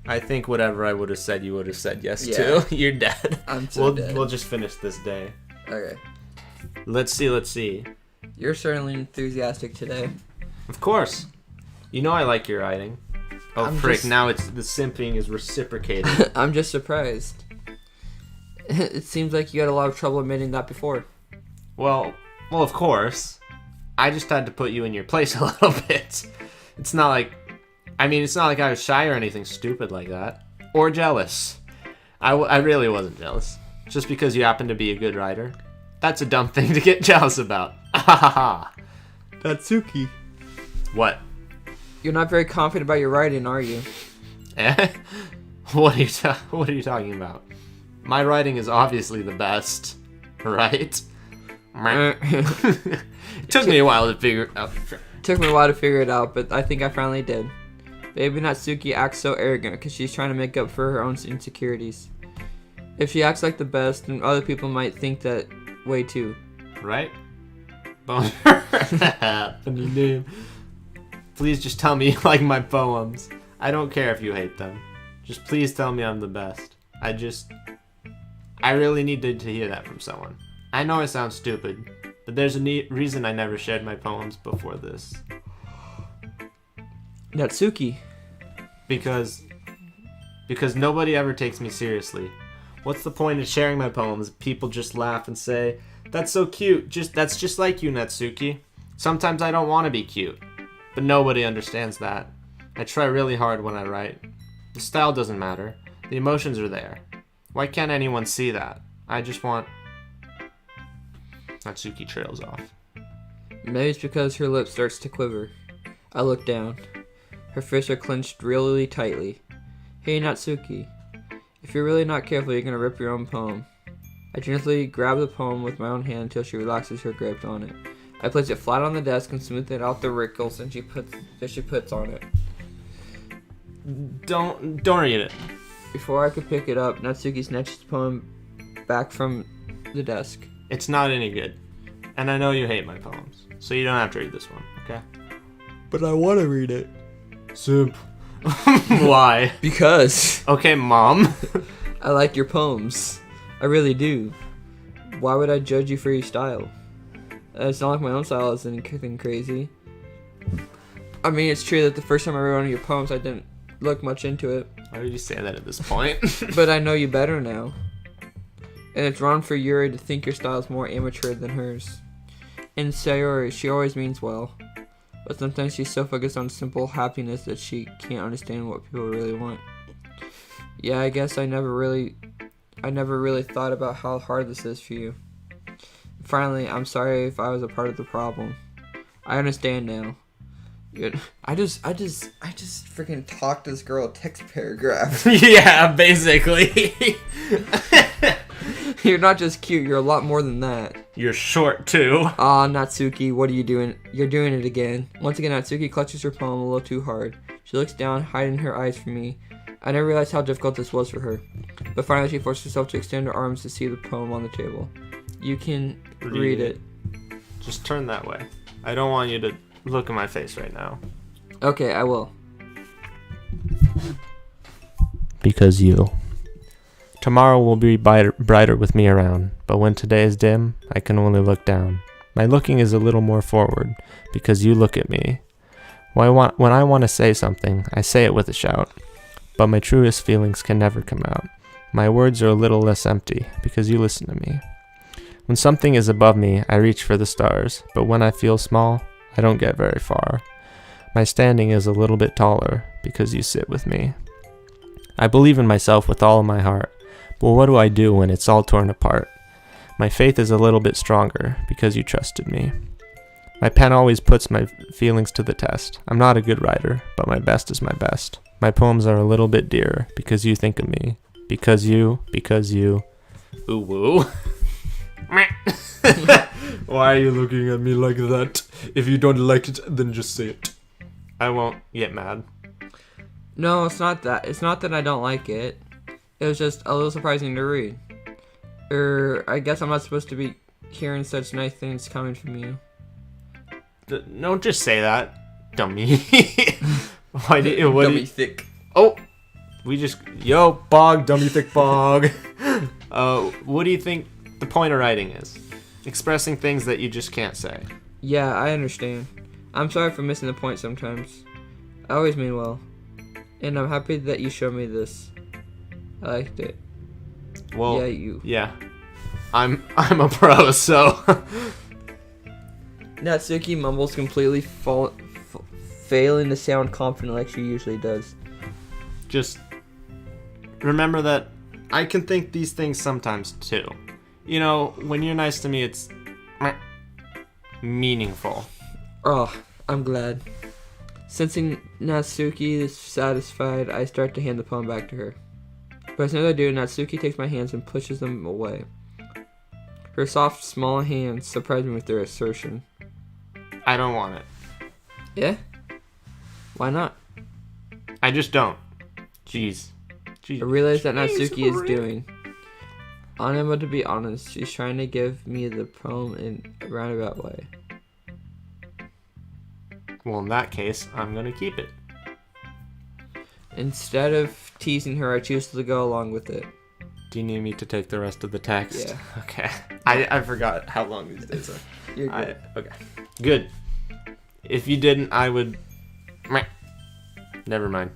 I think whatever I would have said, you would have said yes Yeah. to. You're dead. I'm so dead. We'll just finish this day. Okay. Let's see. You're certainly enthusiastic today. Of course. You know I like your writing. Oh, frick, now the simping is reciprocated. I'm just surprised. It seems like you had a lot of trouble admitting that before. Well, of course. I just had to put you in your place a little bit. It's not like I was shy or anything stupid like that. Or jealous. I really wasn't jealous. Just because you happen to be a good writer. That's a dumb thing to get jealous about. Natsuki. What? You're not very confident about your writing, are you? Eh? What are you talking about? My writing is obviously the best, right? It took me a while to figure it out. Took me a while to figure it out, but I think I finally did. Baby Natsuki acts so arrogant because she's trying to make up for her own insecurities. If she acts like the best, then other people might think that way too. Right? Funny name. Please just tell me you like my poems. I don't care if you hate them. Just please tell me I'm the best. I really needed to hear that from someone. I know I sound stupid, but there's a reason I never shared my poems before this. Natsuki. Because nobody ever takes me seriously. What's the point of sharing my poems? People just laugh and say, That's so cute. That's just like you, Natsuki. Sometimes I don't want to be cute, but nobody understands that. I try really hard when I write. The style doesn't matter. The emotions are there. Why can't anyone see that? I just want... Natsuki trails off. Maybe it's because her lip starts to quiver. I look down. Her fists are clenched really tightly. Hey, Natsuki. If you're really not careful, you're gonna rip your own poem. I gently grab the poem with my own hand until she relaxes her grip on it. I place it flat on the desk and smooth it out the wrinkles that she puts on it. Don't read it. Before I could pick it up, Natsuki snatches the poem back from the desk. It's not any good. And I know you hate my poems, so you don't have to read this one, okay? But I want to read it. Simp. Why? Because Okay, Mom. I like your poems. I really do. Why would I judge you for your style? It's not like my own style is anything crazy. I mean, it's true that the first time I read one of your poems, I didn't look much into it. Why did you say that at this point? But I know you better now. And it's wrong for Yuri to think your style is more amateur than hers. And Sayori, she always means well. But sometimes she's so focused on simple happiness that she can't understand what people really want. Yeah, I guess I never really thought about how hard this is for you. Finally, I'm sorry if I was a part of the problem. I understand now. Good. I just freaking talked this girl a text paragraph. Yeah, basically. You're not just cute, you're a lot more than that. You're short, too. Ah, Natsuki, what are you doing? You're doing it again. Once again, Natsuki clutches her poem a little too hard. She looks down, hiding her eyes from me. I never realized how difficult this was for her. But finally, she forced herself to extend her arms to see the poem on the table. You can read it. Just turn that way. I don't want you to look in my face right now. Okay, I will. Because you. Tomorrow will be brighter with me around, but when today is dim, I can only look down. My looking is a little more forward, because you look at me. When I want to say something, I say it with a shout, but my truest feelings can never come out. My words are a little less empty, because you listen to me. When something is above me, I reach for the stars, but when I feel small, I don't get very far. My standing is a little bit taller, because you sit with me. I believe in myself with all of my heart, but what do I do when it's all torn apart? My faith is a little bit stronger, because you trusted me. My pen always puts my feelings to the test. I'm not a good writer, but my best is my best. My poems are a little bit dearer, because you think of me. Because you. Ooh woo. Why are you looking at me like that? If you don't like it, then just say it. I won't get mad. No, it's not that. It's not that I don't like it. It was just a little surprising to read. I guess I'm not supposed to be hearing such nice things coming from you. Don't just say that, dummy. Why do you? What Dummy do you, thick. Oh, yo, bog, dummy thick bog. What do you think the point of writing is? Expressing things that you just can't say. Yeah, I understand. I'm sorry for missing the point sometimes. I always mean well. And I'm happy that you showed me this. I liked it. Well, yeah, you. Yeah. I'm a pro, so. Natsuki mumbles, completely failing to sound confident like she usually does. Just remember that I can think these things sometimes too. You know, when you're nice to me, it's meaningful. Oh, I'm glad. Sensing Natsuki is satisfied, I start to hand the poem back to her. But as soon as I do, Natsuki takes my hands and pushes them away. Her soft, small hands surprise me with their assertion. I don't want it. Yeah? Why not? I just don't. Jeez. I realize that Natsuki is doing. Unable to be honest, she's trying to give me the poem in a roundabout way. Well, in that case, I'm gonna keep it. Instead of teasing her, I choose to go along with it. Do you need me to take the rest of the text? Yeah. Okay. I forgot how long these days are. You're good. Okay. Good. If you didn't, I would... Never mind.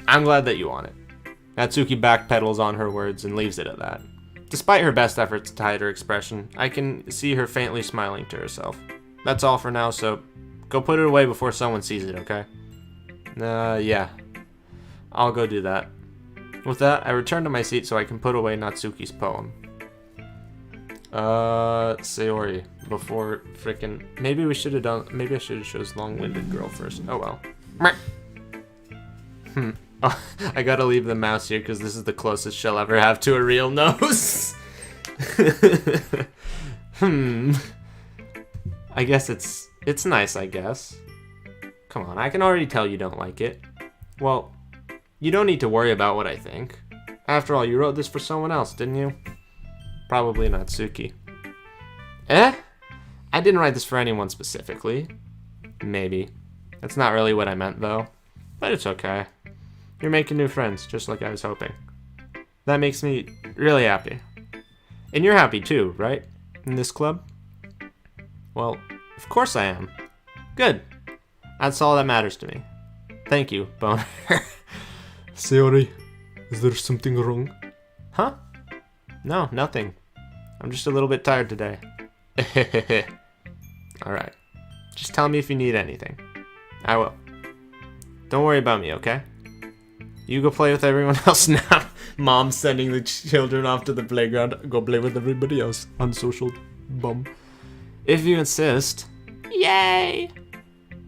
I'm glad that you want it. Natsuki backpedals on her words and leaves it at that. Despite her best efforts to hide her expression, I can see her faintly smiling to herself. That's all for now, so go put it away before someone sees it, okay? Yeah. I'll go do that. With that, I return to my seat so I can put away Natsuki's poem. Sayori, before frickin'... Maybe I should have chose long-winded girl first. Oh well. Oh, I gotta leave the mouse here because this is the closest she'll ever have to a real nose. I guess it's nice, I guess. Come on, I can already tell you don't like it. Well, you don't need to worry about what I think. After all, you wrote this for someone else, didn't you? Probably Natsuki. Eh? I didn't write this for anyone specifically. Maybe. That's not really what I meant, though. But it's okay. You're making new friends, just like I was hoping. That makes me really happy. And you're happy too, right? In this club? Well, of course I am. Good. That's all that matters to me. Thank you, Boner. Sayori, is there something wrong? Huh? No, nothing. I'm just a little bit tired today. Alright. Just tell me if you need anything. I will. Don't worry about me, okay? You go play with everyone else now. Mom's sending the children off to the playground. Go play with everybody else. Unsocial bum. If you insist. Yay!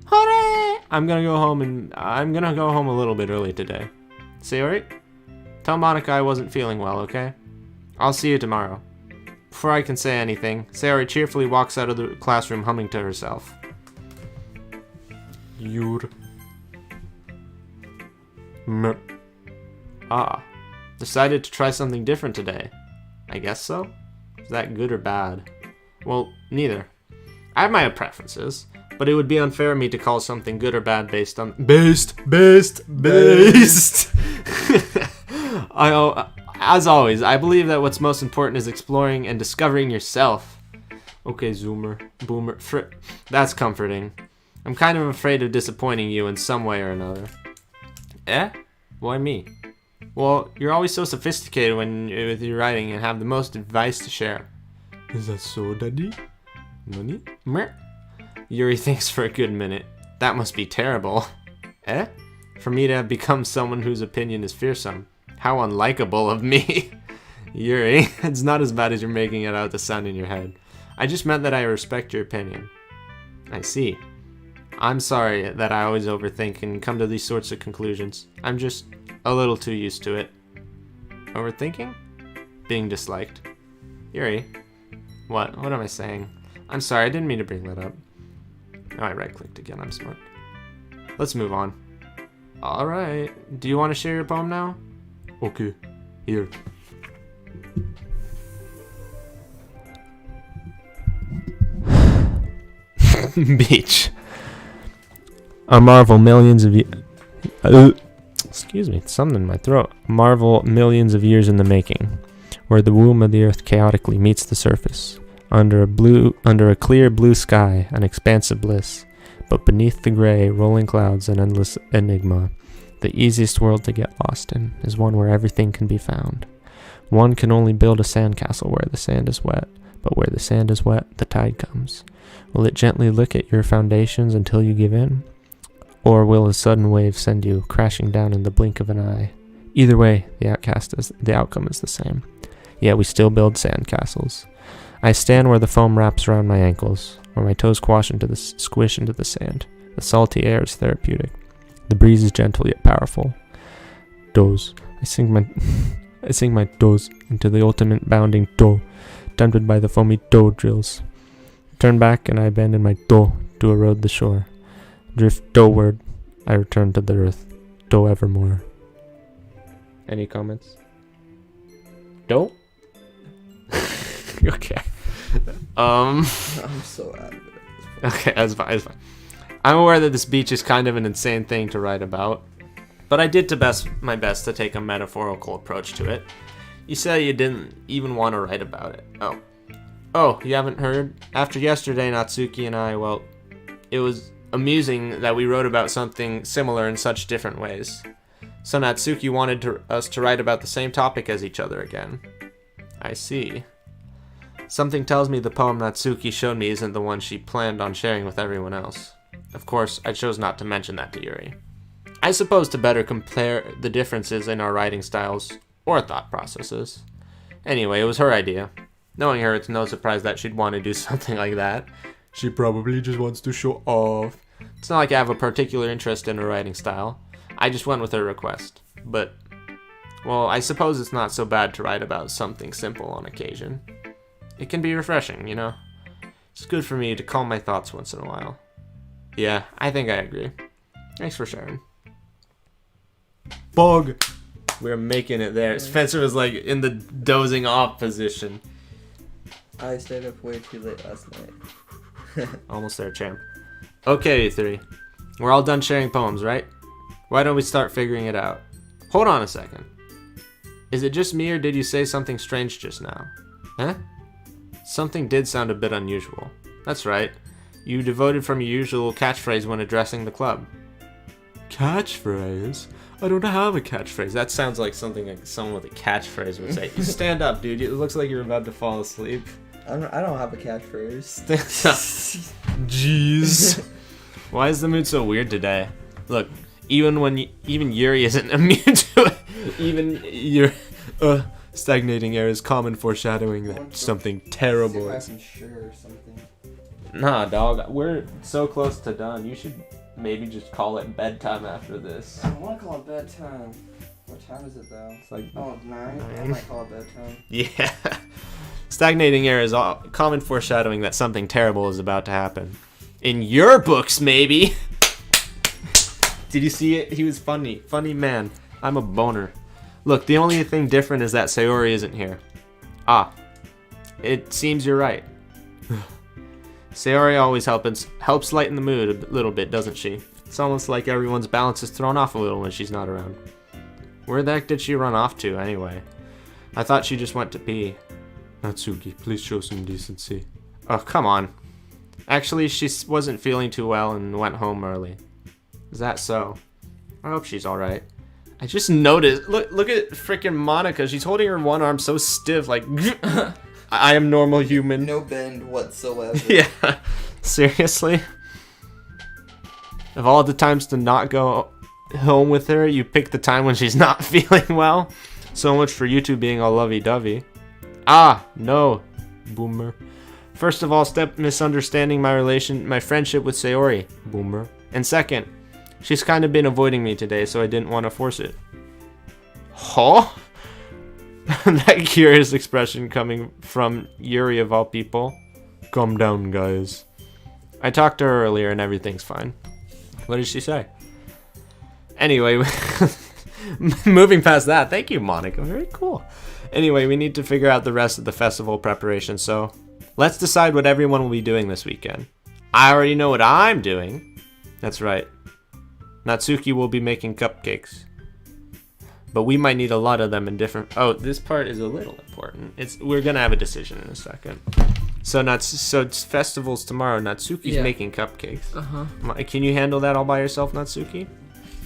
Hooray! I'm gonna go home a little bit early today. Sayori? Tell Monica I wasn't feeling well, okay? I'll see you tomorrow. Before I can say anything, Sayori cheerfully walks out of the classroom humming to herself. Decided to try something different today. I guess so? Is that good or bad? Well, neither. I have my own preferences, but it would be unfair of me to call something good or bad based on... Based! As always, I believe that what's most important is exploring and discovering yourself. Okay, Boomer, that's comforting. I'm kind of afraid of disappointing you in some way or another. Eh? Why me? Well, you're always so sophisticated with your writing and have the most advice to share. Is that so, Daddy? Nani? Meh. Yuri thinks for a good minute. That must be terrible. Eh? For me to have become someone whose opinion is fearsome. How unlikable of me. Yuri, it's not as bad as you're making it out to sound in your head. I just meant that I respect your opinion. I see. I'm sorry that I always overthink and come to these sorts of conclusions. I'm just a little too used to it. Overthinking? Being disliked. Yuri. What? What am I saying? I'm sorry, I didn't mean to bring that up. Oh, I right-clicked again, I'm smart. Let's move on. Alright, do you want to share your poem now? Okay, here. Beach. A marvel millions of excuse me, it's something in my throat. Marvel millions of years in the making, where the womb of the earth chaotically meets the surface, under a clear blue sky, an expansive bliss, but beneath the gray, rolling clouds, an endless enigma. The easiest world to get lost in is one where everything can be found. One can only build a sandcastle where the sand is wet, but where the sand is wet, the tide comes. Will it gently lick at your foundations until you give in? Or will a sudden wave send you crashing down in the blink of an eye? Either way, the outcome is the same. Yet we still build sandcastles. I stand where the foam wraps around my ankles, where my toes squish into the sand. The salty air is therapeutic. The breeze is gentle yet powerful. Doze. I sink my toes into the ultimate bounding toe, tempted by the foamy toe drills. Turn back and I abandon my toe to erode the shore. Drift toeward, I return to the earth, toe evermore. Any comments? Toe? Okay. I'm so out of it. Okay, that's fine. I'm aware that this beach is kind of an insane thing to write about, but I did my best to take a metaphorical approach to it. You said you didn't even want to write about it. Oh, you haven't heard? After yesterday, Natsuki and I, well, it was amusing that we wrote about something similar in such different ways. So Natsuki wanted us to write about the same topic as each other again. I see. Something tells me the poem Natsuki showed me isn't the one she planned on sharing with everyone else. Of course, I chose not to mention that to Yuri. I suppose to better compare the differences in our writing styles or thought processes. Anyway, it was her idea. Knowing her, it's no surprise that she'd want to do something like that. She probably just wants to show off. It's not like I have a particular interest in her writing style. I just went with her request. But, well, I suppose it's not so bad to write about something simple on occasion. It can be refreshing, you know? It's good for me to calm my thoughts once in a while. Yeah, I think I agree. Thanks for sharing. Bug! We're making it there. Spencer was like in the dozing off position. I stayed up way too late last night. Almost there, champ. Okay, you three. We're all done sharing poems, right? Why don't we start figuring it out? Hold on a second. Is it just me or did you say something strange just now? Huh? Something did sound a bit unusual. That's right. You devoted from your usual catchphrase when addressing the club. Catchphrase? I don't have a catchphrase. That sounds like something like someone with a catchphrase would say. You stand up, dude. It looks like you're about to fall asleep. I don't have a catchphrase. Stand up. Jeez. Why is the mood so weird today? Look, even Yuri isn't immune to it. Even your stagnating air is common foreshadowing that something terrible is. Sure or something. Nah, dog. We're so close to done. You should maybe just call it bedtime after this. I want to call it bedtime. What time is it though? It's like 9. I 9. might call it bedtime. Yeah. Stagnating air is common foreshadowing that something terrible is about to happen. In your books, maybe. Did you see it? He was funny. Funny man. I'm a boner. Look, the only thing different is that Sayori isn't here. Ah. It seems you're right. Sayori always helps lighten the mood a little bit, doesn't she? It's almost like everyone's balance is thrown off a little when she's not around. Where the heck did she run off to, anyway? I thought she just went to pee. Natsuki, please show some decency. Oh, come on. Actually, she wasn't feeling too well and went home early. Is that so? I hope she's alright. I just noticed. Look at freaking Monica. She's holding her one arm so stiff, like... I am normal human. No bend whatsoever. Yeah. Seriously? Of all the times to not go home with her, you pick the time when she's not feeling well. So much for you two being all lovey-dovey. Ah, no, boomer. First of all, step misunderstanding my friendship with Sayori, boomer. And second, she's kind of been avoiding me today, so I didn't want to force it. Huh? That curious expression coming from Yuri of all people. Calm down, guys. I talked to her earlier and everything's fine. What did she say? Anyway, moving past that, thank you, Monica. Very cool. Anyway, we need to figure out the rest of the festival preparation, so let's decide what everyone will be doing this weekend. I already know what I'm doing. That's right. Natsuki will be making cupcakes. But we might need a lot of them in different... Oh, this part is a little important. We're going to have a decision in a second. So it's festivals tomorrow. Natsuki's making cupcakes. Uh-huh. Can you handle that all by yourself, Natsuki?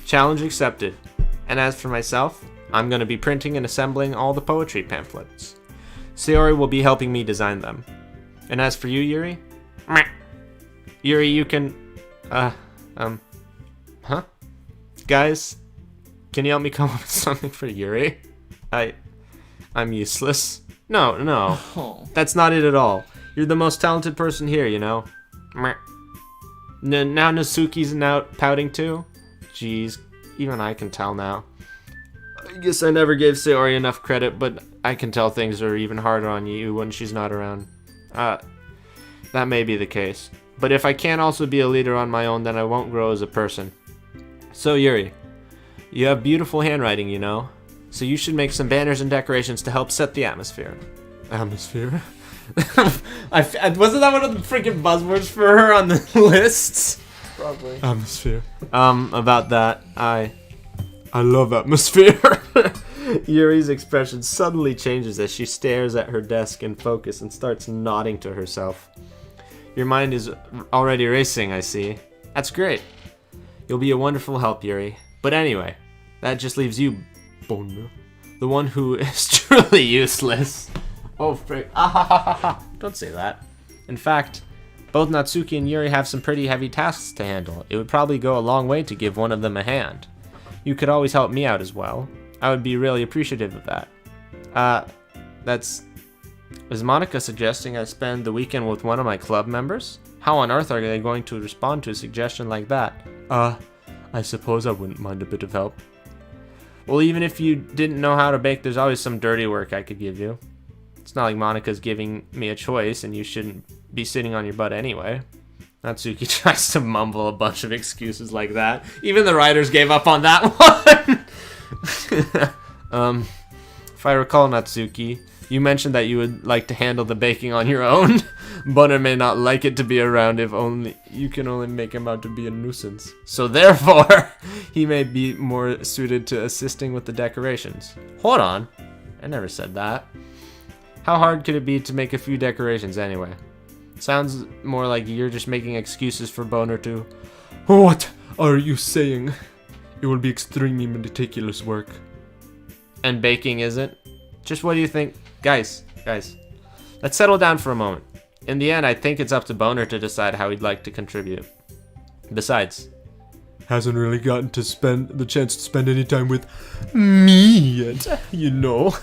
Challenge accepted. And as for myself, I'm going to be printing and assembling all the poetry pamphlets. Sayori will be helping me design them. And as for you, Yuri? Yuri, you can... Huh? Guys... Can you help me come up with something for Yuri? I'm useless. No. Oh. That's not it at all. You're the most talented person here, you know? Now Natsuki's out pouting too? Jeez, even I can tell now. I guess I never gave Sayori enough credit, but I can tell things are even harder on you when she's not around. That may be the case. But if I can't also be a leader on my own, then I won't grow as a person. So Yuri... You have beautiful handwriting, you know. So you should make some banners and decorations to help set the atmosphere. Atmosphere? Wasn't that one of the freaking buzzwords for her on the lists? Probably. Atmosphere. About that, I love atmosphere. Yuri's expression suddenly changes as she stares at her desk in focus and starts nodding to herself. Your mind is already racing, I see. That's great. You'll be a wonderful help, Yuri. But anyway, that just leaves you, Boner, the one who is truly useless. Oh, frick. Ah, ha, ha, ha, ha. Don't say that. In fact, both Natsuki and Yuri have some pretty heavy tasks to handle. It would probably go a long way to give one of them a hand. You could always help me out as well. I would be really appreciative of that. Is Monica suggesting I spend the weekend with one of my club members? How on earth are they going to respond to a suggestion like that? I suppose I wouldn't mind a bit of help. Well, even if you didn't know how to bake, there's always some dirty work I could give you. It's not like Monica's giving me a choice, and you shouldn't be sitting on your butt anyway. Natsuki tries to mumble a bunch of excuses like that. Even the writers gave up on that one! If I recall, Natsuki, you mentioned that you would like to handle the baking on your own. Butter may not like it to be around if only you can only make him out to be a nuisance. So therefore, he may be more suited to assisting with the decorations. Hold on. I never said that. How hard could it be to make a few decorations anyway? Sounds more like you're just making excuses for Boner to... What are you saying? It will be extremely meticulous work. And baking isn't? Just what do you think? Guys, let's settle down for a moment. In the end, I think it's up to Boner to decide how he'd like to contribute. Besides, Hasn't really gotten to spend the chance to spend any time with me yet, you know.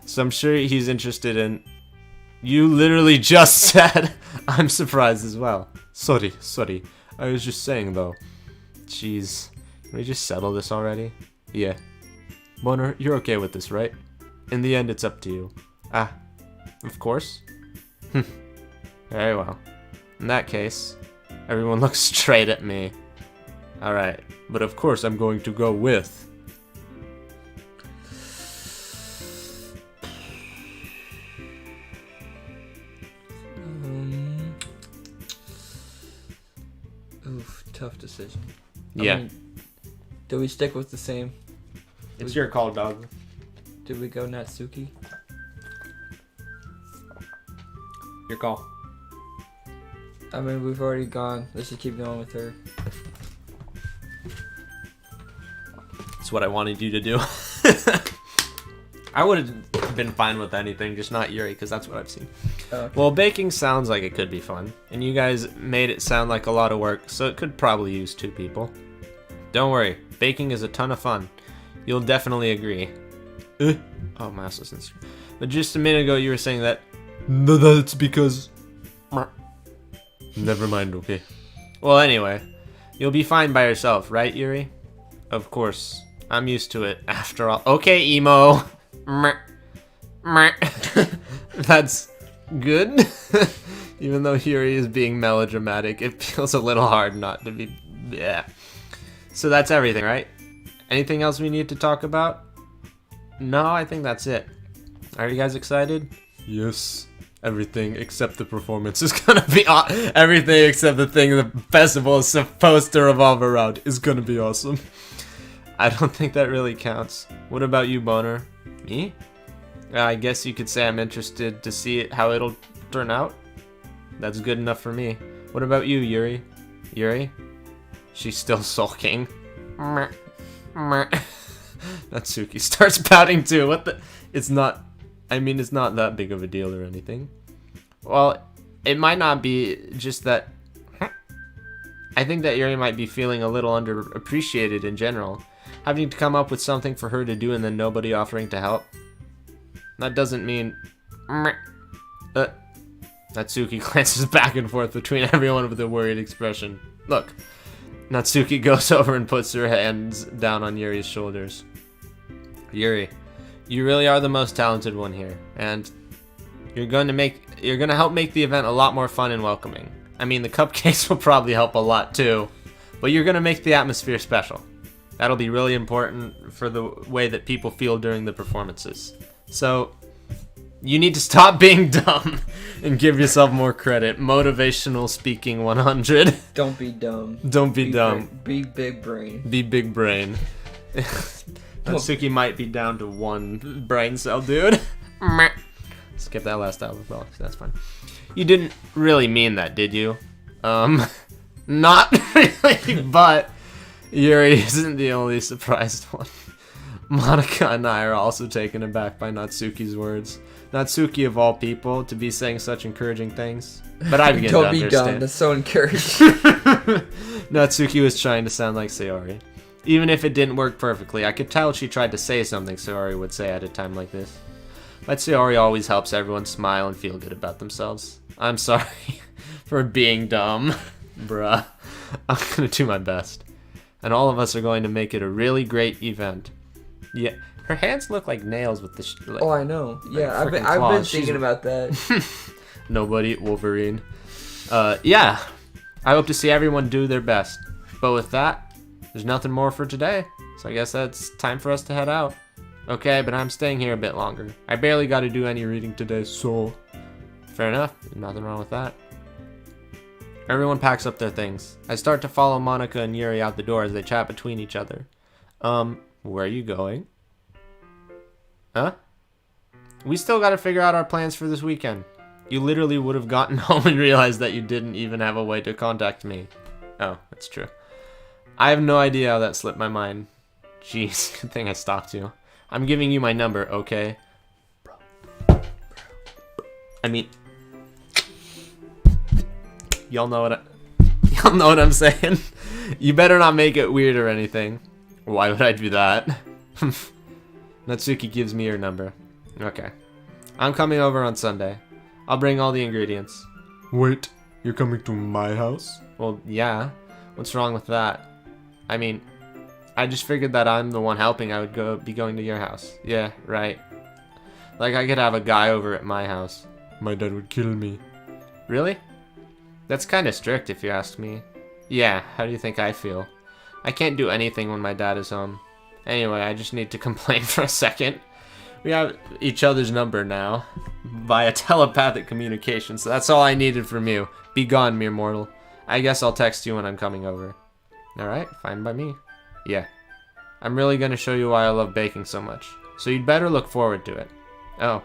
so I'm sure he's interested in... You literally just said, I'm surprised as well. Sorry. I was just saying though. Jeez, can we just settle this already? Yeah. Boner, you're okay with this, right? In the end, it's up to you. Ah, of course. Very well. In that case, everyone looks straight at me. Alright, But of course I'm going to go with... Oof, tough decision. yeah. I mean, do we stick with the same? It's your call, dog. Did we go Natsuki? Your call. I mean, we've already gone. Let's just keep going with her. It's what I wanted you to do. I would have been fine with anything, just not Yuri, because that's what I've seen. Okay. Well, baking sounds like it could be fun, and you guys made it sound like a lot of work, so it could probably use 2 people. Don't worry, baking is a ton of fun. You'll definitely agree. Oh, my ass listens. But just a minute ago, you were saying that... No, that's because... Never mind, okay. Well, anyway, you'll be fine by yourself, right, Yuri? Of course. I'm used to it, after all. Okay, emo. That's good. Even though Yuri is being melodramatic, it feels a little hard not to be... Yeah. So that's everything, right? Anything else we need to talk about? No, I think that's it. Are you guys excited? Yes. Everything except the performance is gonna be everything except the thing the festival is supposed to revolve around is gonna be awesome. I don't think that really counts. What about you, Boner? Me? I guess you could say I'm interested to see how it'll turn out. That's good enough for me. What about you, Yuri? Yuri? She's still sulking. Natsuki starts pouting too. What the? It's not... I mean, it's not that big of a deal or anything. Well, it might not be, just that... I think that Yuri might be feeling a little underappreciated in general. Having to come up with something for her to do and then nobody offering to help. That doesn't mean... Natsuki glances back and forth between everyone with a worried expression. Look. Natsuki goes over and puts her hands down on Yuri's shoulders. Yuri, you really are the most talented one here, and you're going to help make the event a lot more fun and welcoming. I mean, the cupcakes will probably help a lot too, but you're going to make the atmosphere special. That'll be really important for the way that people feel during the performances. So, you need to stop being dumb and give yourself more credit. Motivational speaking 100. Don't be dumb. Don't be dumb. Be big brain. Be big brain. Natsuki might be down to 1 brain cell, dude. Skip that last out as well, that's fine. You didn't really mean that, did you? Not really, but Yuri isn't the only surprised one. Monica and I are also taken aback by Natsuki's words. Natsuki, of all people, to be saying such encouraging things. But I begin to Don't be dumb. understand. That's so encouraging. Natsuki was trying to sound like Sayori. Even if it didn't work perfectly, I could tell she tried to say something Sayori would say at a time like this. But Sayori always helps everyone smile and feel good about themselves. I'm sorry for being dumb, bruh. I'm gonna do my best. And all of us are going to make it a really great event. Yeah, her hands look like nails with the like, Oh, I know. Yeah, frickin' I've been claws. thinking She's- about that. Nobody, Wolverine. Yeah, I hope to see everyone do their best. But with that, there's nothing more for today. So I guess that's time for us to head out. Okay, but I'm staying here a bit longer. I barely got to do any reading today, so... Fair enough. Nothing wrong with that. Everyone packs up their things. I start to follow Monica and Yuri out the door as they chat between each other. Where are you going? Huh? We still got to figure out our plans for this weekend. You literally would have gotten home and realized that you didn't even have a way to contact me. Oh, that's true. I have no idea how that slipped my mind. Jeez, good thing I stopped you. I'm giving you my number, okay? I mean... Y'all know what I'm saying? You better not make it weird or anything. Why would I do that? Natsuki gives me your number. Okay. I'm coming over on Sunday. I'll bring all the ingredients. Wait, you're coming to my house? Well, yeah. What's wrong with that? I mean, I just figured that I'm the one helping. I would be going to your house. Yeah, right. Like I could have a guy over at my house. My dad would kill me. Really? That's kind of strict if you ask me. Yeah, how do you think I feel? I can't do anything when my dad is home. Anyway, I just need to complain for a second. We have each other's number now via telepathic communication, so that's all I needed from you. Be gone, mere mortal. I guess I'll text you when I'm coming over. Alright, fine by me. Yeah. I'm really gonna show you why I love baking so much, so you'd better look forward to it. Oh.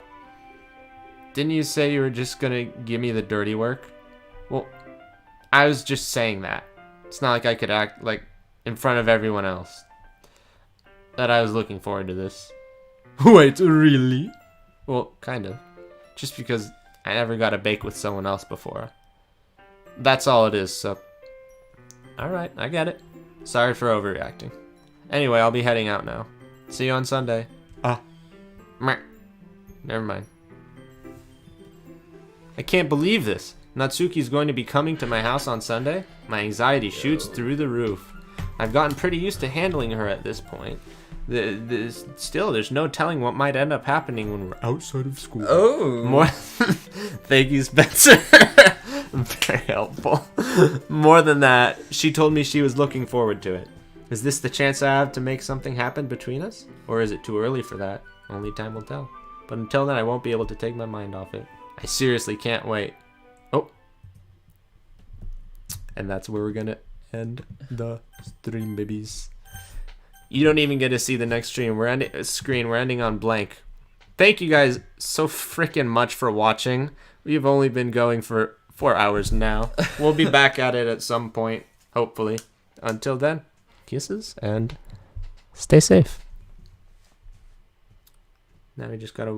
Didn't you say you were just gonna give me the dirty work? Well, I was just saying that. It's not like I could act like in front of everyone else that I was looking forward to this. Wait, really? Well, kind of. Just because I never got to bake with someone else before. That's all it is, so... Alright, I get it. Sorry for overreacting. Anyway, I'll be heading out now. See you on Sunday. Ah. Meh. Never mind. I can't believe this. Natsuki's going to be coming to my house on Sunday? My anxiety shoots through the roof. I've gotten pretty used to handling her at this point. Still, there's no telling what might end up happening when we're Outside of school. Oh. more. Thank you, Spencer. Very helpful. More than that, she told me she was looking forward to it. Is this the chance I have to make something happen between us? Or is it too early for that? Only time will tell. But until then, I won't be able to take my mind off it. I seriously can't wait. Oh. And that's where we're gonna end the stream, babies. You don't even get to see the next stream. We're ending on blank. Thank you guys so freaking much for watching. We've only been going for 4 hours now. We'll be back at it at some point, hopefully. Until then, kisses and stay safe. Now we just gotta